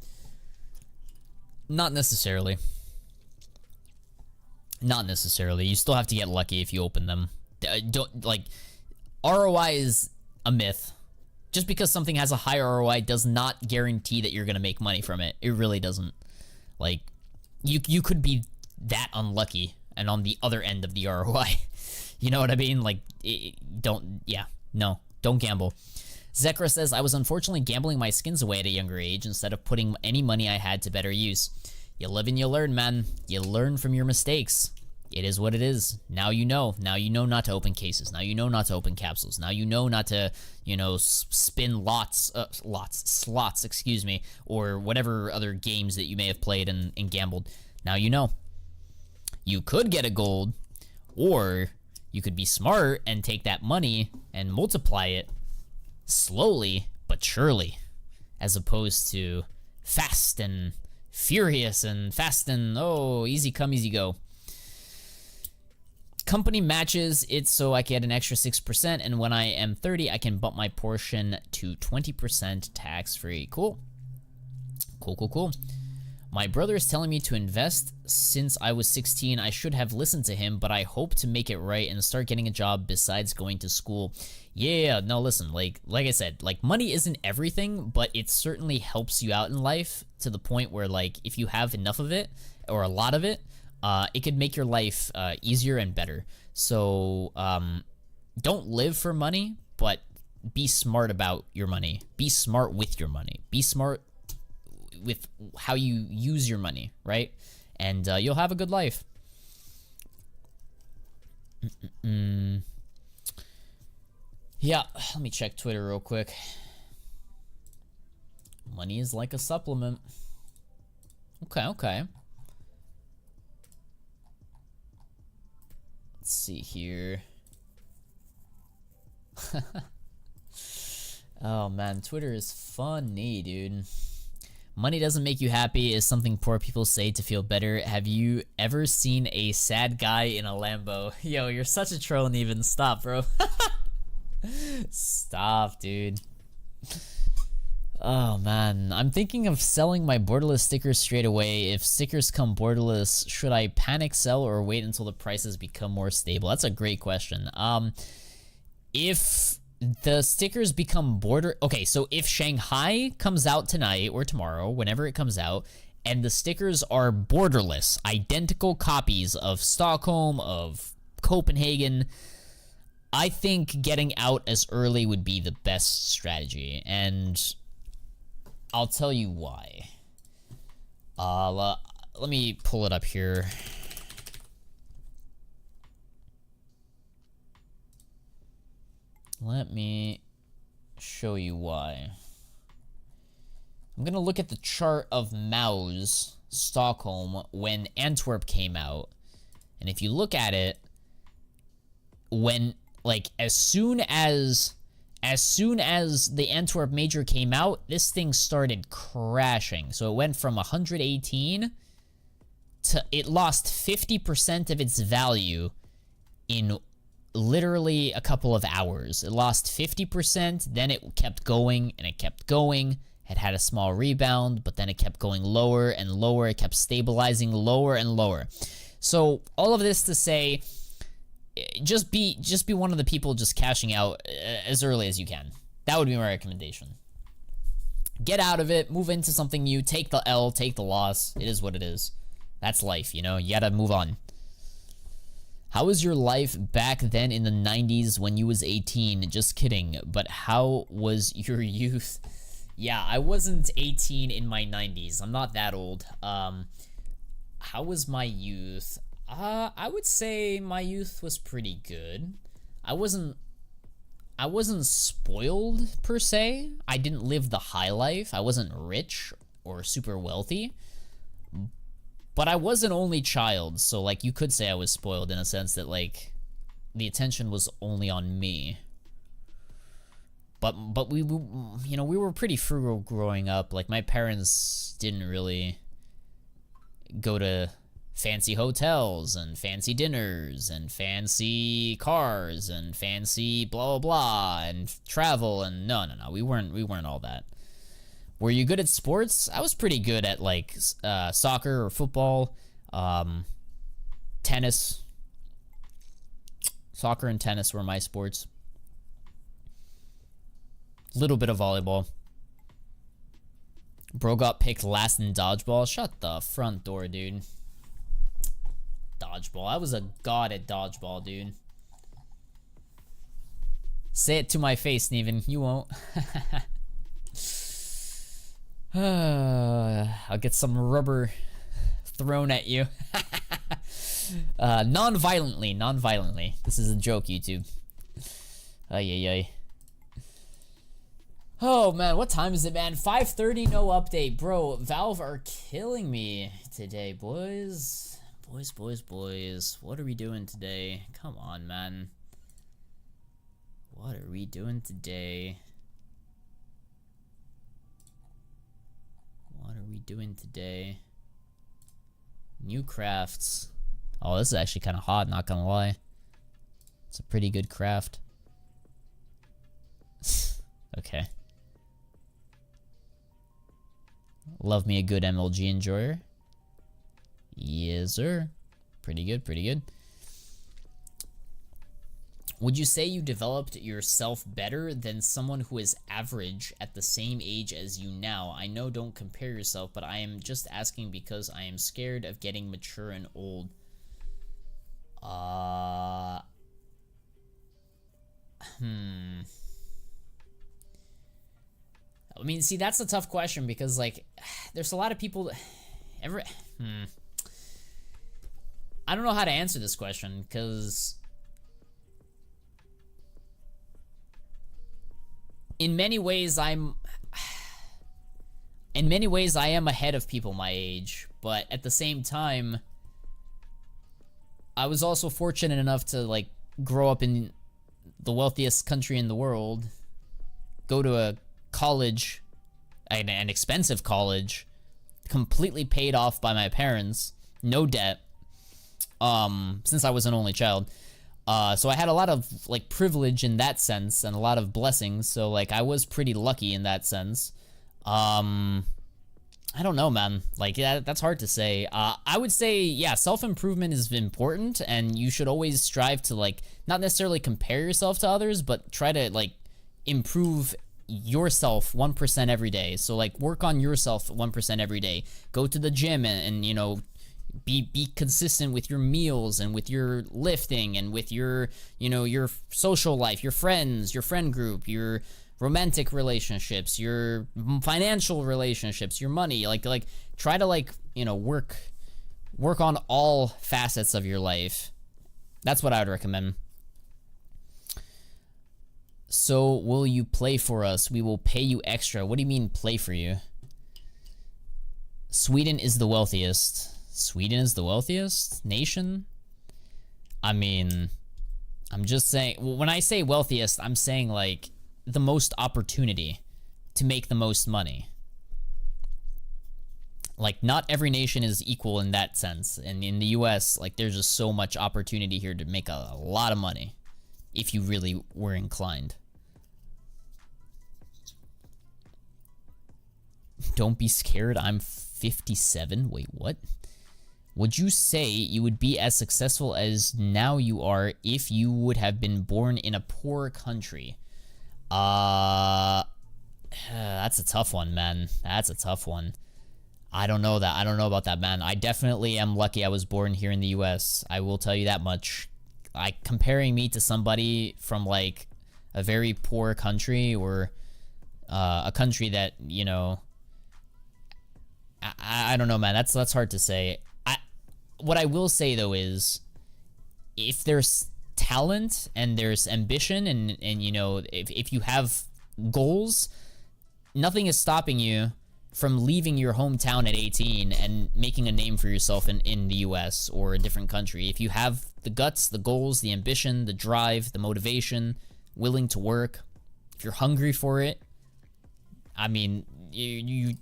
Not necessarily. Not necessarily. You still have to get lucky if you open them. Don't like ROI is a myth. Just because something has a high ROI does not guarantee that you're gonna make money from it. It really doesn't. Like you could be that unlucky and on the other end of the ROI. You know what I mean? Like don't gamble. Zekra says, I was unfortunately gambling my skins away at a younger age instead of putting any money I had to better use. You live and you learn, man. You learn from your mistakes. It is what it is. Now you know. Now you know not to open cases. Now you know not to open capsules. Now you know not to, you know, spin slots, excuse me, or whatever other games that you may have played and gambled. Now you know. You could get a gold, or you could be smart and take that money and multiply it slowly but surely, as opposed to fast and furious and fast and, oh, easy come, easy go. Company matches it so I get an extra 6%, and when I am 30, I can bump my portion to 20% tax-free. Cool. Cool. My brother is telling me to invest since I was 16. I should have listened to him, but I hope to make it right and start getting a job besides going to school. Yeah, no, listen, like I said, like money isn't everything, but it certainly helps you out in life to the point where like if you have enough of it or a lot of it, it could make your life easier and better. So don't live for money, but be smart about your money. Be smart with your money. Be smart with how you use your money, right? And you'll have a good life. Yeah, let me check Twitter real quick. Money is like a supplement. Okay. Let's see here. Oh man, Twitter is funny, dude. Money doesn't make you happy is something poor people say to feel better. Have you ever seen a sad guy in a Lambo? Yo, you're such a troll, Neven. Stop, bro. Stop, dude. Oh man, I'm thinking of selling my borderless stickers straight away. If stickers come borderless, should I panic sell or wait until the prices become more stable? That's a great question. If the stickers become okay, so if Shanghai comes out tonight or tomorrow, whenever it comes out, and the stickers are borderless, identical copies of Stockholm, of Copenhagen, I think getting out as early would be the best strategy, and I'll tell you why. Let me pull it up here. Let me show you why. I'm gonna look at the chart of Mao's Stockholm when Antwerp came out. And if you look at it, when, like, as soon as the Antwerp Major came out, this thing started crashing. So it went from 118 to, it lost 50% of its value in literally a couple of hours. It lost 50%, then it kept going, and it kept going. It had a small rebound, but then it kept going lower and lower. It kept stabilizing lower and lower. So all of this to say, just be one of the people just cashing out as early as you can. That would be my recommendation. Get out of it, move into something new, take the L, take the loss. It is what it is. That's life, you know? You gotta move on. How was your life back then in the 90s when you was 18? Just kidding, but how was your youth? Yeah, I wasn't 18 in my 90s. I'm not that old. How was my youth? I would say my youth was pretty good. I wasn't spoiled per se. I didn't live the high life. I wasn't rich or super wealthy. But I was an only child, so like you could say I was spoiled in a sense that like the attention was only on me. But we you know, we were pretty frugal growing up. Like my parents didn't really go to fancy hotels and fancy dinners and fancy cars and fancy blah blah blah and travel and no, we weren't all that. Were you good at sports? I was pretty good at like soccer or football, tennis. Soccer and tennis were my sports. Little bit of volleyball. Bro got picked last in dodgeball. Shut the front door, dude. Dodgeball. I was a god at dodgeball, dude. Say it to my face, Steven. You won't. I'll get some rubber thrown at you. Non-violently. This is a joke, YouTube. Ay. Oh, man, what time is it, man? 5:30, no update. Bro, Valve are killing me today, boys. Boys. What are we doing today? Come on, man. What are we doing today? New crafts. Oh, this is actually kind of hot, not gonna lie. It's a pretty good craft. Okay. Love me a good MLG enjoyer. Yes, sir. Pretty good. Would you say you developed yourself better than someone who is average at the same age as you now? I know don't compare yourself, but I am just asking because I am scared of getting mature and old. I mean, see, that's a tough question because, like, there's a lot of people... I don't know how to answer this question because... In many ways, I am ahead of people my age, but at the same time, I was also fortunate enough to, like, grow up in the wealthiest country in the world, go to a college, an expensive college, completely paid off by my parents, no debt, since I was an only child. So I had a lot of, like, privilege in that sense and a lot of blessings, so, like, I was pretty lucky in that sense. I don't know, man. Like, yeah, that's hard to say. I would say, yeah, self-improvement is important, and you should always strive to, like, not necessarily compare yourself to others, but try to, like, improve yourself 1% every day. So, like, work on yourself 1% every day. Go to the gym and you know, be consistent with your meals and with your lifting and with your, you know, your social life, your friends, your friend group, your romantic relationships, your financial relationships, your money. Like try to, like, you know, work on all facets of your life. That's what I would recommend. So, will you play for us? We will pay you extra. What do you mean, play for you? Sweden is the wealthiest. Sweden is the wealthiest nation? I mean, I'm just saying, when I say wealthiest, I'm saying, like, the most opportunity to make the most money. Like, not every nation is equal in that sense. And in the US, like, there's just so much opportunity here to make a lot of money if you really were inclined. Don't be scared, I'm 57. Wait, what? Would you say you would be as successful as now you are if you would have been born in a poor country? That's a tough one, man. That's a tough one. I don't know that. I don't know about that, man. I definitely am lucky I was born here in the US. I will tell you that much. Like, comparing me to somebody from, like, a very poor country or a country that, you know, I don't know, man. That's hard to say. What I will say, though, is if there's talent and there's ambition and you know, if you have goals, nothing is stopping you from leaving your hometown at 18 and making a name for yourself in the US or a different country. If you have the guts, the goals, the ambition, the drive, the motivation, willing to work, if you're hungry for it, I mean,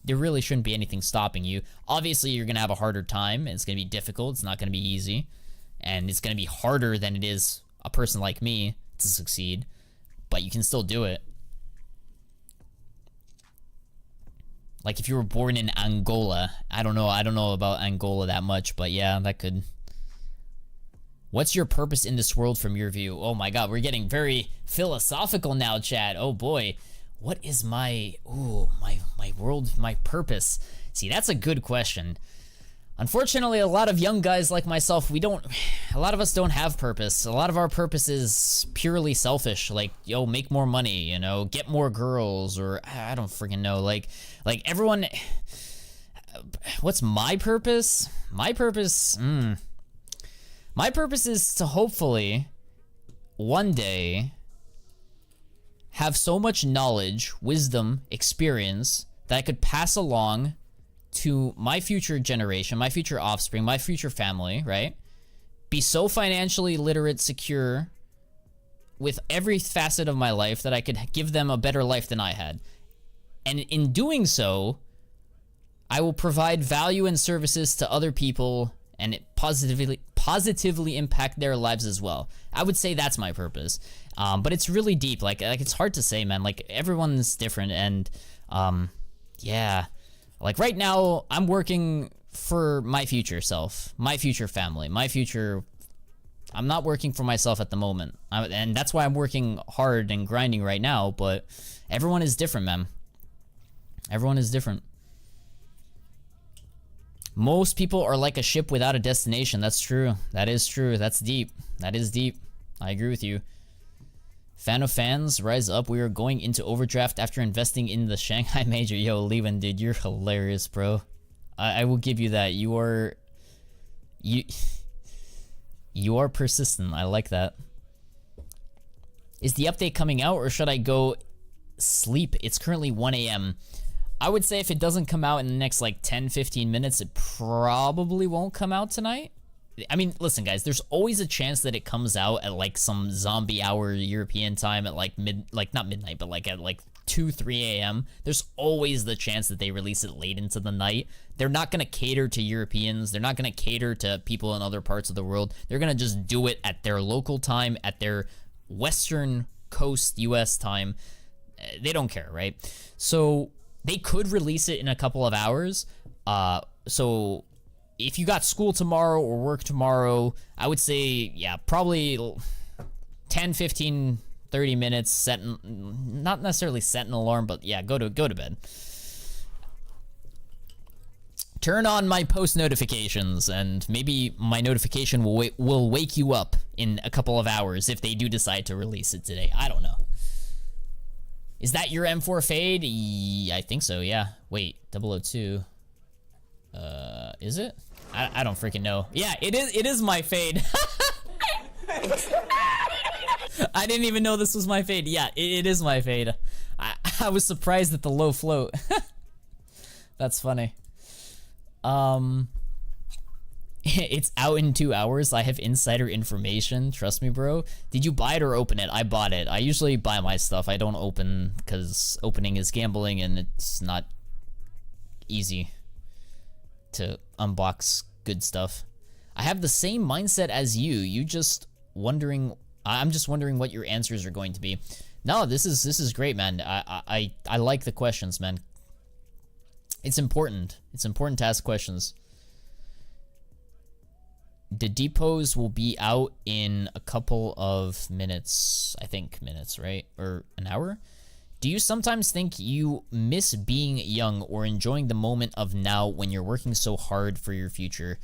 there really shouldn't be anything stopping you. Obviously, you're going to have a harder time, and it's going to be difficult. It's not going to be easy, and it's going to be harder than it is a person like me to succeed, but you can still do it. Like if you were born in Angola, I don't know about Angola that much, but yeah, that could. What's your purpose in this world from your view? Oh my god, we're getting very philosophical now, chat. Oh boy. What is my world, my purpose? See, that's a good question. Unfortunately, a lot of young guys like myself, a lot of us don't have purpose. A lot of our purpose is purely selfish. Like, yo, make more money, you know, get more girls, or I don't freaking know. Like everyone, what's my purpose? My purpose is to hopefully one day have so much knowledge, wisdom, experience that I could pass along to my future generation, my future offspring, my future family, right? Be so financially literate, secure with every facet of my life that I could give them a better life than I had. And in doing so, I will provide value and services to other people and it positively impact their lives as well. I would say that's my purpose. But it's really deep. Like it's hard to say, man. Like everyone's different, and yeah. Like right now, I'm working for my future self, my future family, my future. I'm not working for myself at the moment, and that's why I'm working hard and grinding right now. But everyone is different, man. Everyone is different. Most people are like a ship without a destination. That's true. That is true. That's deep. That is deep. I agree with you. Fan of fans, rise up. We are going into overdraft after investing in the Shanghai major. Yo, Lewin, dude, you're hilarious, bro. I will give you that. You are persistent. I like that. Is the update coming out, or should I go sleep? It's currently 1 a.m. I would say if it doesn't come out in the next like 10-15 minutes, it probably won't come out tonight. I mean, listen, guys, there's always a chance that it comes out at like some zombie hour European time at like not midnight, but like at like 2-3 a.m. There's always the chance that they release it late into the night. They're not going to cater to Europeans. They're not going to cater to people in other parts of the world. They're going to just do it at their local time, at their Western Coast US time. They don't care, right? So they could release it in a couple of hours. So if you got school tomorrow or work tomorrow, I would say, yeah, probably 10, 15, 30 minutes, not necessarily set an alarm, but yeah, go to bed. Turn on my post notifications, and maybe my notification will wake you up in a couple of hours if they do decide to release it today. I don't know. Is that your M4 fade? I think so, yeah. Wait, 002. Is it? I don't freaking know. Yeah, it is my fade. I didn't even know this was my fade. Yeah, it is my fade. I was surprised at the low float. That's funny. It's out in 2 hours. I have insider information. Trust me, bro. Did you buy it or open it? I bought it. I usually buy my stuff. I don't open because opening is gambling and it's not easy to unbox good stuff. I have the same mindset as you. I'm just wondering what your answers are going to be. No, this is great, man. I like the questions, man. It's important. It's important to ask questions. The depots will be out in a couple of minutes. I think minutes, right? Or an hour? Do you sometimes think you miss being young or enjoying the moment of now when you're working so hard for your future?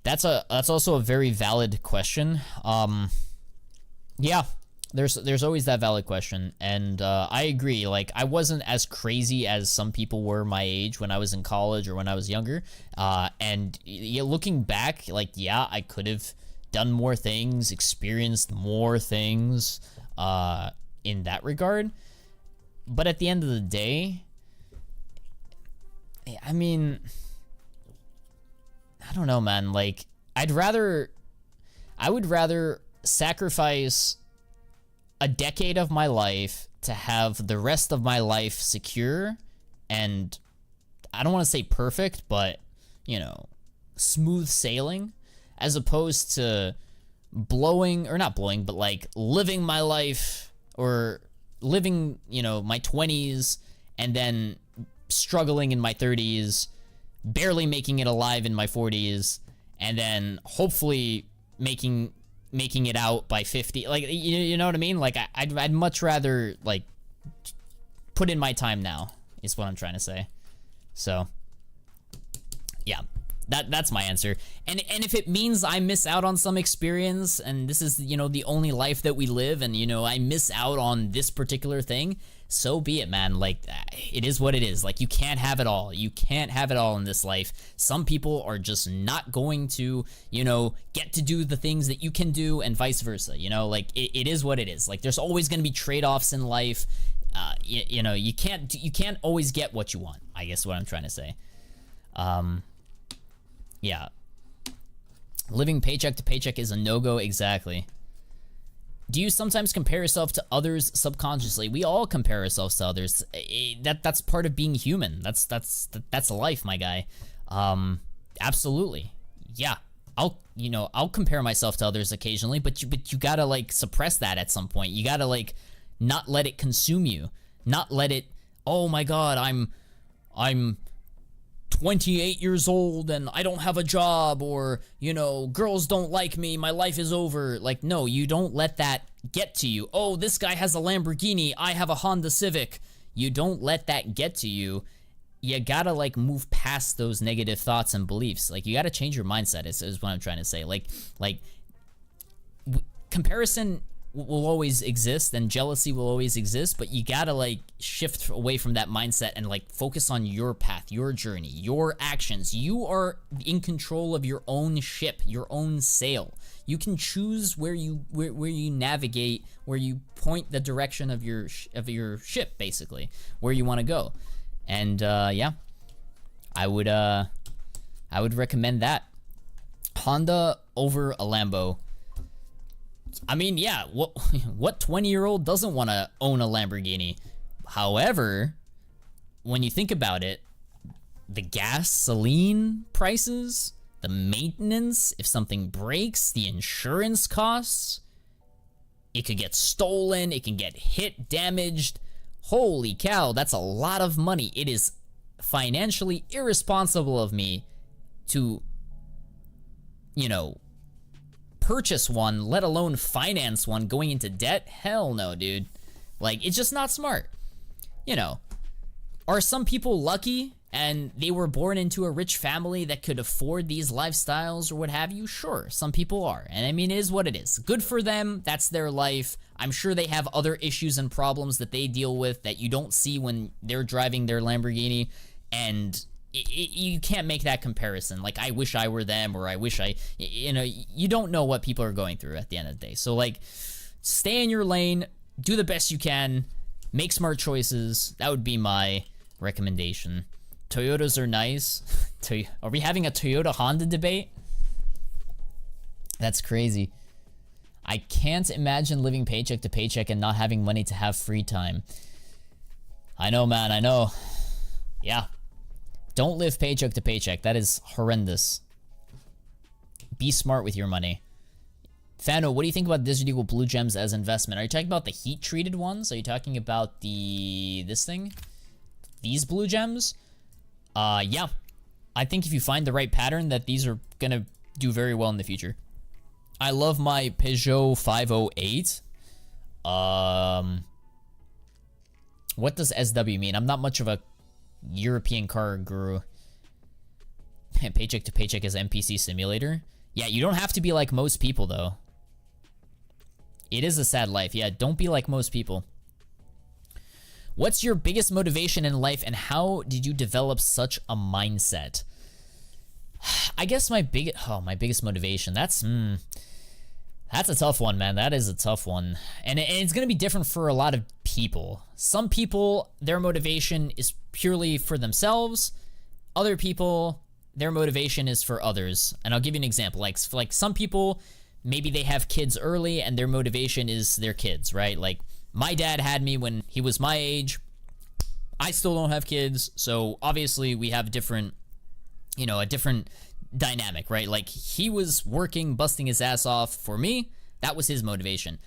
That's also a very valid question. Yeah, there's always that valid question, and I agree. Like, I wasn't as crazy as some people were my age when I was in college or when I was younger. And yeah, looking back, like, yeah, I could have done more things, experienced more things in that regard. But at the end of the day, I mean, I don't know, man. Like, I would rather sacrifice a decade of my life to have the rest of my life secure and, I don't want to say perfect, but, you know, smooth sailing, as opposed to blowing, or not blowing, but like living my life, or living, you know, my 20s and then struggling in my 30s, barely making it alive in my 40s, and then hopefully making it out by 50. Like, you know what I mean? Like, I'd much rather, like, put in my time now, is what I'm trying to say. So, yeah, that's my answer. And if it means I miss out on some experience, and this is, you know, the only life that we live, and, you know, I miss out on this particular thing, so be it, man. Like, it is what it is. Like, you can't have it all. You can't have it all in this life. Some people are just not going to, you know, get to do the things that you can do, and vice versa. You know, like, it is what it is. Like, there's always going to be trade-offs in life. You know, you can't always get what you want, I guess what I'm trying to say. Yeah. Living paycheck to paycheck is a no-go, exactly. Do you sometimes compare yourself to others subconsciously? We all compare ourselves to others. That's part of being human. That's life, my guy. Absolutely. Yeah. I'll compare myself to others occasionally, but you gotta, like, suppress that at some point. You gotta, like, not let it consume you. Not let it, oh my god, I'm 28 years old and I don't have a job, or, you know, girls don't like me, my life is over. Like, no, you don't let that get to you. Oh, this guy has a Lamborghini, I have a Honda Civic. You don't let that get to you. You gotta, like, move past those negative thoughts and beliefs. Like, you gotta change your mindset, is what I'm trying to say. Like, comparison will always exist, and jealousy will always exist, but you gotta, like, shift away from that mindset and, like, focus on your path, your journey, your actions. You are in control of your own ship, your own sail. You can choose where you navigate, where you point the direction of your ship, basically, where you want to go. And yeah, I would recommend that. Honda over a Lambo. I mean, yeah, what 20-year-old doesn't want to own a Lamborghini? However, when you think about it, the gasoline prices, the maintenance, if something breaks, the insurance costs, it could get stolen, it can get hit, damaged. Holy cow, that's a lot of money. It is financially irresponsible of me to, you know, purchase one, let alone finance one, going into debt. Hell no, dude. Like, it's just not smart. You know, are some people lucky and they were born into a rich family that could afford these lifestyles or what have you? Sure, some people are. And I mean, it is what it is. Good for them. That's their life. I'm sure they have other issues and problems that they deal with that you don't see when they're driving their Lamborghini. And you can't make that comparison. Like, I wish I were them, or I wish you know, you don't know what people are going through at the end of the day. So, like, stay in your lane, do the best you can, make smart choices. That would be my recommendation. Toyotas are nice. Are we having a Toyota Honda debate? That's crazy. I can't imagine living paycheck to paycheck and not having money to have free time. I know, man, I know. Yeah. Don't live paycheck to paycheck. That is horrendous. Be smart with your money. Fano, what do you think about Desert Eagle Blue Gems as investment? Are you talking about the heat-treated ones? Are you talking about this thing? These blue gems? Yeah. I think if you find the right pattern, that these are gonna do very well in the future. I love my Peugeot 508. What does SW mean? I'm not much of a European car guru. Paycheck to paycheck as NPC simulator. Yeah, you don't have to be like most people, though. It is a sad life. Yeah, don't be like most people. What's your biggest motivation in life, and how did you develop such a mindset? I guess my biggest motivation. That's a tough one, man. That is a tough one. And it's going to be different for a lot of people. Some people, their motivation is purely for themselves. other people, their motivation is for others. And I'll give you an example. Like some people, maybe they have kids early and their motivation is their kids, right? Like my dad had me when he was my age. I still don't have kids, so obviously we have different, you know, a different dynamic, right? Like he was working, busting his ass off for me. That was his motivation.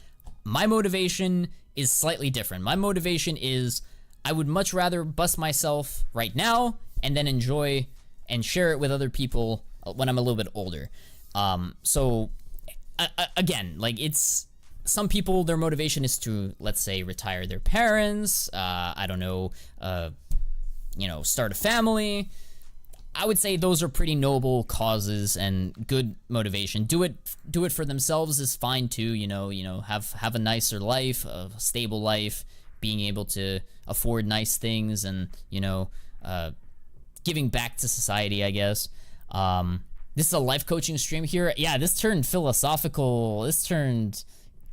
My motivation is slightly different. My motivation is I would much rather bust myself right now and then enjoy and share it with other people when I'm a little bit older. So again, like it's some people, their motivation is to, let's say, retire their parents. I don't know, you know, start a family. I would say those are pretty noble causes and good motivation. Do it for themselves is fine too. You know, have a nicer life, a stable life, being able to afford nice things, and you know, giving back to society, I guess. This is a life coaching stream here. Yeah, this turned philosophical. This turned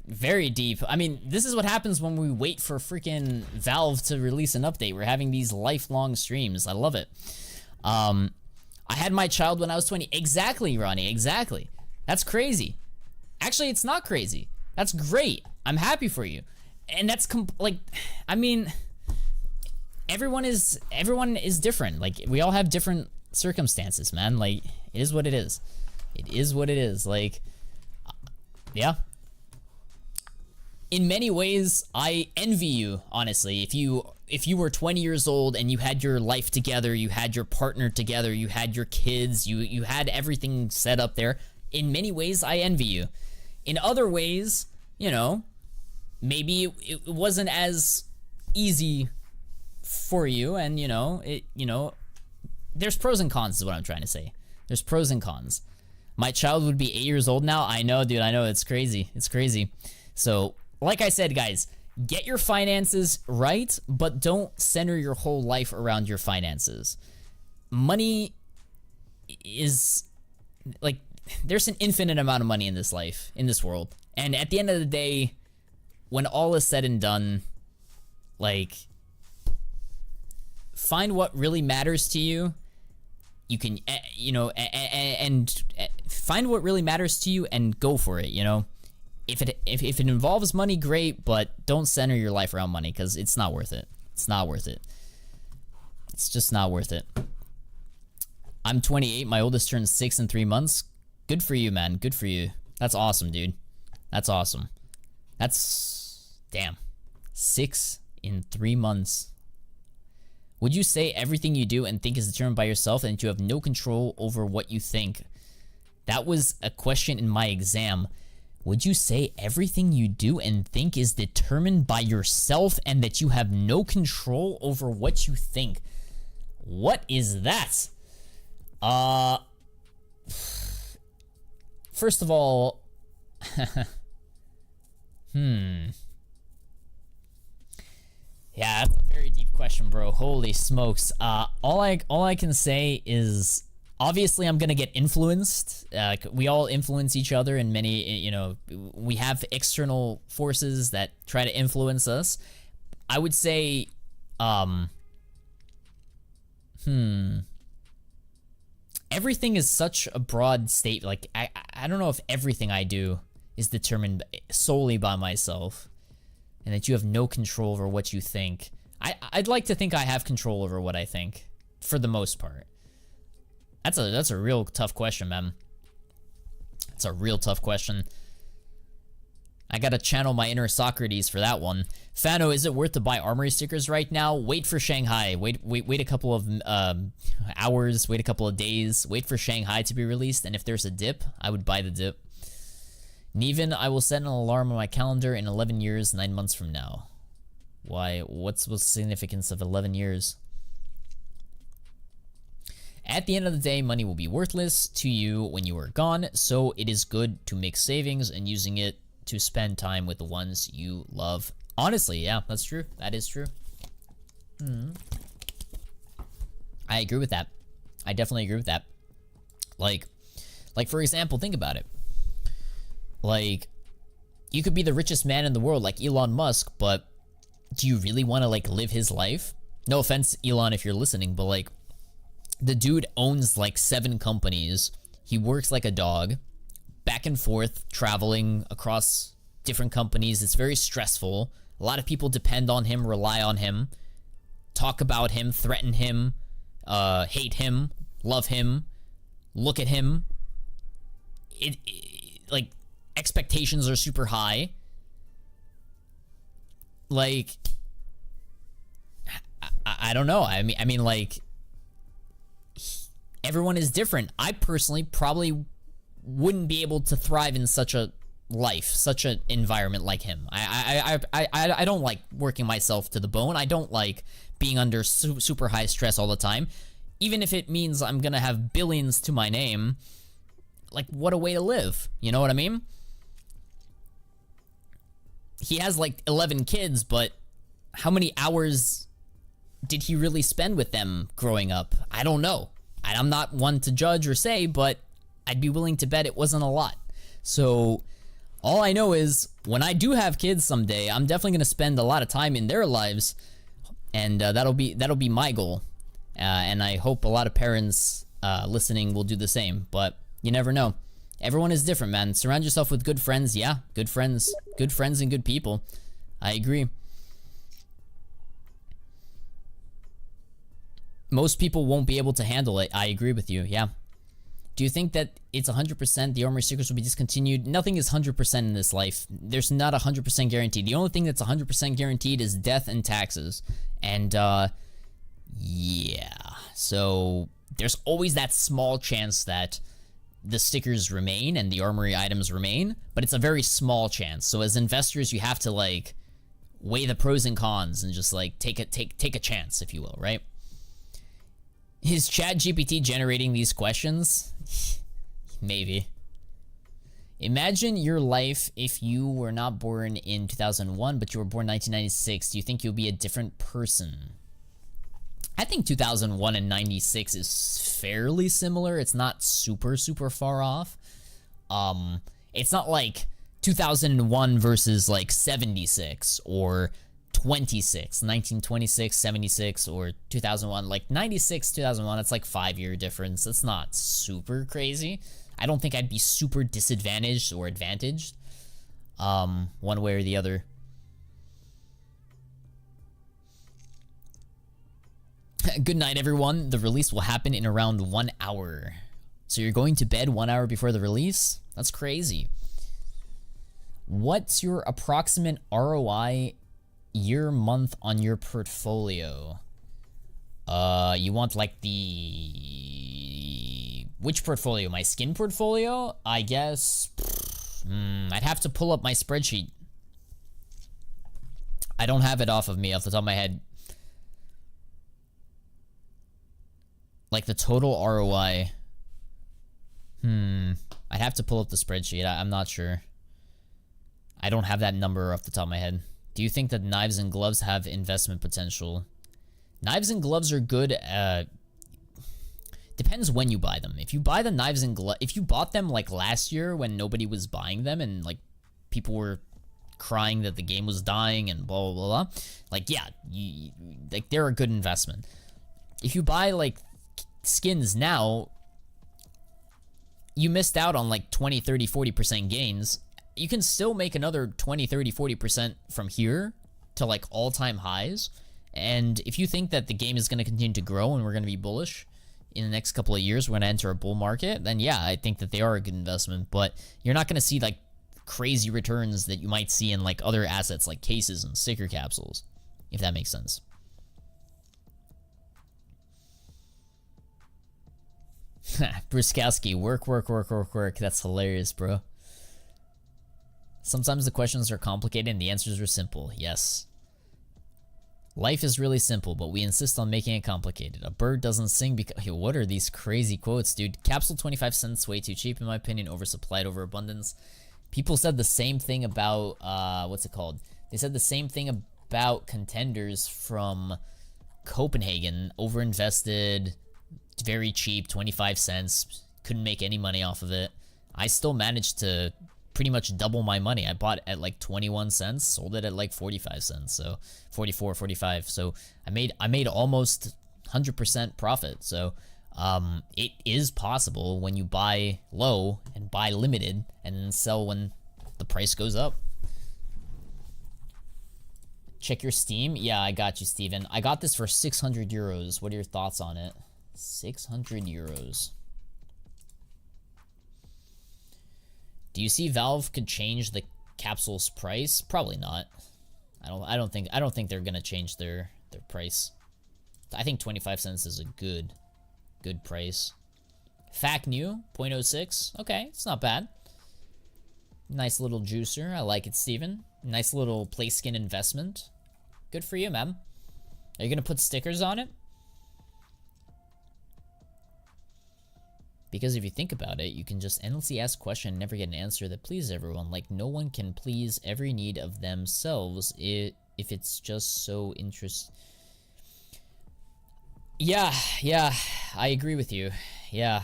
very deep. I mean, this is what happens when we wait for freaking Valve to release an update. We're having these lifelong streams. I love it. I had my child when I was 20. Exactly, Ronnie. Exactly. That's crazy. Actually, it's not crazy. That's great. I'm happy for you. And that's like, I mean, everyone is different. Like we all have different circumstances, man. Like it is what it is. It is what it is. Like, yeah. In many ways, I envy you, honestly. If you were 20 years old and you had your life together, you had your partner together, you had your kids, you had everything set up there. In many ways, I envy you. In other ways, you know, maybe it wasn't as easy for you, and you know, there's pros and cons is what I'm trying to say. There's pros and cons. My child would be 8 years old now. I know, dude. I know, it's crazy. It's crazy. So, like I said, guys, get your finances right, but don't center your whole life around your finances. Money is like, there's an infinite amount of money in this life, in this world. And at the end of the day, when all is said and done, like, find what really matters to you. You can, you know, and find what really matters to you and go for it, you know. If it involves money, great, but don't center your life around money, because it's not worth it. It's not worth it. It's just not worth it. I'm 28. My oldest turned 6 in 3 months. Good for you, man. Good for you. That's awesome, dude. That's awesome. That's, damn. 6 in 3 months. Would you say everything you do and think is determined by yourself and that you have no control over what you think? That was a question in my exam. Would you say everything you do and think is determined by yourself and that you have no control over what you think? What is that? First of all, yeah, that's a very deep question, bro. Holy smokes. All I can say is, obviously, I'm gonna get influenced. We all influence each other in many, you know, we have external forces that try to influence us. I would say, everything is such a broad state. Like, I don't know if everything I do is determined solely by myself, and that you have no control over what you think. I'd like to think I have control over what I think, for the most part. That's a real tough question, man. It's a real tough question. I gotta channel my inner Socrates for that one. Fano, is it worth to buy Armory stickers right now? Wait for Shanghai. Wait a couple of hours. Wait a couple of days. Wait for Shanghai to be released, and if there's a dip, I would buy the dip. Neven, I will set an alarm on my calendar in 11 years, 9 months from now. Why? What's the significance of 11 years? At the end of the day, money will be worthless to you when you are gone, so it is good to make savings and using it to spend time with the ones you love. Honestly, yeah, that's true. That is true. I agree with that. I definitely agree with that. Like for example, think about it. Like, you could be the richest man in the world, like Elon Musk, but do you really want to, like, live his life? No offense, Elon, if you're listening, but, like, The dude owns like 7 companies. He works like a dog, back and forth, traveling across different companies. It's very stressful. A lot of people depend on him, rely on him, talk about him, threaten him, hate him, love him, look at him. Like, expectations are super high. Like, I don't know. I mean, like, everyone is different. I personally probably wouldn't be able to thrive in such a life, such an environment like him. I don't like working myself to the bone. I don't like being under super high stress all the time. Even if it means I'm gonna have billions to my name, like, what a way to live. You know what I mean? He has like 11 kids, but how many hours did he really spend with them growing up? I don't know. I'm not one to judge or say, but I'd be willing to bet it wasn't a lot. So all I know is when I do have kids someday, I'm definitely going to spend a lot of time in their lives, and that'll be my goal. And I hope a lot of parents listening will do the same, but you never know. Everyone is different, man. Surround yourself with good friends. Yeah, good friends and good people. I agree. Most people won't be able to handle it. I agree with you. Yeah. Do you think that it's 100% the Armory secrets will be discontinued? Nothing is 100% in this life. There's not 100% guaranteed. The only thing that's 100% guaranteed is death and taxes. And, yeah. So, there's always that small chance that the stickers remain and the Armory items remain, but it's a very small chance. So, as investors, you have to, like, weigh the pros and cons and just, like, take a chance, if you will, right? Is ChatGPT generating these questions? Maybe. Imagine your life if you were not born in 2001, but you were born in 1996. Do you think you'll be a different person? I think 2001 and 96 is fairly similar. It's not super far off. It's not like 2001 versus like 76 or 1926, 76, or 2001. Like 96, 2001, it's like 5-year difference. It's not super crazy. I don't think I'd be super disadvantaged or advantaged, one way or the other. Good night, everyone. The release will happen in around 1 hour. So you're going to bed 1 hour before the release? That's crazy. What's your approximate ROI year, month on your portfolio? You want like which portfolio? My skin portfolio? I guess, I'd have to pull up my spreadsheet. I don't have it off of me off the top of my head. Like the total ROI. I'd have to pull up the spreadsheet. I'm not sure. I don't have that number off the top of my head. Do you think that knives and gloves have investment potential? Knives and gloves are good. Depends when you buy them. If you buy the knives and gloves, if you bought them like last year when nobody was buying them and like people were crying that the game was dying and blah blah blah, like yeah, like they're a good investment. If you buy like skins now, you missed out on like 20, 30, 40% gains. You can still make another 20, 30, 40% from here to like all-time highs. And if you think that the game is going to continue to grow and we're going to be bullish in the next couple of years, we're going to enter a bull market, then yeah, I think that they are a good investment. But you're not going to see like crazy returns that you might see in like other assets like cases and sticker capsules, if that makes sense. Bruskowski, work. That's hilarious, bro. Sometimes the questions are complicated and the answers are simple. Yes. Life is really simple, but we insist on making it complicated. A bird doesn't sing because... Hey, what are these crazy quotes, dude? Capsule 25 cents, way too cheap in my opinion. Oversupplied, overabundance. People said the same thing about... what's it called? They said the same thing about contenders from Copenhagen. Overinvested, very cheap, 25 cents. Couldn't make any money off of it. I still managed to pretty much double my money. I bought at like 21 cents, sold it at like 45 cents, so 44, 45. So I made almost 100% profit. So It is possible when you buy low and buy limited and then sell when the price goes up. Check your Steam. Yeah, I got you, Steven. I got this for 600 euros. What are your thoughts on it? 600 euros. Do you see Valve could change the capsule's price? Probably not. I don't think they're gonna change their price. I think 25 cents is a good price. Fact new 0.06. Okay, it's not bad. Nice little juicer. I like it, Steven. Nice little play skin investment. Good for you, man. Are you gonna put stickers on it? Because if you think about it, you can just endlessly ask a question and never get an answer that pleases everyone. Like, no one can please every need of themselves if it's just so interesting. Yeah, I agree with you. Yeah,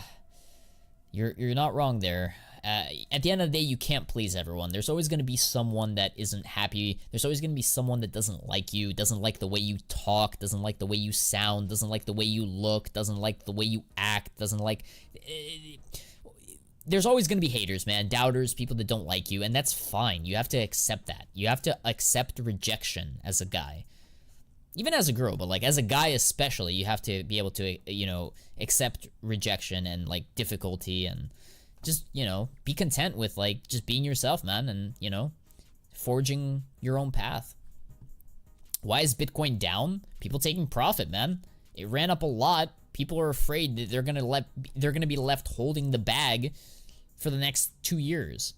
you're not wrong there. At the end of the day, you can't please everyone. There's always going to be someone that isn't happy. There's always going to be someone that doesn't like you, doesn't like the way you talk, doesn't like the way you sound, doesn't like the way you look, doesn't like the way you act, doesn't like... There's always going to be haters, man. Doubters, people that don't like you, and that's fine. You have to accept that. You have to accept rejection as a guy. Even as a girl, but like as a guy especially, you have to be able to, you know, accept rejection and like difficulty and just, you know, be content with like just being yourself, man, and, you know, forging your own path. Why is Bitcoin down? People taking profit, man. It ran up a lot. People are afraid that they're gonna be left holding the bag for the next 2 years.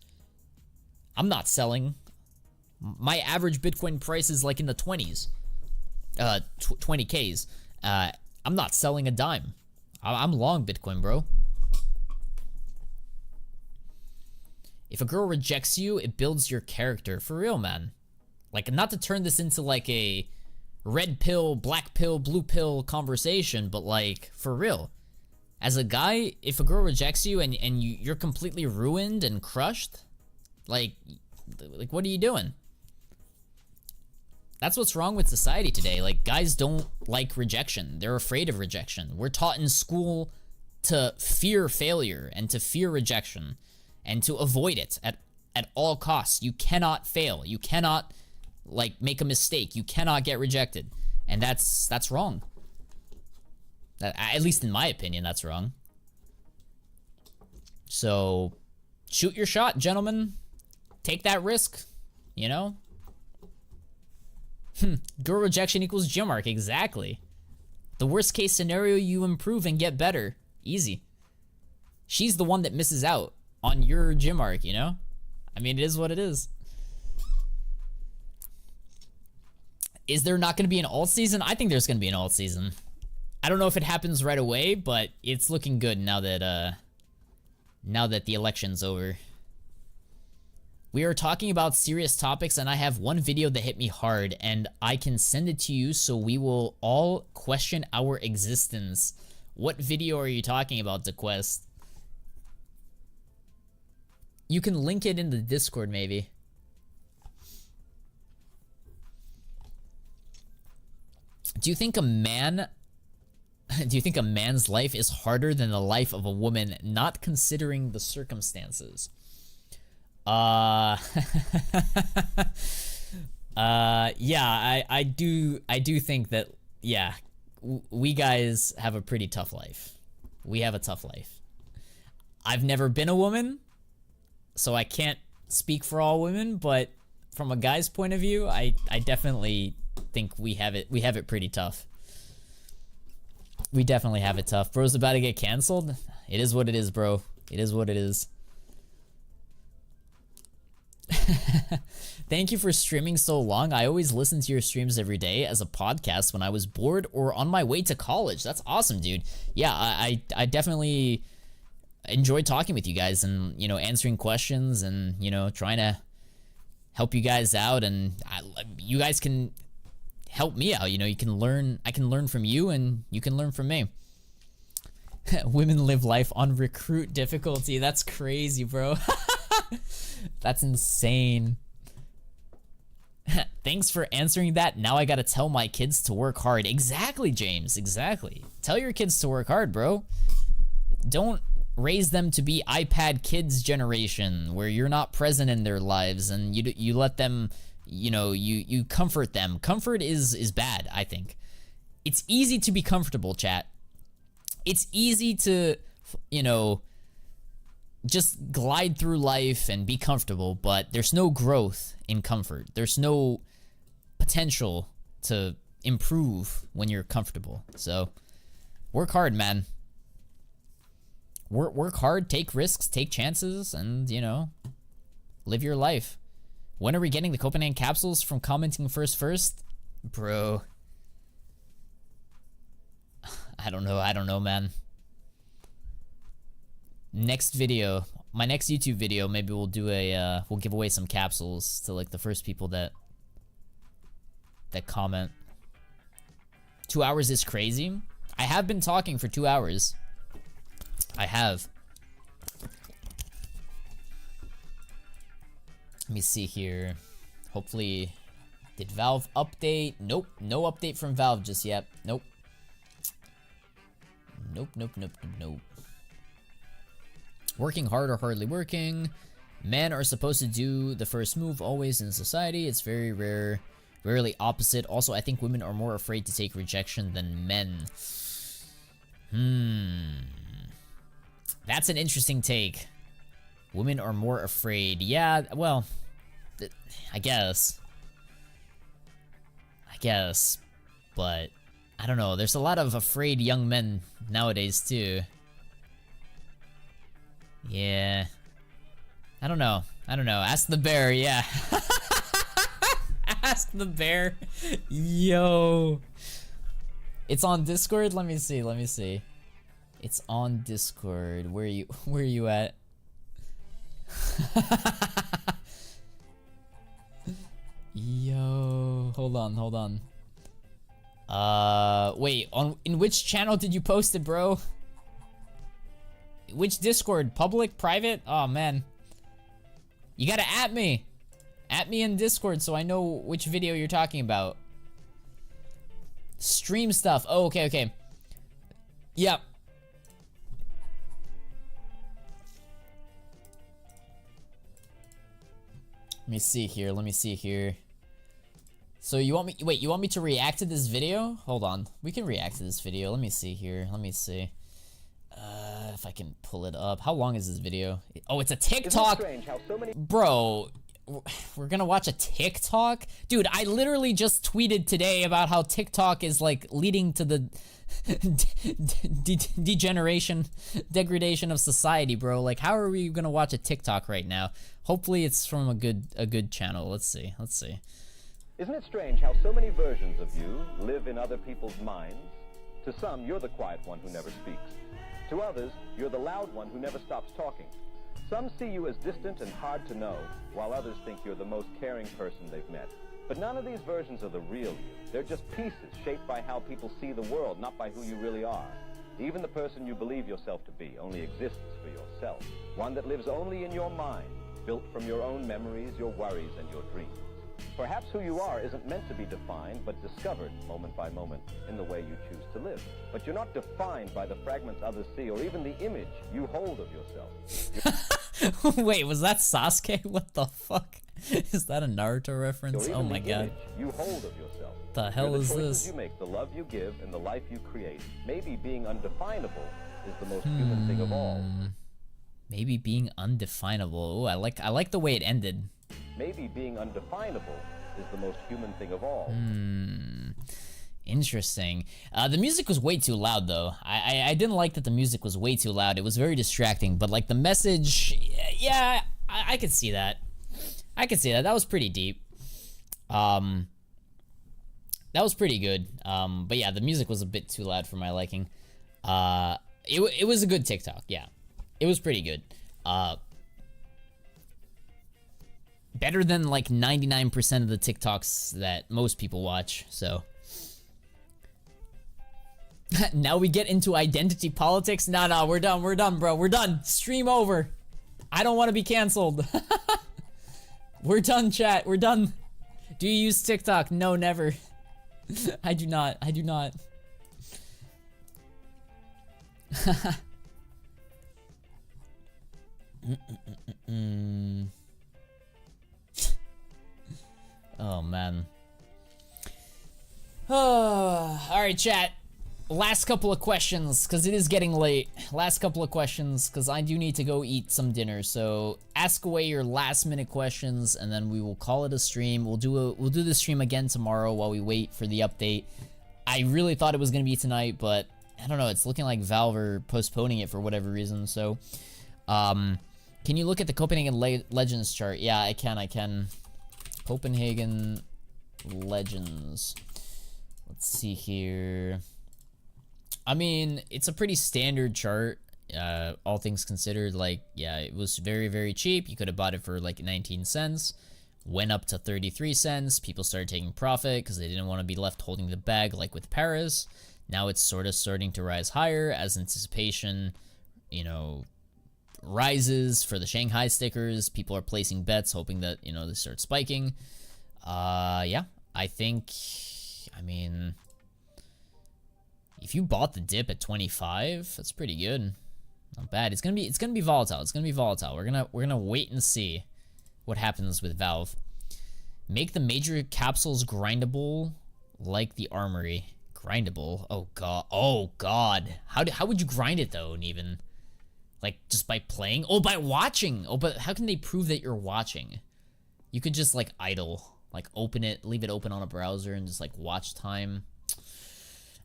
I'm not selling. My average Bitcoin price is like in the 20s. 20Ks. I'm not selling a dime. I'm long Bitcoin, bro. If a girl rejects you, it builds your character. For real, man. Like, not to turn this into like a red pill, black pill, blue pill conversation, but like, for real. As a guy, if a girl rejects you and you're completely ruined and crushed, like what are you doing? That's what's wrong with society today. Like, guys don't like rejection. They're afraid of rejection. We're taught in school to fear failure and to fear rejection and to avoid it at all costs. You cannot fail. You cannot, like, make a mistake. You cannot get rejected. And that's wrong. At least in my opinion, that's wrong. So, shoot your shot, gentlemen. Take that risk, you know? Girl rejection equals gym arc, exactly. The worst case scenario, you improve and get better. Easy. She's the one that misses out on your gym arc, you know? I mean, it is what it is. Is there not going to be an alt season? I think there's going to be an alt season. I don't know if it happens right away, but it's looking good now that the election's over. We are talking about serious topics, and I have one video that hit me hard, and I can send it to you so we will all question our existence. What video are you talking about, DeQuest? You can link it in the Discord, maybe. Do you think a man's life is harder than the life of a woman, not considering the circumstances? Yeah, I do think that, yeah, we guys have a pretty tough life. We have a tough life. I've never been a woman, so I can't speak for all women, but from a guy's point of view, I definitely think we have it pretty tough. We definitely have it tough. Bro's about to get canceled. It is what it is, bro. It is what it is. Thank you for streaming so long. I always listen to your streams every day as a podcast when I was bored or on my way to college. That's awesome, dude. Yeah, I definitely enjoy talking with you guys and, you know, answering questions and, you know, trying to help you guys out, and you guys can help me out. You know, you can learn, I can learn from you and you can learn from me. Women live life on recruit difficulty. That's crazy, bro. That's insane. Thanks for answering that. Now I gotta tell my kids to work hard. Exactly, James. Exactly. Tell your kids to work hard, bro. Don't raise them to be iPad kids generation where you're not present in their lives and you let them, you know, you comfort them. Comfort is bad, I think. It's easy to be comfortable, chat. It's easy to, you know, just glide through life and be comfortable, but there's no growth in comfort. There's no potential to improve when you're comfortable. So work hard, man. Work hard, take risks, take chances, and, you know, live your life. When are we getting the Copenhagen capsules from commenting first? Bro. I don't know, man. Next video, my next YouTube video, maybe we'll do a, we'll give away some capsules to, like, the first people that comment. 2 hours is crazy. I have been talking for 2 hours. I have. Let me see here. Hopefully, did Valve update? Nope, no update from Valve just yet. Nope. Nope. Working hard or hardly working. Men are supposed to do the first move always in society. It's very rare. Rarely opposite. Also, I think women are more afraid to take rejection than men. That's an interesting take. Women are more afraid. Yeah, well, I guess. But I don't know. There's a lot of afraid young men nowadays too. Yeah. I don't know. Ask the bear, yeah. Ask the bear. Yo. It's on Discord? Let me see. It's on Discord. Where are you at? Yo. Hold on. Wait, in which channel did you post it, bro? Which Discord? Public? Private? Oh, man. You gotta at me. At me in Discord so I know which video you're talking about. Stream stuff. Oh, okay. Yep. Let me see here. So you want me to react to this video? Hold on. We can react to this video. Let me see here. If I can pull it up. How long is this video? Oh, it's a TikTok. Bro, we're gonna watch a TikTok? Dude, I literally just tweeted today about how TikTok is like leading to the degradation of society, bro. Like, how are we gonna watch a TikTok right now? Hopefully it's from a good channel. Let's see. Isn't it strange how so many versions of you live in other people's minds? To some, you're the quiet one who never speaks. To others, you're the loud one who never stops talking. Some see you as distant and hard to know, while others think you're the most caring person they've met. But none of these versions are the real you. They're just pieces shaped by how people see the world, not by who you really are. Even the person you believe yourself to be only exists for yourself. One that lives only in your mind, built from your own memories, your worries, and your dreams. Perhaps who you are isn't meant to be defined, but discovered moment by moment in the way you choose to live. But you're not defined by the fragments others see or even the image you hold of yourself. Wait, was that Sasuke? What the fuck? Is that a Naruto reference? Oh my god. You hold of yourself. The hell is this? You make, the love you give, and the life you create. Maybe being undefinable is the most human thing of all. Maybe being undefinable. Ooh, I like the way it ended. Maybe being undefinable is the most human thing of all. Interesting. The music was way too loud, though. I didn't like that the music was way too loud. It was very distracting, but like the message, yeah, I could see that. That was pretty deep. That was pretty good. But yeah, the music was a bit too loud for my liking. It was a good TikTok, yeah. It was pretty good. Better than like 99% of the TikToks that most people watch, so. Now we get into identity politics? Nah, we're done, bro. We're done. Stream over. I don't want to be canceled. We're done, chat. We're done. Do you use TikTok? No, never. I do not. I do not. Oh, man. Oh, all right, chat. Last couple of questions, because it is getting late. Last couple of questions, because I do need to go eat some dinner. So ask away your last minute questions, and then we will call it a stream. We'll do the stream again tomorrow while we wait for the update. I really thought it was gonna be tonight, but I don't know. It's looking like Valve are postponing it for whatever reason. So, can you look at the Copenhagen Legends chart? Yeah, I can. Copenhagen Legends. Let's see here. I mean, it's a pretty standard chart, all things considered. Like, yeah, it was very, very cheap. You could have bought it for like 19 cents, went up to 33 cents. People started taking profit because they didn't want to be left holding the bag like with Paris. Now it's sort of starting to rise higher as anticipation, you know, rises for the Shanghai stickers. People are placing bets hoping that, you know, they start spiking. Yeah, I think, I mean, if you bought the dip at 25, that's pretty good. Not bad. It's gonna be volatile. It's gonna be volatile. We're gonna wait and see what happens with Valve. Make the major capsules grindable like the Armory. Grindable? Oh god. Oh god. How would you grind it though, even? Like just by playing? Oh, by watching. Oh, but how can they prove that you're watching? You could just like idle, like open it, leave it open on a browser and just like watch time.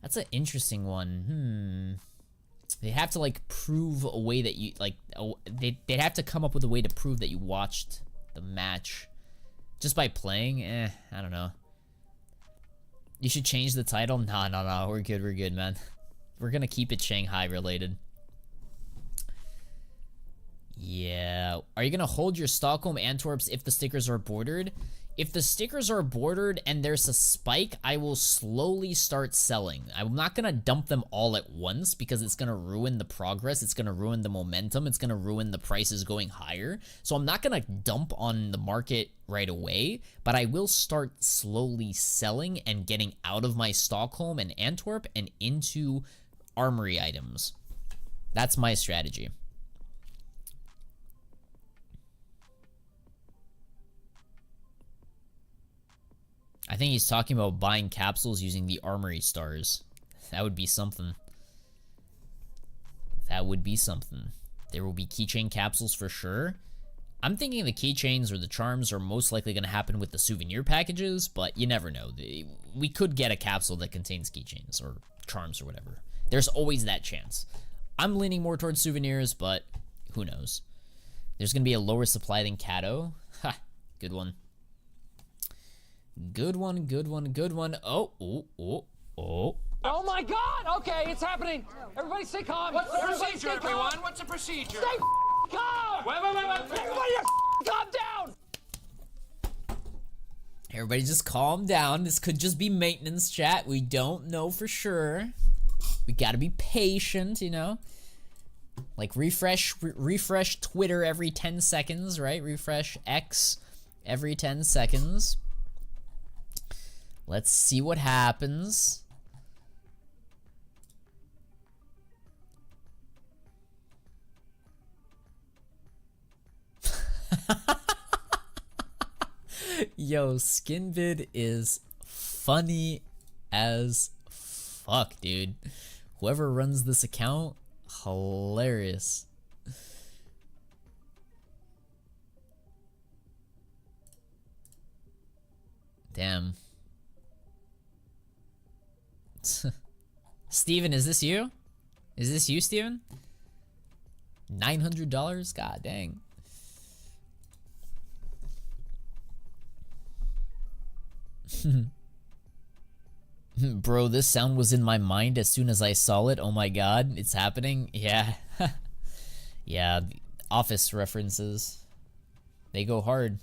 That's an interesting one. They have to like prove a way that you like. They'd have to come up with a way to prove that you watched the match just by playing. I don't know. You should change the title. No. We're good, man. We're gonna keep it Shanghai related. Yeah. Are you gonna hold your Stockholm Antwerps if the stickers are bordered? If the stickers are bordered and there's a spike, I will slowly start selling. I'm not gonna dump them all at once because it's gonna ruin the progress. It's gonna ruin the momentum. It's gonna ruin the prices going higher. So I'm not gonna dump on the market right away, but I will start slowly selling and getting out of my Stockholm and Antwerp and into Armory items. That's my strategy. I think he's talking about buying capsules using the Armory stars. That would be something. That would be something. There will be keychain capsules for sure. I'm thinking the keychains or the charms are most likely going to happen with the souvenir packages, but you never know. We could get a capsule that contains keychains or charms or whatever. There's always that chance. I'm leaning more towards souvenirs, but who knows. There's going to be a lower supply than Kato. Ha, good one. Good one. Oh. Oh my god! Okay, it's happening! Everybody stay calm! What's the procedure, everyone? What's the procedure? Stay calm! Wait. Everybody calm down! Everybody just calm down. This could just be maintenance, chat. We don't know for sure. We gotta be patient, you know? Like refresh Twitter every 10 seconds, right? Refresh X every 10 seconds. Let's see what happens. Yo, Skinvid is funny as fuck, dude. Whoever runs this account, hilarious. Damn. Steven, is this you? Is this you, Steven? $900? God dang. Bro, this sound was in my mind as soon as I saw it. Oh my god, it's happening. Yeah. Yeah, Office references. They go hard.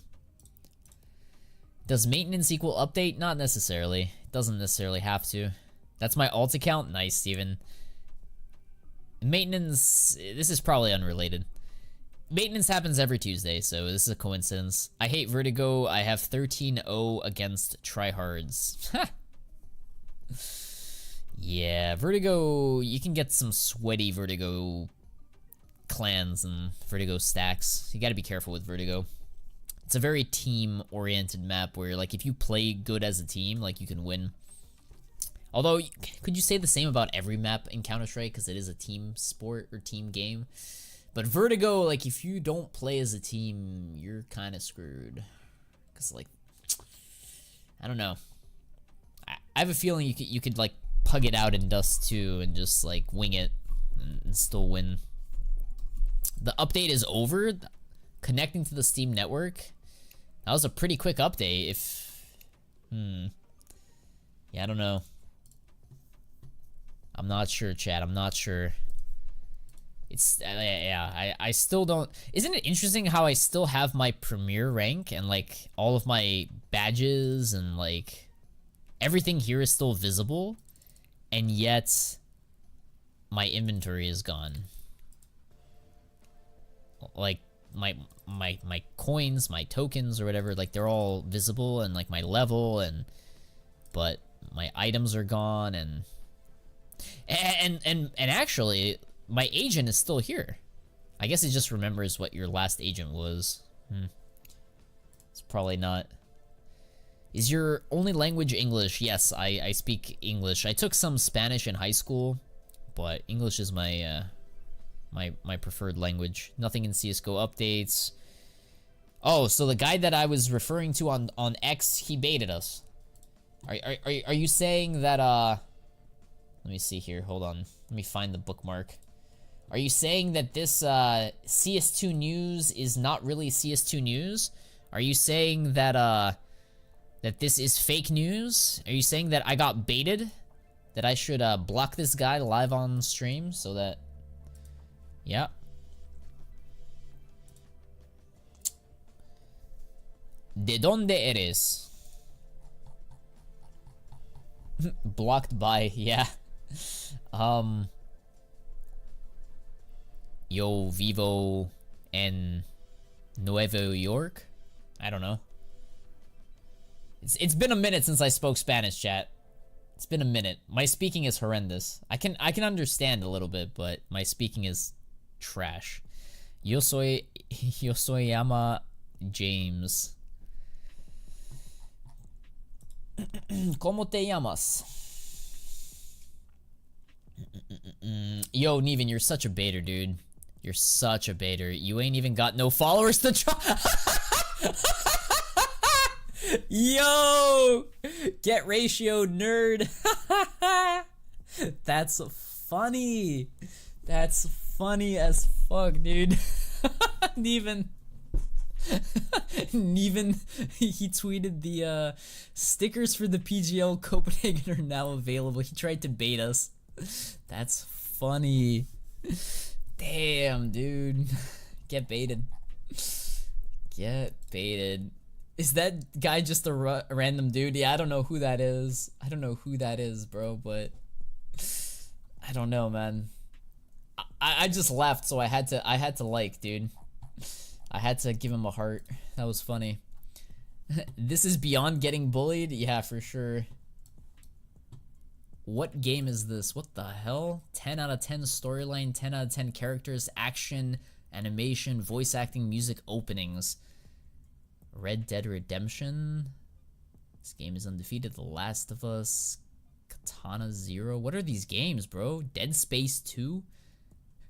Does maintenance equal update? Not necessarily. It doesn't necessarily have to. That's my alt account? Nice, Steven. Maintenance, this is probably unrelated. maintenance happens every Tuesday, so this is a coincidence. I hate Vertigo. I have 13-0 against tryhards. Yeah, Vertigo, you can get some sweaty Vertigo clans and Vertigo stacks. You gotta be careful with Vertigo. It's a very team-oriented map where, like, if you play good as a team, like, you can win. Although, could you say the same about every map in Counter-Strike, because it is a team sport or team game? But Vertigo, like, if you don't play as a team, you're kind of screwed. Because, like, I don't know. I have a feeling you could, like, pug it out in Dust 2 and just, like, wing it and still win. The update is over. Connecting to the Steam network. That was a pretty quick update. Yeah, I don't know. I'm not sure, chat. I'm not sure. It's, yeah, I still don't... Isn't it interesting how I still have my Premier rank and, like, all of my badges and, like, everything here is still visible, and yet my inventory is gone. Like, my coins, my tokens or whatever, like, they're all visible, and, like, my level, and... But my items are gone, and actually, my agent is still here. I guess it just remembers what your last agent was. It's probably not. Is your only language English? Yes, I speak English. I took some Spanish in high school, but English is my my preferred language. Nothing in CSGO updates. Oh, so the guy that I was referring to on X, he baited us. Are you saying that let me see here, hold on. Let me find the bookmark. Are you saying that this CS2 news is not really CS2 news? Are you saying that that this is fake news? Are you saying that I got baited? That I should block this guy live on stream so that... Yeah. ¿De dónde eres? Blocked by, yeah. Yo vivo en Nueva York? I don't know. It's been a minute since I spoke Spanish, chat. It's been a minute. My speaking is horrendous. I can understand a little bit, but my speaking is trash. Yo soy llama James. ¿Cómo te llamas? Yo, Neven, you're such a baiter, dude. You're such a baiter. You ain't even got no followers to try. Yo! Get ratio, nerd. That's funny. That's funny as fuck, dude. Neven. Neven, he tweeted the stickers for the PGL Copenhagen are now available. He tried to bait us. That's funny. Damn, dude. Get baited. Get baited. Is that guy just a random dude? Yeah, I don't know who that is. I don't know who that is, bro, but I don't know, man. I just left, so I had to like, dude. I had to give him a heart. That was funny. This is beyond getting bullied? Yeah, for sure. What game is this? What the hell? 10 out of 10 storyline, 10 out of 10 characters, action, animation, voice acting, music openings. Red Dead Redemption. This game is undefeated. The Last of Us. Katana Zero. What are these games, bro? Dead Space 2?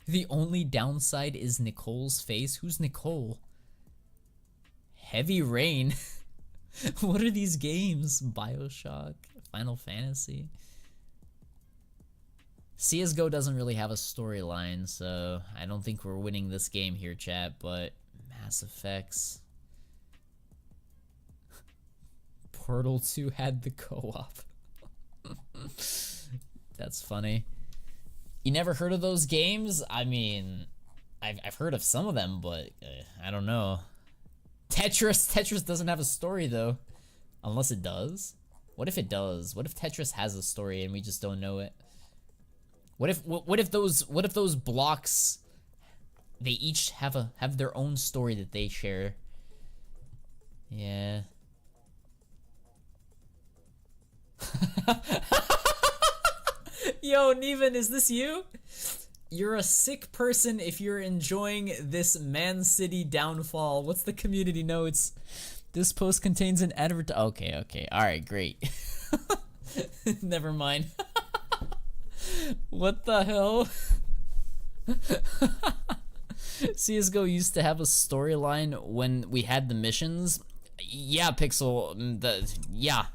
The only downside is Nicole's face. Who's Nicole? Heavy Rain. What are these games? BioShock. Final Fantasy. CSGO doesn't really have a storyline, so I don't think we're winning this game here, chat, but Mass Effects. Portal 2 had the co-op. That's funny. You never heard of those games? I mean, I've heard of some of them, but I don't know. Tetris doesn't have a story though, unless it does. What if it does? What if Tetris has a story and we just don't know it? What if those blocks they each have their own story that they share. Yeah. Yo, Neven, is this you? You're a sick person if you're enjoying this Man City downfall. What's the community notes? This post contains an advert. Okay. Alright, great. Never mind. What the hell? CSGO used to have a storyline when we had the missions. Yeah, Pixel.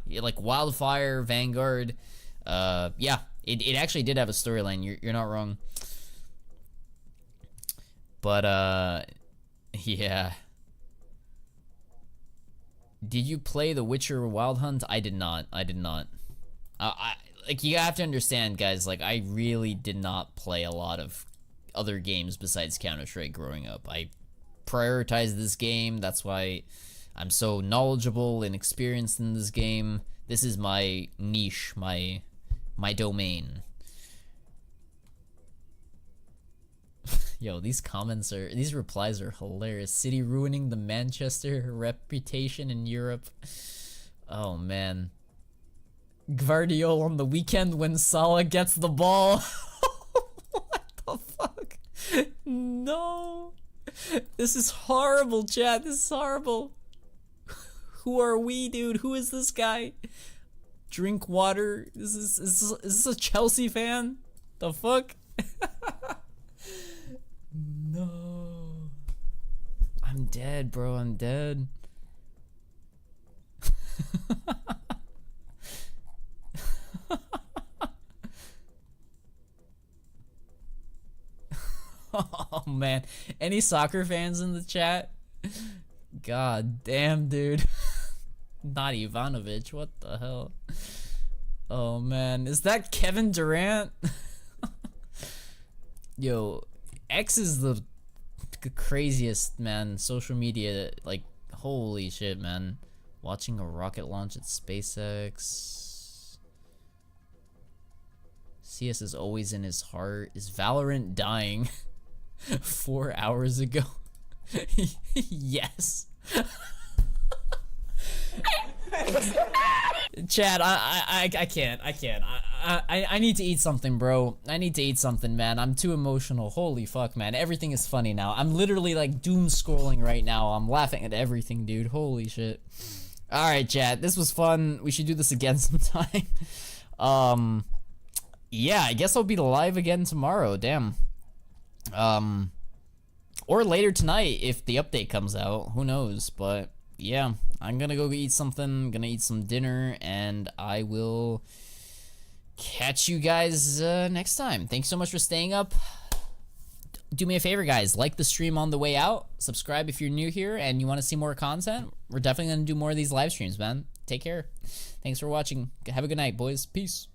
Like Wildfire, Vanguard. Yeah, it actually did have a storyline. You're not wrong. But yeah. Did you play The Witcher Wild Hunt? I did not. Like, you have to understand, guys, like, I really did not play a lot of other games besides Counter-Strike growing up. I prioritized this game. That's why I'm so knowledgeable and experienced in this game. This is my niche, my domain. Yo, these replies are hilarious. City ruining the Manchester reputation in Europe. Oh, man. Gvardiol on the weekend when Salah gets the ball. What the fuck? No. This is horrible, chat. This is horrible. Who are we, dude? Who is this guy? Drink water. Is this a Chelsea fan? The fuck? No. I'm dead, bro. I'm dead. Oh man, any soccer fans in the chat? God damn, dude. Not Ivanovic, what the hell? Oh man, is that Kevin Durant? Yo, X is the craziest, man. Social media, like, holy shit, man. Watching a rocket launch at SpaceX. CS is always in his heart. Is Valorant dying? 4 hours ago. Yes. Chad, I can't. I need to eat something, bro. I need to eat something, man. I'm too emotional. Holy fuck, man. Everything is funny now. I'm literally like doom scrolling right now. I'm laughing at everything, dude. Holy shit. Alright, chat. This was fun. We should do this again sometime. Yeah, I guess I'll be live again tomorrow. Damn. Or later tonight if the update comes out. Who knows? But yeah, I'm gonna go eat something. Gonna eat some dinner, and I will catch you guys next time. Thanks so much for staying up. Do me a favor, guys. Like the stream on the way out. Subscribe if you're new here and you want to see more content. We're definitely gonna do more of these live streams, man. Take care. Thanks for watching. Have a good night, boys. Peace.